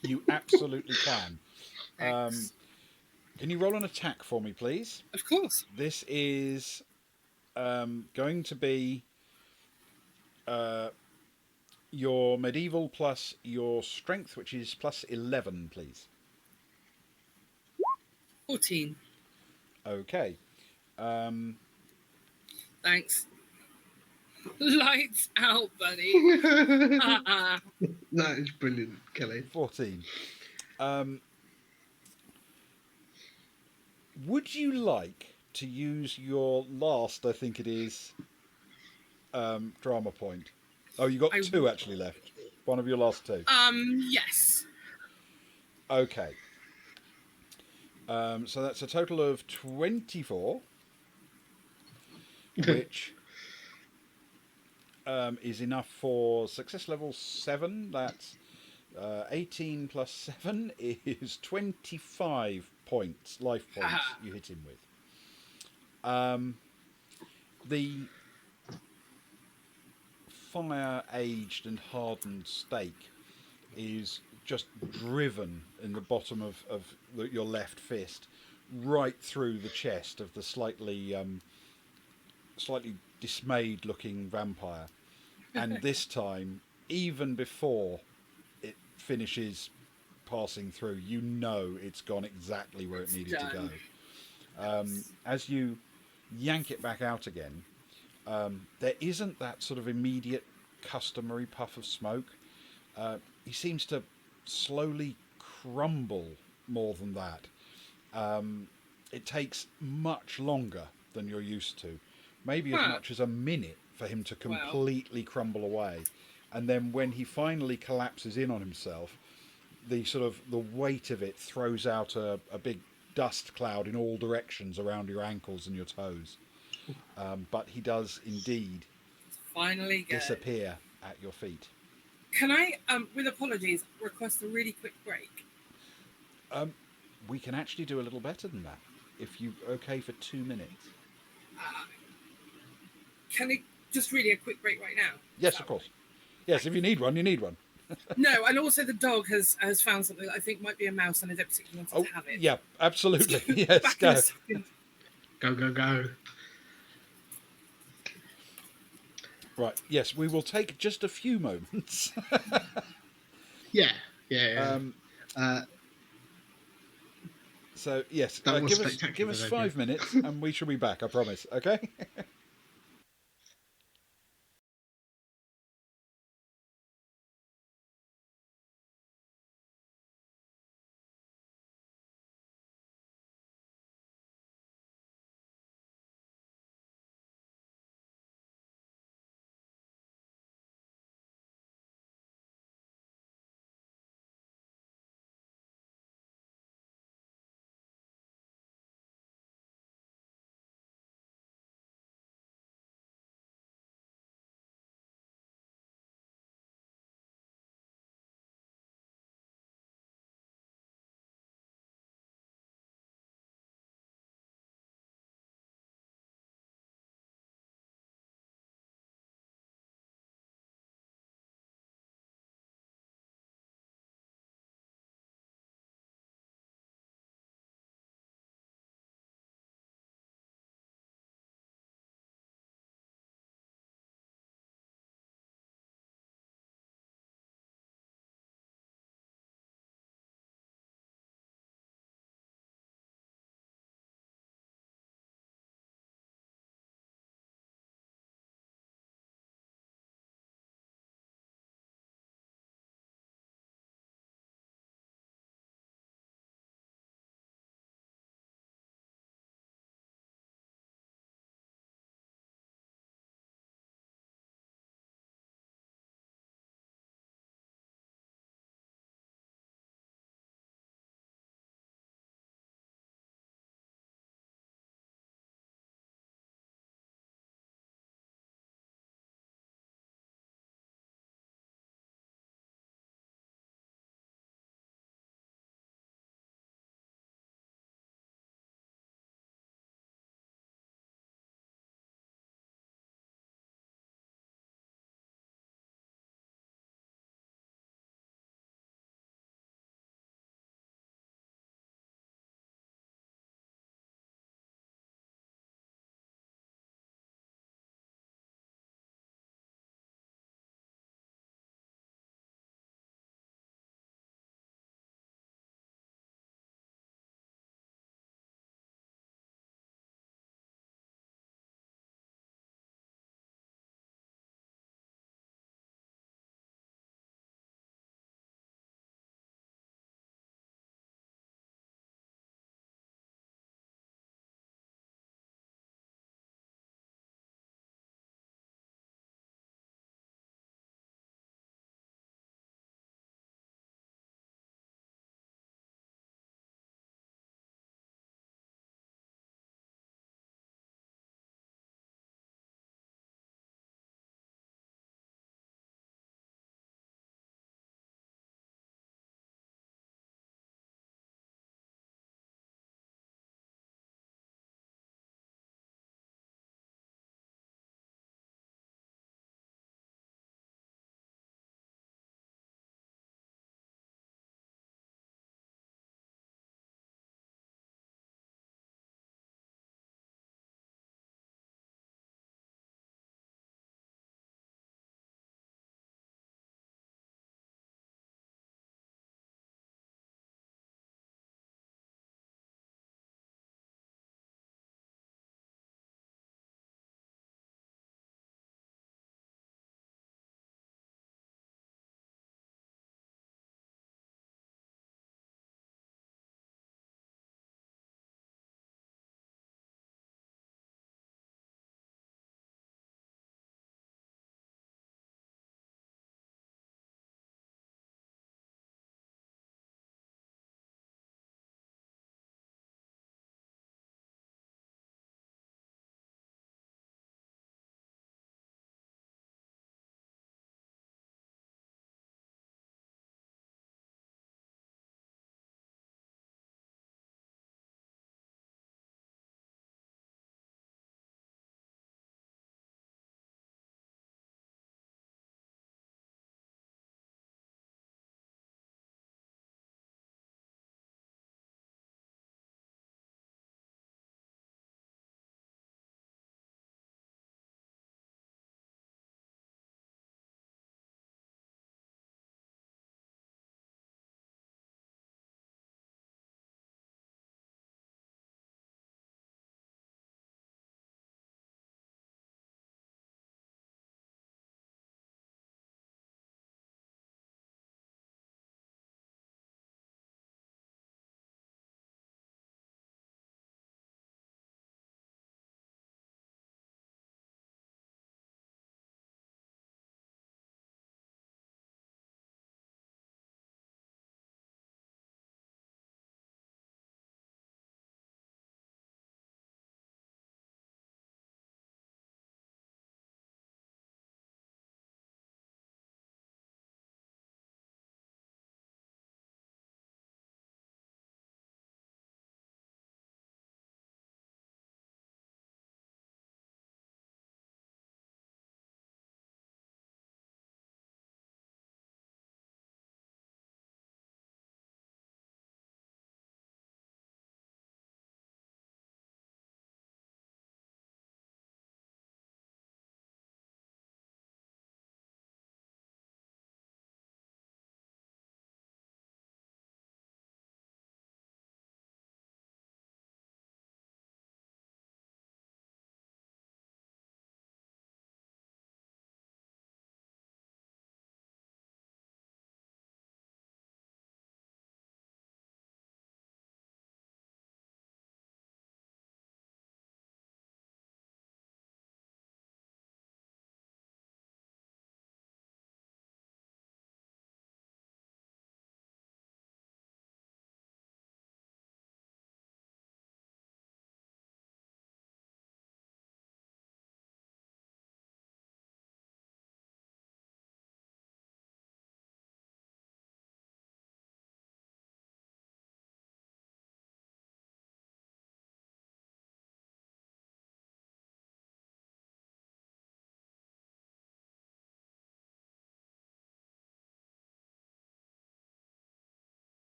You absolutely can. Thanks. Can you roll an attack for me, please? Of course. This is going to be your medieval plus your strength, which is plus 11, please. 14. Okay. Thanks. Lights out, buddy. That is brilliant, Kelly. 14. Would you like to use your last, I think it is, drama point? Oh, you got 2 actually left. One of your last 2. Yes. Okay. So that's a total of 24, which is enough for success level 7. That's 18 plus 7 is 25 points, life points you hit him with. The fire-aged and hardened stake is just driven in the bottom of your left fist, right through the chest of the slightly dismayed looking vampire. And this time, even before it finishes passing through, you know it's gone exactly where it needed to go. As you yank it back out again, there isn't that sort of immediate customary puff of smoke. He seems to slowly crumble more than that. It takes much longer than you're used to. Maybe as much as a minute for him to completely crumble away. And then when he finally collapses in on himself, the weight of it throws out a big dust cloud in all directions around your ankles and your toes. But he does indeed finally disappear at your feet. Can I, with apologies, request a really quick break? We can actually do a little better than that. If you're okay for 2 minutes. Can I just really a quick break right now? Yes, of course. Yes, if you need one, you need one. No, and also the dog has found something that I think might be a mouse, and I don't particularly want to have it. Yeah, absolutely. Yes, go. Go. Right, yes, we will take just a few moments. Yeah. So, yes, That was give us spectacular, 5 minutes and we shall be back, I promise, okay?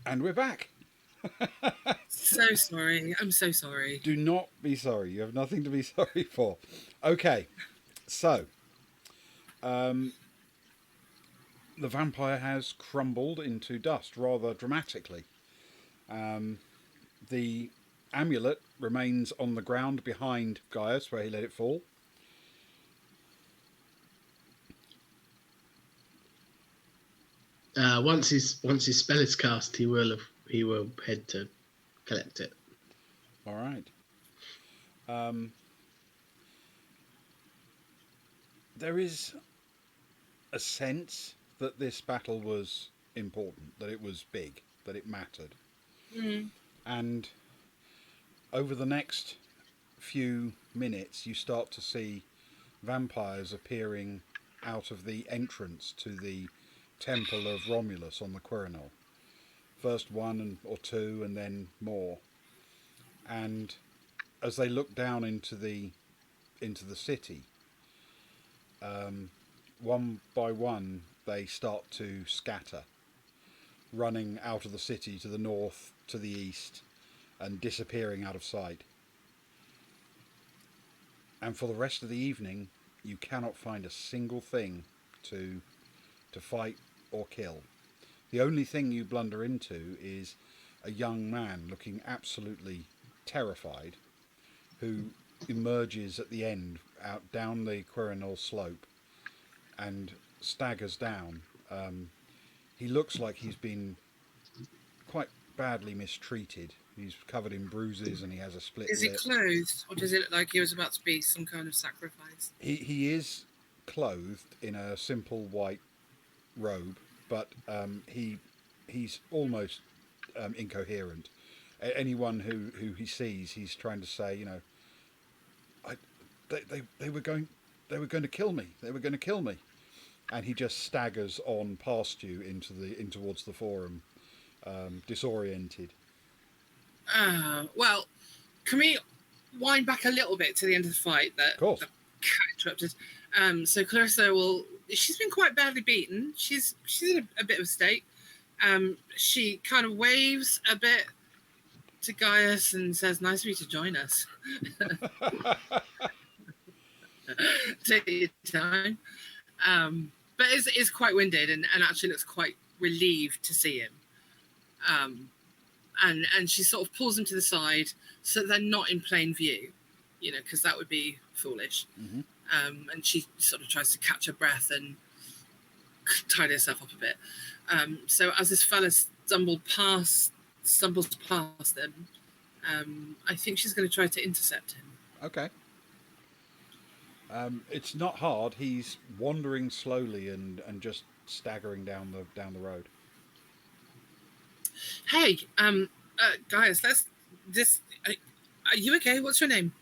And we're back. So sorry. I'm so sorry. Do not be sorry. You have nothing to be sorry for. Okay, so the vampire has crumbled into dust rather dramatically. The amulet remains on the ground behind Gaius, where he let it fall. Once his spell is cast, he will head to collect it. All right. There is a sense that this battle was important, that it was big, that it mattered. Mm. And over the next few minutes, you start to see vampires appearing out of the entrance to the temple of Romulus on the Quirinal. First one or two, and then more. And as they look down into the city, one by one they start to scatter, running out of the city to the north, to the east, and disappearing out of sight. And for the rest of the evening, you cannot find a single thing to fight or kill. The only thing you blunder into is a young man looking absolutely terrified, who emerges at the end out down the Quirinal slope and staggers down. He looks like he's been quite badly mistreated. He's covered in bruises and he has a split Is lip. he clothed, or does it look like he was about to be some kind of sacrifice? He is clothed in a simple white robe, but he's almost incoherent. Anyone who he sees, he's trying to say, you know, they were going to kill me. They were going to kill me, and he just staggers on past you in towards the forum, disoriented. Well, can we wind back a little bit to the end of the fight that Of course. the cat interrupted? So Clarissa she's been quite badly beaten. She's in a bit of a state. She kind of waves a bit to Gaius and says, "Nice of you to join us." Take your time. But is quite winded and actually looks quite relieved to see him. And she sort of pulls them to the side so they're not in plain view, you know, because that would be foolish. Mm-hmm. And she sort of tries to catch her breath and tidy herself up a bit. So as this fella stumbles past them, I think she's going to try to intercept him. Okay. It's not hard. He's wandering slowly and just staggering down the road. Hey, guys, are you okay? What's your name?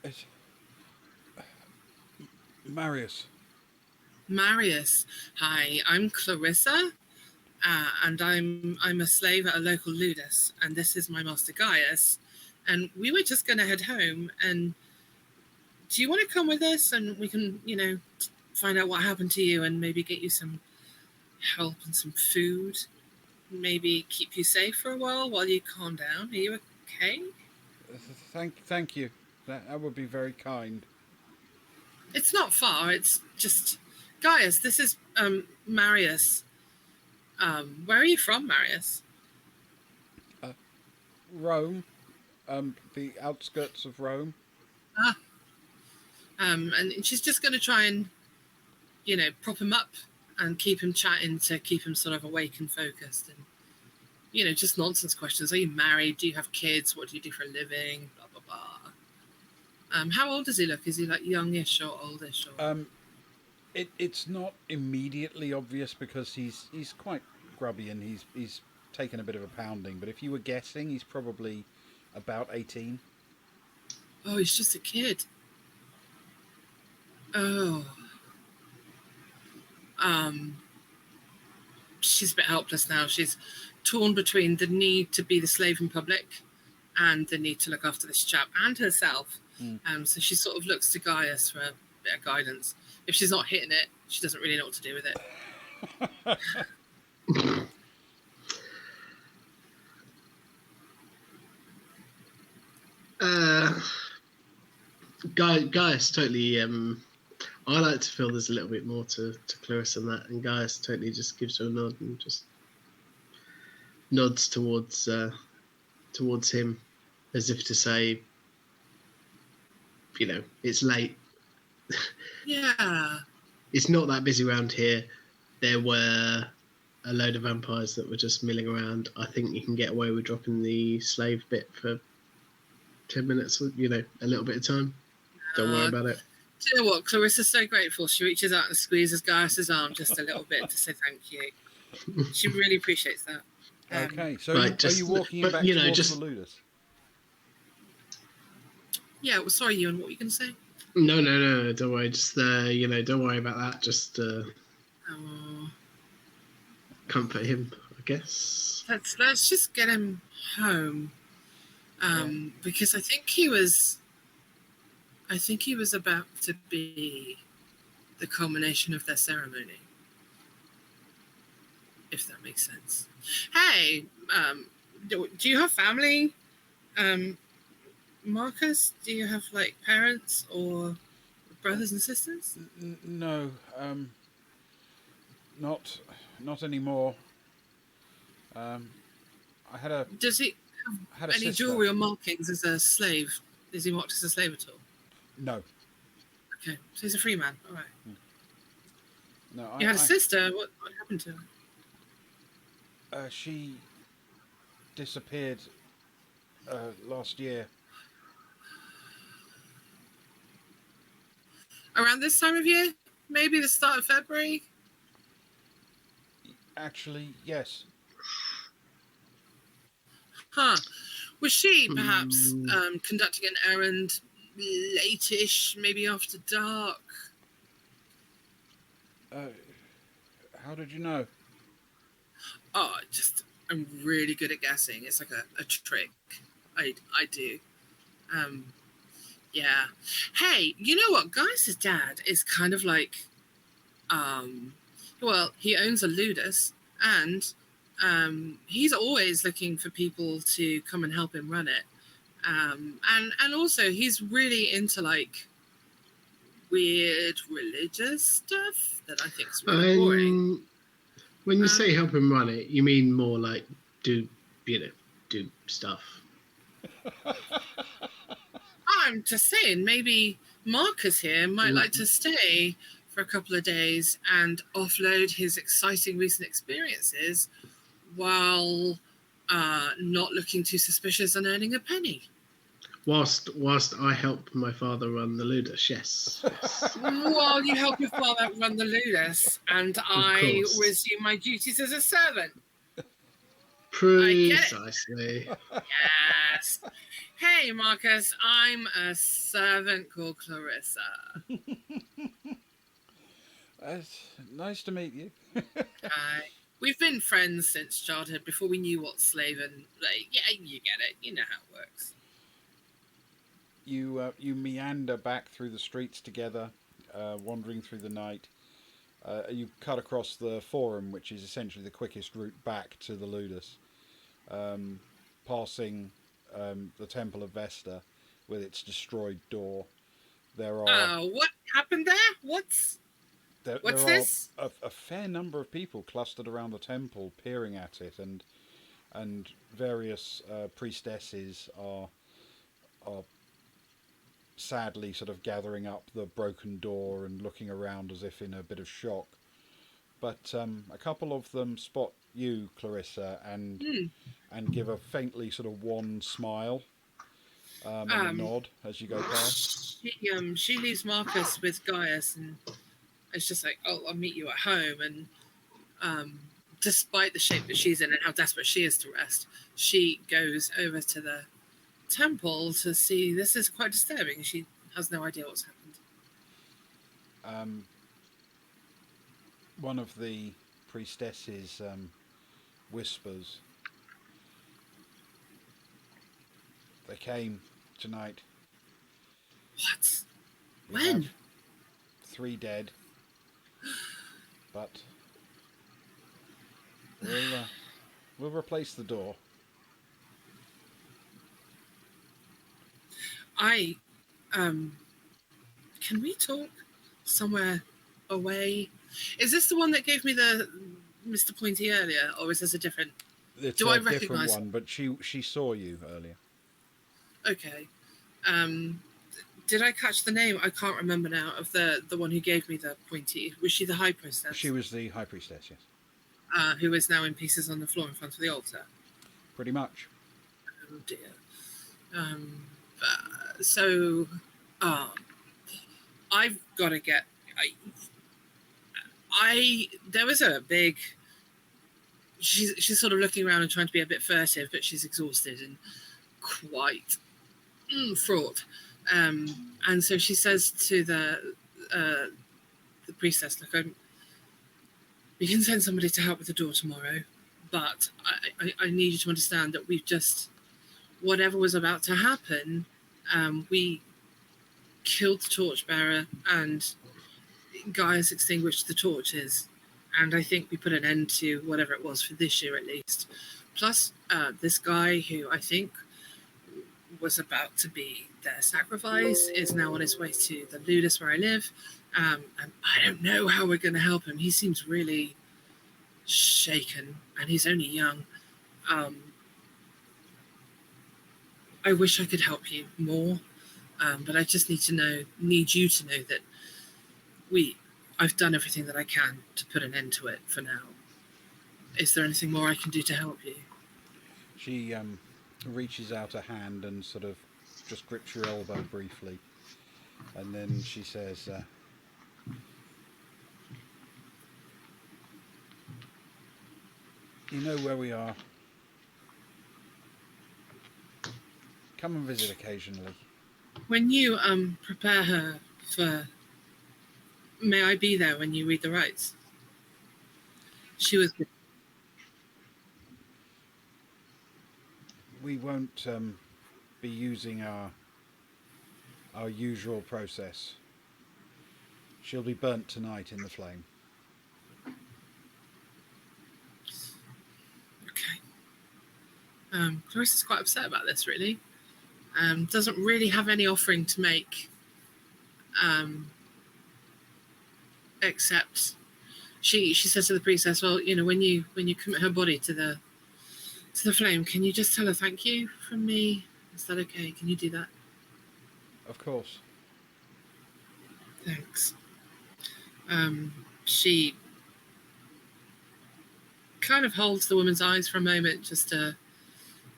It's Marius. Marius. Hi, I'm Clarissa, and I'm a slave at a local ludus, and this is my master Gaius. And we were just going to head home. And do you want to come with us, and we can, you know, find out what happened to you, and maybe get you some help and some food, maybe keep you safe for a while you calm down. Are you okay? Thank you. That would be very kind. It's not far. It's just Gaius. This is Marius. Where are you from, Marius? Rome, the outskirts of Rome. And she's just going to try and, you know, prop him up and keep him chatting to keep him sort of awake and focused. And, you know, just nonsense questions. Are you married? Do you have kids? What do you do for a living? Blah, blah, blah. How old does he look? Is he like youngish or oldish? Or... It's not immediately obvious because he's quite grubby and he's taken a bit of a pounding. But if you were guessing, he's probably about 18. Oh, he's just a kid. Oh. She's a bit helpless now. She's torn between the need to be the slave in public and the need to look after this chap and herself. So she sort of looks to Gaius for a bit of guidance. If she's not hitting it, she doesn't really know what to do with it. Gaius totally. I like to feel there's a little bit more to Clarissa than that, and Gaius totally just gives her a nod and just nods towards him, as if to say, it's late. Yeah. It's not that busy around here. There were a load of vampires that were just milling around. I think you can get away with dropping the slave bit for 10 minutes, a little bit of time. Don't worry about it. Do you know what? Clarissa's so grateful. She reaches out and squeezes Gaius's arm just a little bit to say thank you. She really appreciates that. Okay, so right, are you walking back towards the Ludus? Yeah, well, sorry, Ewan, what were you going to say? No, don't worry. Just, don't worry about that. Just comfort him, I guess. Let's just get him home. Because I think he was about to be the culmination of their ceremony. If that makes sense. Hey, do you have family? Marcus, do you have parents or brothers and sisters? No, not anymore. I had a. Does he have any jewelry or markings as a slave? Is he marked as a slave at all? No. Okay, so he's a free man. All right. No, you had a sister. What happened to her? She disappeared last year. Around this time of year? Maybe the start of February? Actually, yes. Huh. Was she perhaps conducting an errand late-ish, maybe after dark? How did you know? Oh, I'm really good at guessing. It's like a trick. I do. Yeah. Hey, you know what? Gaius' dad is kind of like, well, he owns a ludus, and he's always looking for people to come and help him run it. And also he's really into weird religious stuff that I think is really boring. When you say help him run it, you mean more do stuff. I'm just saying, maybe Marcus here might like to stay for a couple of days and offload his exciting recent experiences while not looking too suspicious and earning a penny. Whilst I help my father run the ludus, yes. While you help your father run the ludus, and I resume my duties as a servant. Precisely. Yes. Hey, Marcus, I'm a servant called Clarissa. Nice to meet you. Hi. We've been friends since childhood, before we knew what slave and yeah, you get it. You know how it works. You meander back through the streets together, wandering through the night. You cut across the Forum, which is essentially the quickest route back to the Ludus, passing the Temple of Vesta with its destroyed door. There are. What happened there? What's this? A fair number of people clustered around the temple, peering at it, and various priestesses are sadly sort of gathering up the broken door and looking around as if in a bit of shock. But a couple of them spot you, Clarissa, and give a faintly sort of wan smile and a nod as you go past. She leaves Marcus with Gaius, and it's just like, oh, I'll meet you at home. And despite the shape that she's in and how desperate she is to rest, she goes over to the temple to see. This is quite disturbing. She has no idea what's happened. One of the priestesses whispers, "They came tonight." What? When? 3 dead, but We'll replace the door. I, can we talk somewhere away? Is this the one that gave me the Mr. Pointy earlier, or is this a different? It's Do a I different recognise? one, but she saw you earlier. Okay. Did I catch the name? I can't remember now. Of the one who gave me the pointy. Was she the high priestess? She was the high priestess, yes. Who is now in pieces on the floor in front of the altar. Pretty much. Oh dear. So, I've got to get. There was a big. She's sort of looking around and trying to be a bit furtive, but she's exhausted and quite fraught. And so she says to the priestess, "Look, we can send somebody to help with the door tomorrow, but I need you to understand that we've just, whatever was about to happen, we killed the torchbearer and Gaius extinguished the torches, and I think we put an end to whatever it was for this year at least. Plus, this guy who I think was about to be their sacrifice is now on his way to the Ludus where I live, and I don't know how we're going to help him. He seems really shaken, and he's only young. I wish I could help you more, but I just need you to know that I've done everything that I can to put an end to it for now. Is there anything more I can do to help you?" She reaches out a hand and sort of just grips your elbow briefly, and then she says, "You know where we are. Come and visit occasionally." When you prepare her for, may I be there when you read the rites? She was. We won't be using our usual process. She'll be burnt tonight in the flame. Okay. Clarissa's quite upset about this, really. Doesn't really have any offering to make, except she says to the priestess, "Well, when you commit her body to the flame, can you just tell her thank you from me? Is that okay? Can you do that?" Of course. Thanks. She kind of holds the woman's eyes for a moment just to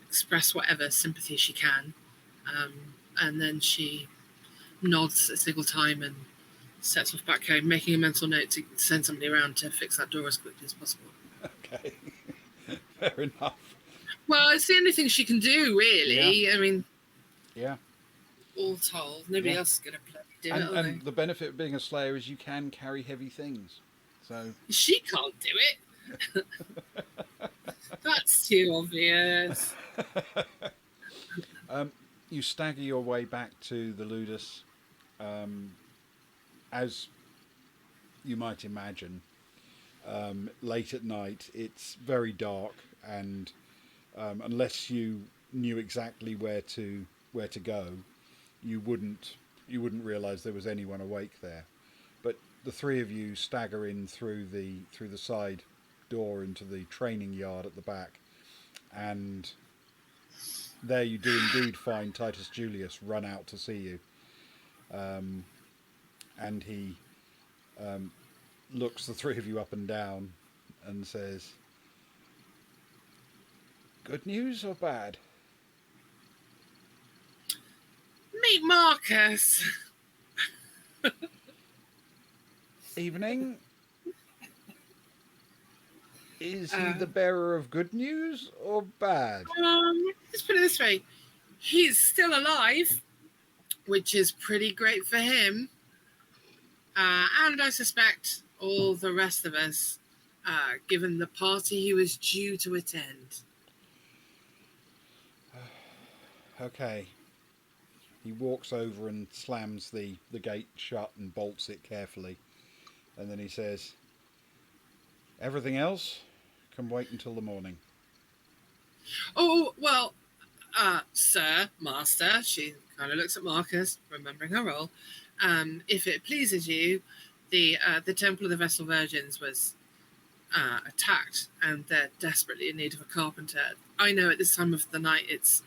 express whatever sympathy she can. And then she nods a single time and sets off back home, making a mental note to send somebody around to fix that door as quickly as possible. Okay. Fair enough. Well, it's the only thing she can do, really. Yeah. I mean, yeah. All told, nobody else is going to do it. And the benefit of being a slayer is you can carry heavy things. So she can't do it. That's too obvious. You stagger your way back to the Ludus. As you might imagine, late at night, it's very dark, and unless you knew exactly where to go, you wouldn't realise there was anyone awake there. But the three of you stagger in through the side door into the training yard at the back, and there you do indeed find Titus Julius run out to see you, and he looks the three of you up and down and says, "Good news or bad?" Meet Marcus. Evening. Is he the bearer of good news or bad? Let's put it this way. He's still alive, which is pretty great for him. And I suspect all the rest of us, given the party he was due to attend. Okay. He walks over and slams the gate shut and bolts it carefully. And then he says, "Everything else can wait until the morning. Oh, well, sir, master, she kind of looks at Marcus, remembering her role. If it pleases you, the Temple of the Vestal Virgins was attacked, and they're desperately in need of a carpenter. I know at this time of the night it's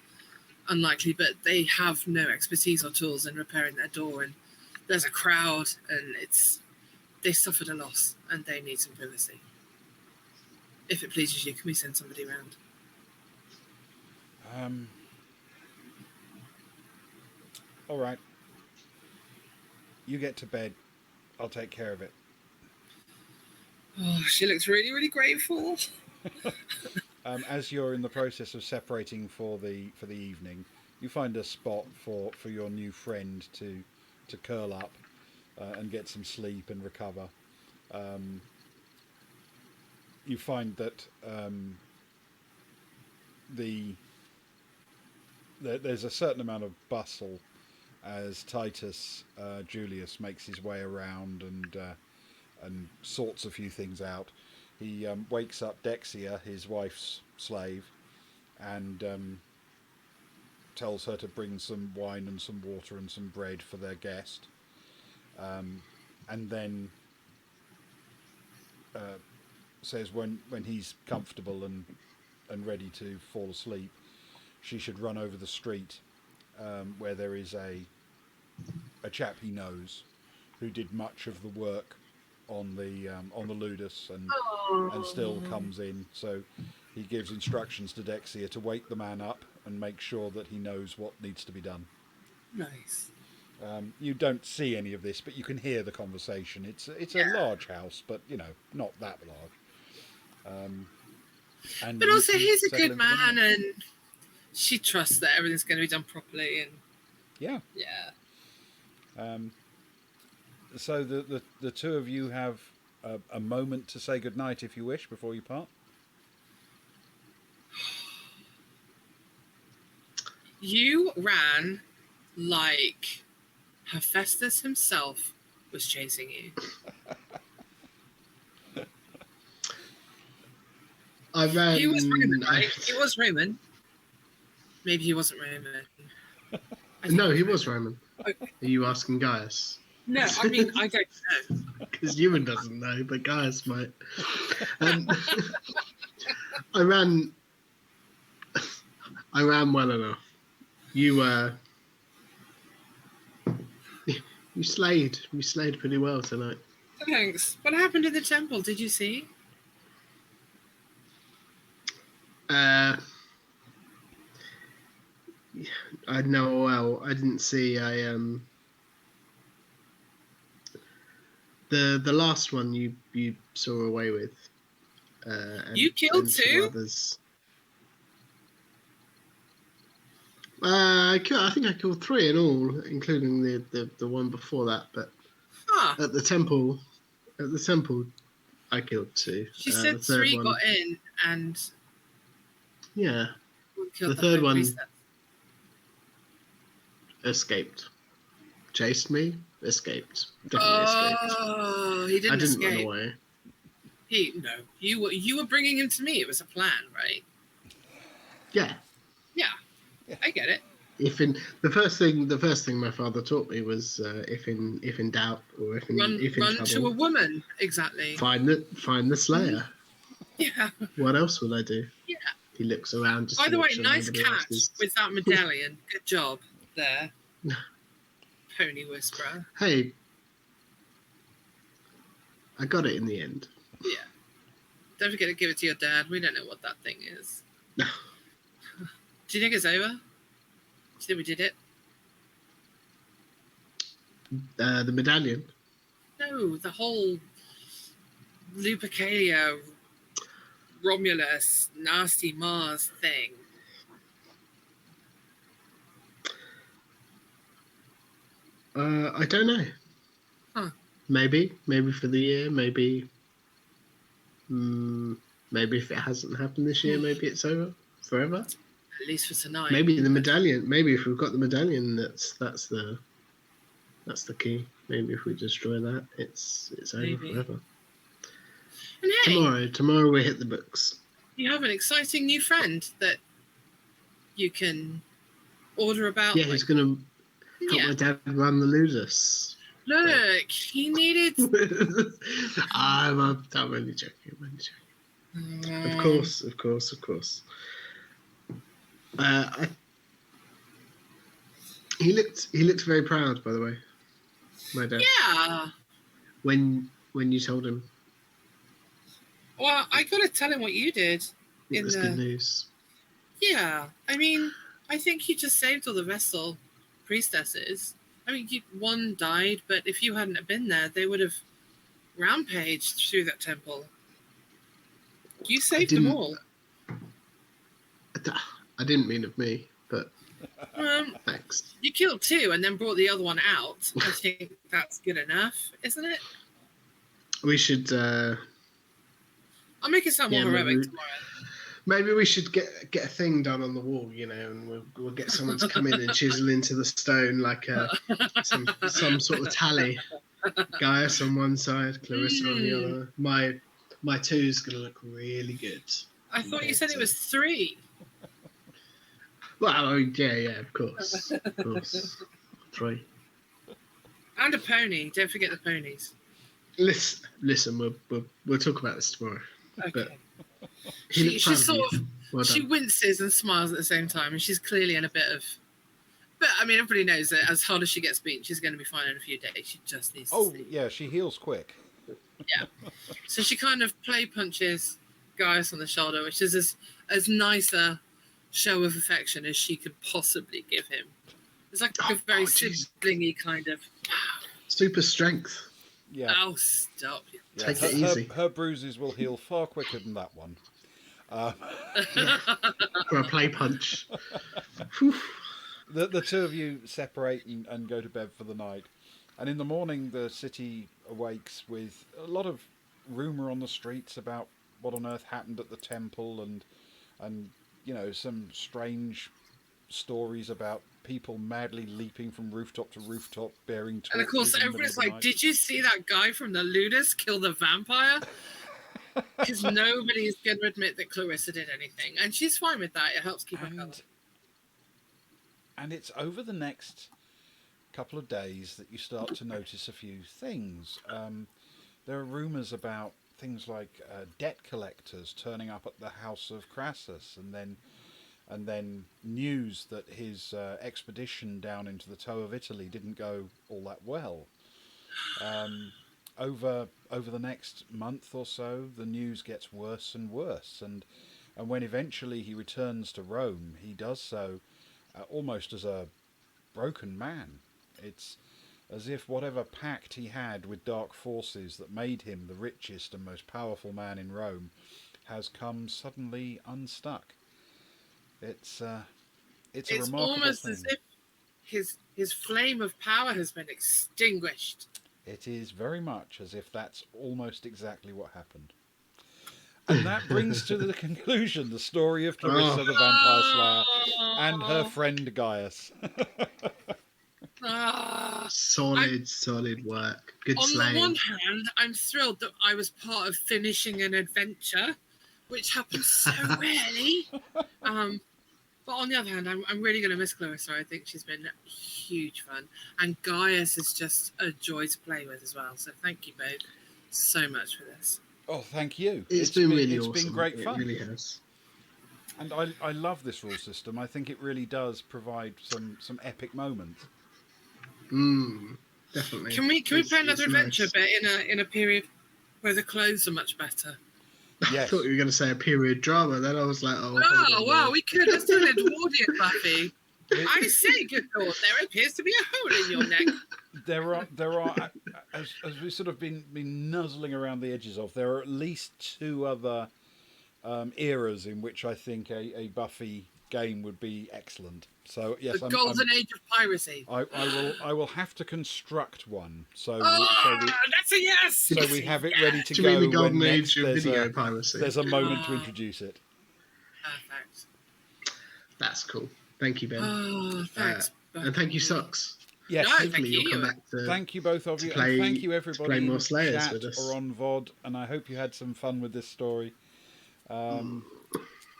unlikely, but they have no expertise or tools in repairing their door, and there's a crowd, and they suffered a loss, and they need some privacy. If it pleases you, can we send somebody around? All right. You get to bed. I'll take care of it. Oh, she looks really, really grateful. As you're in the process of separating for the evening, you find a spot for your new friend to curl up and get some sleep and recover. You find that there's a certain amount of bustle as Titus Julius makes his way around and sorts a few things out. He wakes up Dexia, his wife's slave, and tells her to bring some wine and some water and some bread for their guest. And then says when he's comfortable and ready to fall asleep, she should run over the street where there is a chap he knows who did much of the work on the Ludus and still comes in. So he gives instructions to Dexia to wake the man up and make sure that he knows what needs to be done. Nice. You don't see any of this, but you can hear the conversation. It's a large house, but not that large. And but also, he's a settle good in for the man, night. and she trusts that everything's going to be done properly. And Yeah. So the two of you have a moment to say goodnight if you wish before you part. You ran like Hephaestus himself was chasing you. I ran. He was Roman, right? He was Roman. Maybe he wasn't Roman. No, he was Roman. Okay. Are you asking Gaius? No, I mean, I don't know. Because Ewan doesn't know, but Gaius might. I ran well enough. You slayed pretty well tonight. Thanks. What happened in the temple? Did you see? I know. Well, I didn't see. The last one you saw away with. You killed and two? Others. I think I killed 3 in all, including the one before that. But at the temple, I killed 2. She said 3 got in, and yeah, killed the third one priestess. escaped, chased me, escaped. Definitely escaped. Oh, he didn't I didn't escape. run away. You were bringing him to me. It was a plan, right? Yeah. I get it. The first thing my father taught me was if in doubt or if in Run trouble, to a woman. Exactly. find the slayer. Yeah. What else would I do? Yeah. He looks around. Just By to the make way, sure nice nobody else catch is- with that medallion. Good job there, Pony Whisperer. Hey, I got it in the end. Yeah. Don't forget to give it to your dad. We don't know what that thing is. No. Do you think it's over? Do you think we did it? The medallion. No, the whole Lupercalia, Romulus, nasty Mars thing. I don't know. Huh. Maybe for the year. Maybe if it hasn't happened this year, maybe it's over forever. At least for tonight. Maybe the medallion. Maybe if we've got the medallion, that's the key. Maybe if we destroy that, it's over Maybe. forever. And hey, Tomorrow we hit the books. You have an exciting new friend that you can order about. Yeah, he's gonna help yeah. my dad run the Ludus. Look, he needed. I'm only joking. I'm only joking. Of course. He looked very proud, by the way. My dad. Yeah. When you told him. Well, I gotta tell him what you did. It was good news. Yeah, I mean, I think you just saved all the Vestal priestesses. I mean, one died, but if you hadn't have been there, they would have rampaged through that temple. You saved them all. I didn't mean of me, but thanks. You killed 2 and then brought the other one out. I think that's good enough, isn't it? We should. I'll make it sound more heroic tomorrow. Maybe we should get a thing done on the wall, and we'll get someone to come in and chisel into the stone like some sort of tally. Gaius on one side, Clarissa on the other. My 2's gonna look really good. I thought you said it was 3. Well, yeah, of course. 3. And a pony. Don't forget the ponies. Listen, we'll talk about this tomorrow. Okay. But she winces and smiles at the same time, and she's clearly in a bit of. But I mean, everybody knows that as hard as she gets beaten, she's going to be fine in a few days. She just needs to sleep. Yeah, she heals quick. Yeah. So she kind of play punches Gaius on the shoulder, which is as nice a show of affection as she could possibly give him. It's like a very siblingy kind of. Super strength. Yeah. Oh, stop. Yeah. Take it easy. Her bruises will heal far quicker than that one. For a play punch. The 2 of you separate and go to bed for the night. And in the morning, the city awakes with a lot of rumour on the streets about what on earth happened at the temple and some strange stories about people madly leaping from rooftop to rooftop bearing torches. And of course, everyone's like, did you see that guy from the Ludus kill the vampire? Because nobody's going to admit that Clarissa did anything. And she's fine with that. It helps keep her covered. And it's over the next couple of days that you start to notice a few things. There are rumours about things like debt collectors turning up at the house of Crassus, and then news that his expedition down into the toe of Italy didn't go all that well. Over the next month or so, the news gets worse and worse, and when eventually he returns to Rome, he does so almost as a broken man. It's as if whatever pact he had with dark forces that made him the richest and most powerful man in Rome has come suddenly unstuck. It's a remarkable almost thing. As if his flame of power has been extinguished. It is very much as if that's almost exactly what happened. And that brings to the conclusion the story of Clarissa the Vampire Slayer and her friend Gaius. Solid work. Good slaying. On the one hand, I'm thrilled that I was part of finishing an adventure, which happens so rarely. But on the other hand, I'm really going to miss Clarissa. I think she's been huge fun. And Gaius is just a joy to play with as well. So thank you both so much for this. Oh, thank you. It's been really awesome. It's been great fun. It really has. And I love this rule system. I think it really does provide some epic moments. Definitely. Can we play another adventure bit in a period where the clothes are much better? Yes. I thought you were going to say a period drama. Then I was like, we could. Let's do an Edwardian Buffy. I say, good Lord, there appears to be a hole in your neck. There are, as we've sort of been nuzzling around the edges of, there are at least 2 other eras in which I think a Buffy game would be excellent. So yes, the golden age of piracy. I will have to construct one. So that's a yes. So we have it ready to Do go. you mean the golden when age of there's video piracy? There's a moment to introduce it. Perfect. That's cool. Thank you, Ben. Oh, thanks. And thank you, Socks. Yes, No, Hopefully thank you'll you. come back to thank you both of you, play- and thank you everybody play more in Slayers chat with us. or on VOD, and I hope you had some fun with this story.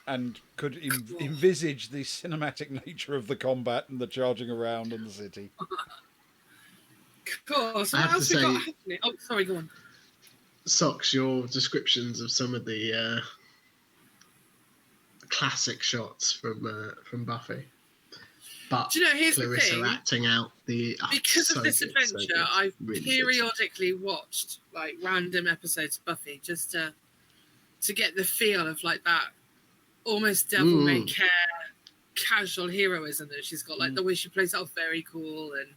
and could envisage the cinematic nature of the combat and the charging around in the city. Cool. So I what have else to we got say- happening? Oh, sorry, go on. Socks, your descriptions of some of the classic shots from Buffy. But Do you know, here's the Clarissa thing. acting out the Because so of this good, adventure, so good. I've Really good. periodically watched like random episodes of Buffy just to get the feel of like that almost devil may care casual heroism that she's got, like the way she plays out very cool, and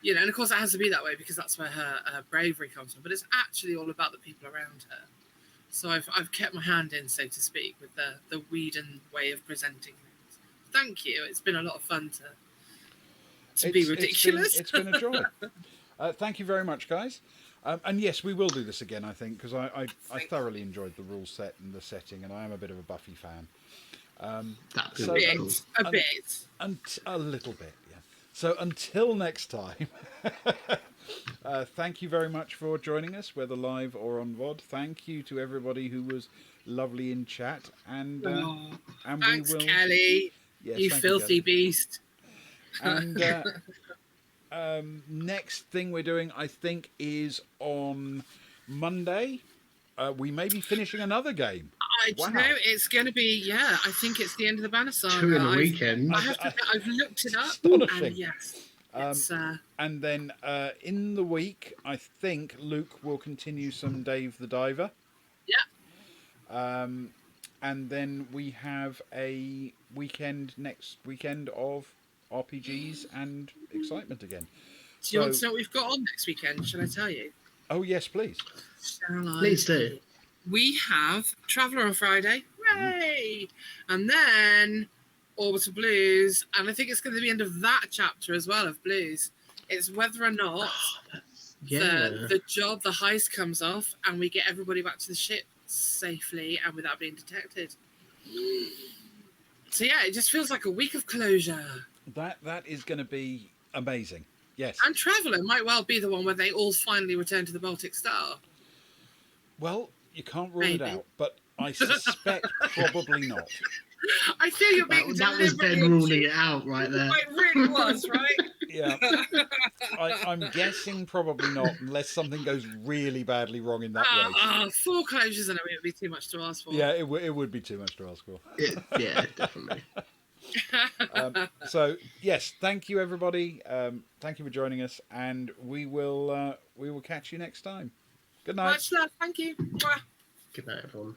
you know, and of course it has to be that way because that's where her bravery comes from. But it's actually all about the people around her. So I've kept my hand in, so to speak, with the Whedon way of presenting things. Thank you. It's been a lot of fun to be ridiculous. It's been a joy. Thank you very much, guys. And yes, we will do this again, I think, because I thoroughly enjoyed the rule set and the setting, and I am a bit of a Buffy fan. That'd be So- really a cool. bit. A little bit, yeah. So until next time, thank you very much for joining us, whether live or on VOD. Thank you to everybody who was lovely in chat, and Thanks, we will. Kelly. Yes, You thank filthy Kelly. beast. And next thing we're doing, I think, is on Monday. We may be finishing another game. Do you know, it's going to be, I think it's the end of the Banner Saga. 2 in a weekend. I have to admit, I've looked it up, Astonishing. and yes, it's... And then in the week, I think Luke will continue some Dave the Diver. Yeah. And then we have a next weekend of RPGs and excitement again. Do you want to know what we've got on next weekend? Shall I tell you? Oh, yes, please. Shall I? Please do. We have Traveller on Friday. Hooray! And then Orbital Blues. And I think it's going to be the end of that chapter as well of Blues. It's whether or not the job, the heist comes off and we get everybody back to the ship safely and without being detected. So yeah, it just feels like a week of closure. That is going to be amazing. Yes. And Traveller might well be the one where they all finally return to the Baltic Star. Well, you can't rule Maybe. it out, but I suspect probably not. I feel you're being That was Ben ruling it out right there. It really was, right? Yeah. I'm guessing probably not, unless something goes really badly wrong in that race. 4 closures in a week would be too much to ask for. Yeah, it would be too much to ask for. Yeah, definitely. So yes, thank you everybody. Thank you for joining us, and we will catch you next time. Good night. Much love. Thank you. Mwah. Good night, everyone.